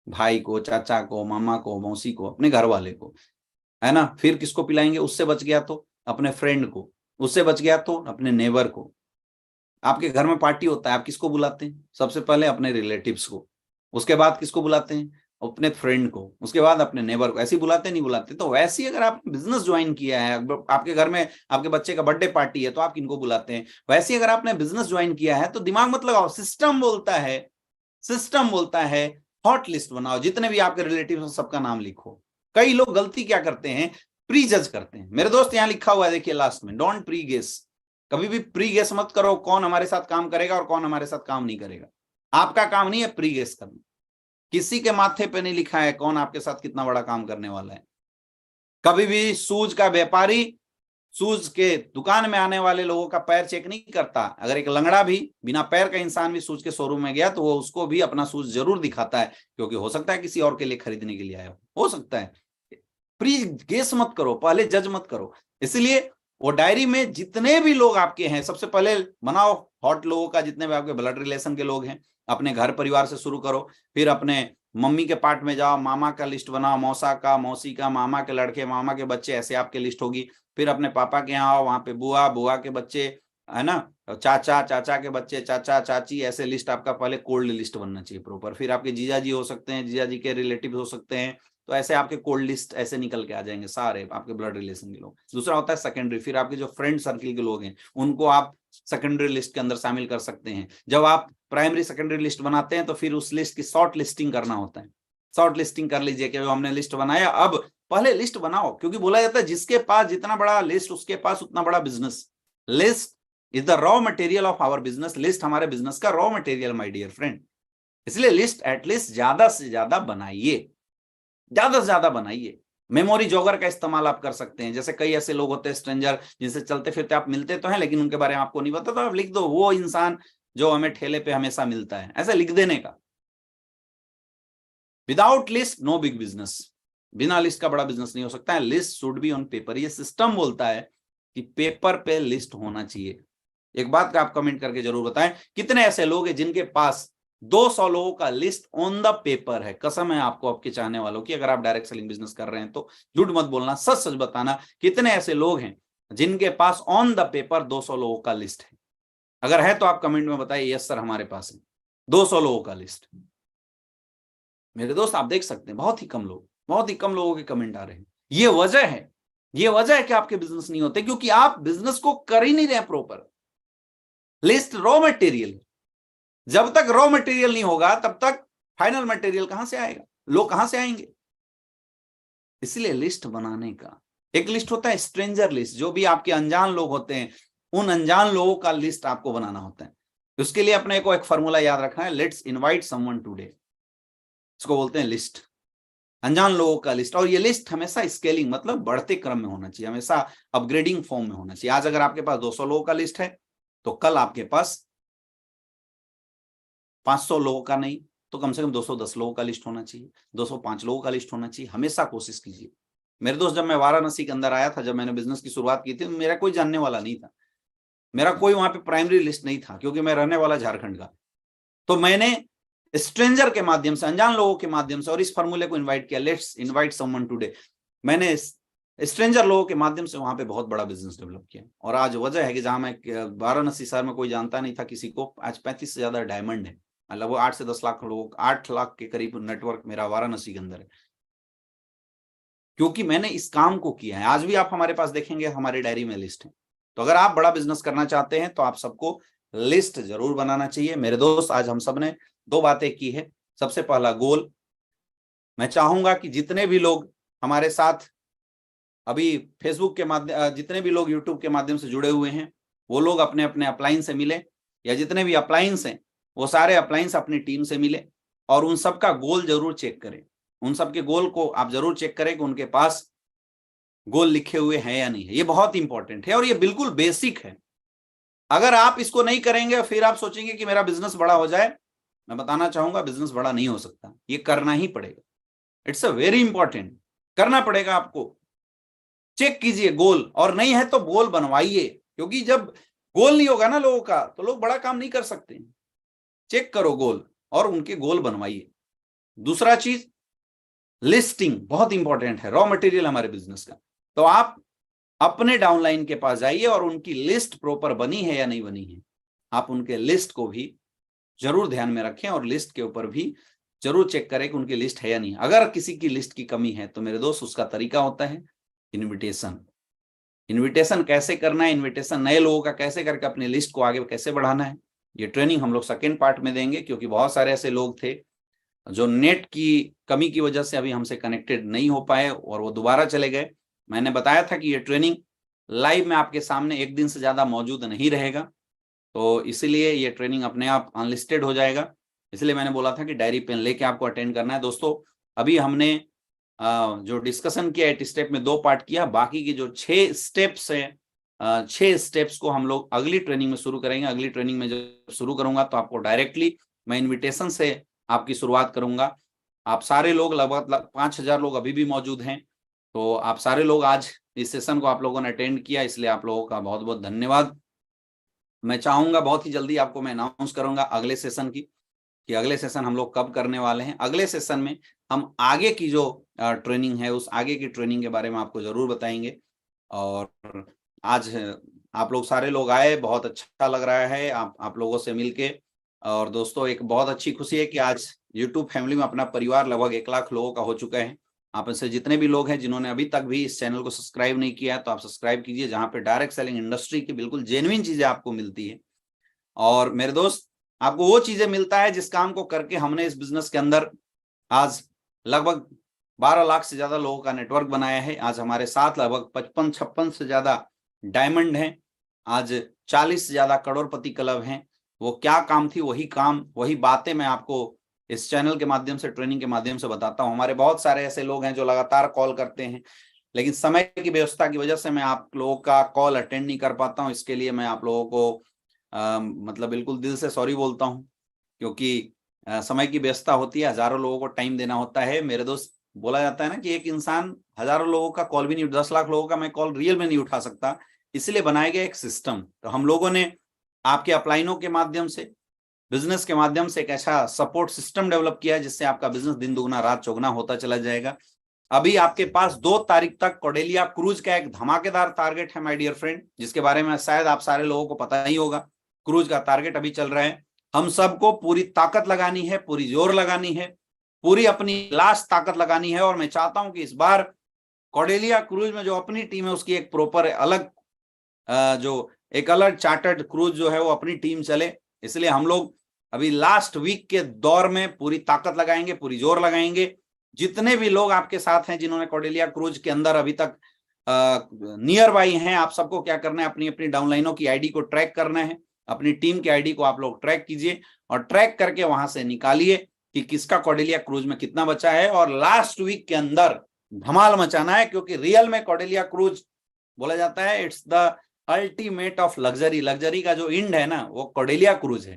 भाई को, चाचा को, मामा को, मौसी को, अपने घर वाले को, है ना। फिर किसको पिलाएंगे? उससे बच गया तो अपने फ्रेंड को, उससे बच गया तो अपने नेबर को। आपके घर में पार्टी होता है, आप किसको बुलाते हैं? सबसे पहले अपने रिलेटिव्स को, उसके बाद किसको बुलाते हैं? अपने फ्रेंड को, उसके बाद अपने नेबर को। ऐसे ही बुलाते नहीं बुलाते? तो वैसे ही अगर आपने बिजनेस ज्वाइन किया है, आपके घर में आपके बच्चे का बर्थडे पार्टी है तो आप किनको बुलाते हैं? वैसे ही अगर आपने बिजनेस ज्वाइन किया है तो दिमाग मत लगाओ, सिस्टम बोलता है, सिस्टम बोलता है हॉट लिस्ट बनाओ, जितने भी आपके रिलेटिव सबका नाम लिखो। कई लोग गलती क्या करते हैं, प्री जज करते हैं। मेरे दोस्त यहां लिखा हुआ है देखिए लास्ट में, डोंट प्री गेस। कभी भी प्री गेस मत करो कौन हमारे साथ काम करेगा और कौन हमारे साथ काम नहीं करेगा। आपका काम नहीं है प्री गेस करना, किसी के माथे पे नहीं लिखा है कौन आपके साथ कितना बड़ा काम करने वाला है। कभी भी शूज का व्यापारी शूज के दुकान में आने वाले लोगों का पैर चेक नहीं करता। अगर एक लंगड़ा भी, बिना पैर का इंसान भी शूज के शोरूम में गया तो वो उसको भी अपना शूज जरूर दिखाता है, क्योंकि हो सकता है किसी और के लिए खरीदने के लिए आया हो सकता है। प्री गेस मत करो, पहले जज मत करो। इसलिए वो डायरी में जितने भी लोग आपके हैं सबसे पहले बनाओ हॉट लोगों का, जितने भी आपके ब्लड रिलेशन के लोग हैं। अपने घर परिवार से शुरू करो, फिर अपने मम्मी के पार्ट में जाओ, मामा का लिस्ट बनाओ, मौसा का, मौसी का, मामा के लड़के, मामा के बच्चे, ऐसे आपके लिस्ट होगी। फिर अपने पापा के यहाँ आओ, वहां पे बुआ, बुआ के बच्चे, है ना, चाचा, चाचा के बच्चे, चाचा, चाची, ऐसे लिस्ट आपका पहले कोल्ड लिस्ट बनना चाहिए प्रॉपर। फिर आपके जीजा जी हो सकते हैं, जीजा जी के रिलेटिव हो सकते हैं, तो ऐसे आपके कोल्ड लिस्ट ऐसे निकल के आ जाएंगे सारे आपके ब्लड रिलेशन के लोग। दूसरा होता है सेकेंडरी, फिर आपके जो फ्रेंड सर्किल के लोग हैं उनको आप सेकेंडरी लिस्ट के अंदर शामिल कर सकते हैं। जब आप प्राइमरी सेकेंडरी लिस्ट बनाते हैं तो फिर उस लिस्ट की शॉर्ट लिस्टिंग करना होता है। शॉर्ट लिस्टिंग कर लीजिए कि हमने लिस्ट बनाया, अब पहले लिस्ट बनाओ, क्योंकि बोला जाता है जिसके पास जितना बड़ा लिस्ट उसके पास उतना बड़ा business. List is the raw material of our business, list हमारे बिजनेस का raw material my dear friend. इसलिए लिस्ट एटलीस्ट ज्यादा से ज्यादा बनाइए, ज्यादा से ज्यादा बनाइए। मेमोरी जॉगर का इस्तेमाल आप कर सकते हैं। जैसे कई ऐसे लोग होते हैं स्ट्रेंजर जिनसे चलते फिरते आप मिलते तो हैं लेकिन उनके बारे में आपको नहीं पता, तो आप लिख दो वो इंसान जो हमें ठेले पे हमेशा मिलता है, ऐसा लिख देने का। Without list no big business, बिना लिस्ट का बड़ा बिजनेस नहीं हो सकता है। List should be on paper, ये सिस्टम बोलता है कि पेपर पे लिस्ट होना चाहिए। एक बात का आप कमेंट करके जरूर बताएं, कितने ऐसे लोग हैं जिनके पास 200 लोगों का लिस्ट ऑन द पेपर है? कसम है आपको आपके चाहने वालों की, अगर आप डायरेक्ट सेलिंग बिजनेस कर रहे हैं तो झूठ मत बोलना, सच सच बताना, कितने ऐसे लोग हैं जिनके पास ऑन द पेपर 200 लोगों का लिस्ट है? अगर है तो आप कमेंट में बताइए यस सर हमारे पास है 200 लोगों का लिस्ट। मेरे दोस्त आप देख सकते हैं बहुत ही कम लोग, बहुत ही कम लोगों के कमेंट आ रहे हैं। ये वजह है, ये वजह है कि आपके बिजनेस नहीं होते, क्योंकि आप बिजनेस को कर ही नहीं रहे प्रॉपर। लिस्ट रॉ मटेरियल, जब तक रॉ मटेरियल नहीं होगा तब तक फाइनल मटेरियल कहां से आएगा, लोग कहां से आएंगे? इसलिए लिस्ट बनाने का एक लिस्ट होता है स्ट्रेंजर लिस्ट, जो भी आपके अनजान लोग होते हैं उन अनजान लोगों का लिस्ट आपको बनाना होता है। उसके लिए अपने को एक फॉर्मूला याद रखना है, लेट्स इनवाइट समवन टुडे, इसको बोलते हैं लिस्ट, अनजान लोगों का लिस्ट। और ये लिस्ट हमेशा स्केलिंग मतलब बढ़ते क्रम में होना चाहिए, हमेशा अपग्रेडिंग फॉर्म में होना चाहिए। आज अगर आपके पास 200 लोगों का लिस्ट है तो कल आपके पास 500 लोगों का नहीं तो कम से कम 210 लोगों का लिस्ट होना चाहिए, 205 लोगों का लिस्ट होना चाहिए। हमेशा कोशिश कीजिए। मेरे दोस्त जब मैं वाराणसी के अंदर आया था, जब मैंने बिजनेस की शुरुआत की थी, तो मेरा कोई जानने वाला नहीं था, मेरा कोई वहां पे प्राइमरी लिस्ट नहीं था, क्योंकि मैं रहने वाला झारखंड का। तो मैंने स्ट्रेंजर के माध्यम से, अनजान लोगों के माध्यम से, और इस फॉर्मूले को इन्वाइट किया, लेट्स इन्वाइट समवन टुडे। मैंने स्ट्रेंजर लोगों के माध्यम से वहां पे बहुत बड़ा बिजनेस डेवलप किया। और आज वजह है कि जहां मैं वाराणसी शहर में कोई जानता नहीं था किसी को, आज 35 से ज्यादा डायमंड है। मतलब वो 8 से 10 लाख लोग, 8 लाख के करीब नेटवर्क मेरा वाराणसी के अंदर है, क्योंकि मैंने इस काम को किया है। आज भी आप हमारे पास देखेंगे हमारे डायरी में लिस्ट है। तो अगर आप बड़ा बिजनेस करना चाहते हैं तो आप सबको लिस्ट जरूर बनाना चाहिए। मेरे दोस्त, आज हम सब ने 2 बातें की है। सबसे पहला गोल, मैं चाहूंगा कि जितने भी लोग हमारे साथ अभी फेसबुक के माध्यम, जितने भी लोग यूट्यूब के माध्यम से जुड़े हुए हैं, वो लोग अपने अपने अपलाइन से मिले, या जितने भी अप्लायंस हैं वो सारे अप्लायंस अपनी टीम से मिले, और उन सबका गोल जरूर चेक करें। उन सबके गोल को आप जरूर चेक करें कि उनके पास गोल लिखे हुए हैं या नहीं है। ये बहुत इंपॉर्टेंट है और ये बिल्कुल बेसिक है। अगर आप इसको नहीं करेंगे फिर आप सोचेंगे कि मेरा बिजनेस बड़ा हो जाए, मैं बताना चाहूंगा बिजनेस बड़ा नहीं हो सकता। ये करना ही पड़ेगा। इट्स अ वेरी इंपॉर्टेंट, करना पड़ेगा आपको। चेक कीजिए गोल, और नहीं है तो गोल बनवाइए, क्योंकि जब गोल नहीं होगा ना लोगों का तो लोग बड़ा काम नहीं कर सकते। चेक करो गोल और उनके गोल बनवाइए। दूसरा चीज, लिस्टिंग बहुत इंपॉर्टेंट है, रॉ मटेरियल हमारे बिजनेस का। तो आप अपने डाउनलाइन के पास जाइए और उनकी लिस्ट प्रॉपर बनी है या नहीं बनी है, आप उनके लिस्ट को भी जरूर ध्यान में रखें और लिस्ट के ऊपर भी जरूर चेक करें कि उनकी लिस्ट है या नहीं। अगर किसी की लिस्ट की कमी है तो मेरे दोस्त उसका तरीका होता है इनविटेशन। इनविटेशन कैसे करना है, इनविटेशन नए लोगों का कैसे करके अपनी लिस्ट को आगे कैसे बढ़ाना है, ये ट्रेनिंग हम लोग सेकेंड पार्ट में देंगे, क्योंकि बहुत सारे ऐसे लोग थे जो नेट की कमी की वजह से अभी हमसे कनेक्टेड नहीं हो पाए और वो दोबारा चले गए। मैंने बताया था कि ये ट्रेनिंग लाइव में आपके सामने एक दिन से ज्यादा मौजूद नहीं रहेगा, तो इसीलिए ये ट्रेनिंग अपने आप अनलिस्टेड हो जाएगा। इसलिए मैंने बोला था कि डायरी पेन लेके आपको अटेंड करना है। दोस्तों, अभी हमने जो डिस्कशन किया 8 स्टेप में 2 पार्ट किया, बाकी की जो 6 स्टेप्स हैं, 6 स्टेप्स को हम लोग अगली ट्रेनिंग में शुरू करेंगे। अगली ट्रेनिंग में जब शुरू करूंगा तो आपको डायरेक्टली मैं इन्विटेशन से आपकी शुरुआत करूंगा। आप सारे लोग, लगभग 5000 लोग अभी भी मौजूद हैं, तो आप सारे लोग आज इस सेशन को आप लोगों ने अटेंड किया, इसलिए आप लोगों का बहुत बहुत धन्यवाद। मैं चाहूंगा बहुत ही जल्दी आपको मैं अनाउंस करूंगा अगले सेशन की, कि अगले सेशन हम लोग कब करने वाले हैं। अगले सेशन में हम आगे की जो ट्रेनिंग है उस आगे की ट्रेनिंग के बारे में आपको जरूर बताएंगे। और आज आप लोग सारे लोग आए, बहुत अच्छा लग रहा है आप लोगों से मिलके। और दोस्तों, एक बहुत अच्छी खुशी है कि आज YouTube फैमिली में अपना परिवार लगभग 1 लाख लोगों का हो चुका है। आप में से जितने भी लोग हैं जिन्होंने अभी तक भी इस चैनल को सब्सक्राइब नहीं किया तो आप सब्सक्राइब कीजिए, जहां पे डायरेक्ट सेलिंग इंडस्ट्री की बिल्कुल जेन्युइन चीजें आपको मिलती है। और मेरे दोस्त, आपको वो चीजें मिलता है जिस काम को करके हमने इस बिजनेस के अंदर आज लगभग 12 लाख से ज्यादा लोगों का नेटवर्क बनाया है। आज हमारे साथ लगभग 55-56 से ज्यादा डायमंड हैं। आज 40 से ज्यादा करोड़पति क्लब हैं। वो क्या काम थी, वही काम, वही बातें मैं आपको इस चैनल के माध्यम से, ट्रेनिंग के माध्यम से बताता हूं। हमारे बहुत सारे ऐसे लोग हैं जो लगातार कॉल करते हैं, लेकिन समय की व्यवस्था की वजह से मैं आप लोगों का कॉल अटेंड नहीं कर पाता हूं। इसके लिए मैं आप लोगों को मतलब बिल्कुल दिल से सॉरी बोलता हूं, क्योंकि समय की व्यवस्था होती है, हजारों लोगों को टाइम देना होता है। मेरे दोस्त, बोला जाता है ना कि एक इंसान हजारों लोगों का कॉल भी नहीं, 10 लाख लोगों का मैं कॉल रियल में नहीं उठा सकता। इसलिए बनाया गया एक सिस्टम। तो हम लोगों ने आपके अपलाइनों के माध्यम से, बिजनेस के माध्यम से एक ऐसा सपोर्ट सिस्टम डेवलप किया है जिससे आपका बिजनेस दिन दुगना रात चौगुना होता चला जाएगा। अभी आपके पास 2 तारीख तक कॉर्डेलिया क्रूज का एक धमाकेदार टारगेट है माय डियर फ्रेंड, जिसके बारे में शायद आप सारे लोगों को पता नहीं होगा। क्रूज का टारगेट अभी चल रहा है। हम सबको पूरी ताकत लगानी है, पूरी जोर लगानी है, पूरी अपनी लास्ट ताकत लगानी है। और मैं चाहता हूं कि इस बार कॉर्डेलिया क्रूज में जो अपनी टीम है उसकी एक प्रॉपर अलग जो एक अलग चार्टर्ड क्रूज जो है वो अपनी टीम चले। इसलिए हम लोग अभी लास्ट वीक के दौर में पूरी ताकत लगाएंगे, पूरी जोर लगाएंगे। जितने भी लोग आपके साथ हैं जिन्होंने कॉर्डेलिया क्रूज के अंदर अभी तक नियर बाई हैं, आप सबको क्या करना है, अपनी अपनी डाउनलाइनों की आईडी को ट्रैक करना है। अपनी टीम की आईडी को आप लोग ट्रैक कीजिए और ट्रैक करके वहां से निकालिए कि किसका कॉर्डेलिया क्रूज में कितना बचा है, और लास्ट वीक के अंदर धमाल मचाना है। क्योंकि रियल में कॉर्डेलिया क्रूज बोला जाता है it's the ultimate of luxury. Luxury का जो इंड है ना वो कॉर्डेलिया क्रूज है।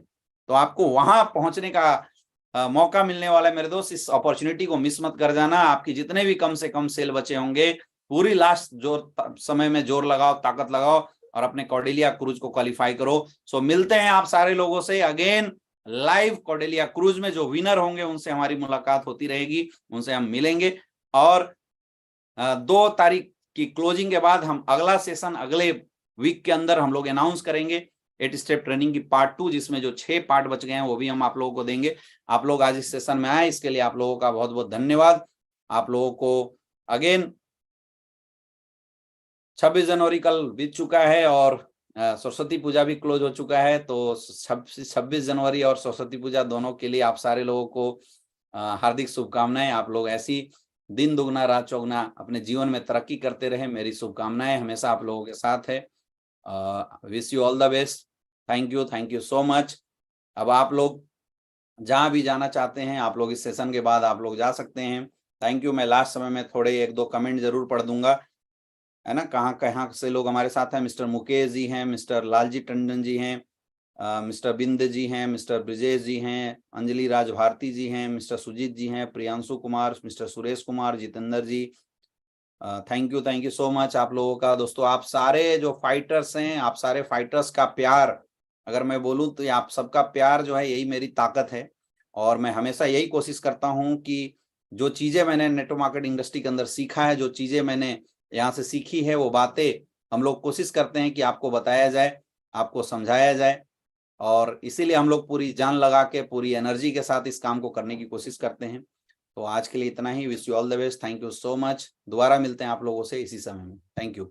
तो आपको वहां पहुंचने का मौका मिलने वाला है मेरे दोस्त। इस अपॉर्चुनिटी को मिस मत कर जाना। आपकी जितने भी कम से कम सेल बचे होंगे, पूरी लास्ट जोर समय में जोर लगाओ, ताकत लगाओ और अपने कॉर्डेलिया क्रूज को क्वालिफाई करो। सो मिलते हैं आप सारे लोगों से अगेन लाइव कॉर्डेलिया क्रूज में। जो विनर होंगे उनसे हमारी मुलाकात होती रहेगी, उनसे हम मिलेंगे। और 2 तारीख कि क्लोजिंग के बाद हम अगला सेशन अगले वीक के अंदर हम लोग अनाउंस करेंगे 8 स्टेप ट्रेनिंग की पार्ट 2, जिसमें जो 6 पार्ट बच गए हैं वो भी हम आप लोगों को देंगे। आप लोग आज इस सेशन में आए, इसके लिए आप लोगों का बहुत बहुत धन्यवाद। आप लोगों को अगेन 26 जनवरी कल बीत चुका है और सरस्वती पूजा भी क्लोज हो चुका है। तो 26 जनवरी और सरस्वती पूजा दोनों के लिए आप सारे लोगों को हार्दिक शुभकामनाएं। आप लोग ऐसी दिन दुगना रात चौगुना अपने जीवन में तरक्की करते रहे, मेरी शुभकामनाएं हमेशा आप लोगों के साथ है। Wish you all the best. Thank you so much. अब आप लोग जहां भी जाना चाहते हैं, आप लोग इस सेशन के बाद आप लोग जा सकते हैं। Thank you. मैं लास्ट समय में थोड़े 1-2 कमेंट जरूर पढ़ दूंगा, है ना। कहाँ कहाँ से लोग हमारे साथ हैं। मिस्टर मुकेश जी हैं, मिस्टर लालजी टंडन जी हैं, मिस्टर बिंद जी हैं, मिस्टर ब्रिजेश जी हैं, अंजलि राज भारती जी हैं, मिस्टर सुजीत जी हैं, Priyanshu Kumar, mister Suresh Kumar, Jitendra ji. Thank you so much आप लोगों का। दोस्तों आप सारे जो फाइटर्स हैं, आप सारे फाइटर्स का प्यार, अगर मैं बोलूं तो आप सबका प्यार जो है यही मेरी ताकत है। और मैं हमेशा यही कोशिश करता हूं कि जो चीजें मैंने नेटवर्क मार्केटिंग इंडस्ट्री के अंदर सीखा है, जो चीजें मैंने यहाँ से सीखी है, वो बातें हम लोग कोशिश करते हैं कि आपको बताया जाए, आपको समझाया जाए। और इसीलिए हम लोग पूरी जान लगा के, पूरी एनर्जी के साथ इस काम को करने की कोशिश करते हैं। तो आज के लिए इतना ही। Wish you all the best. Thank you so much. दोबारा मिलते हैं आप लोगों से इसी समय में। Thank you.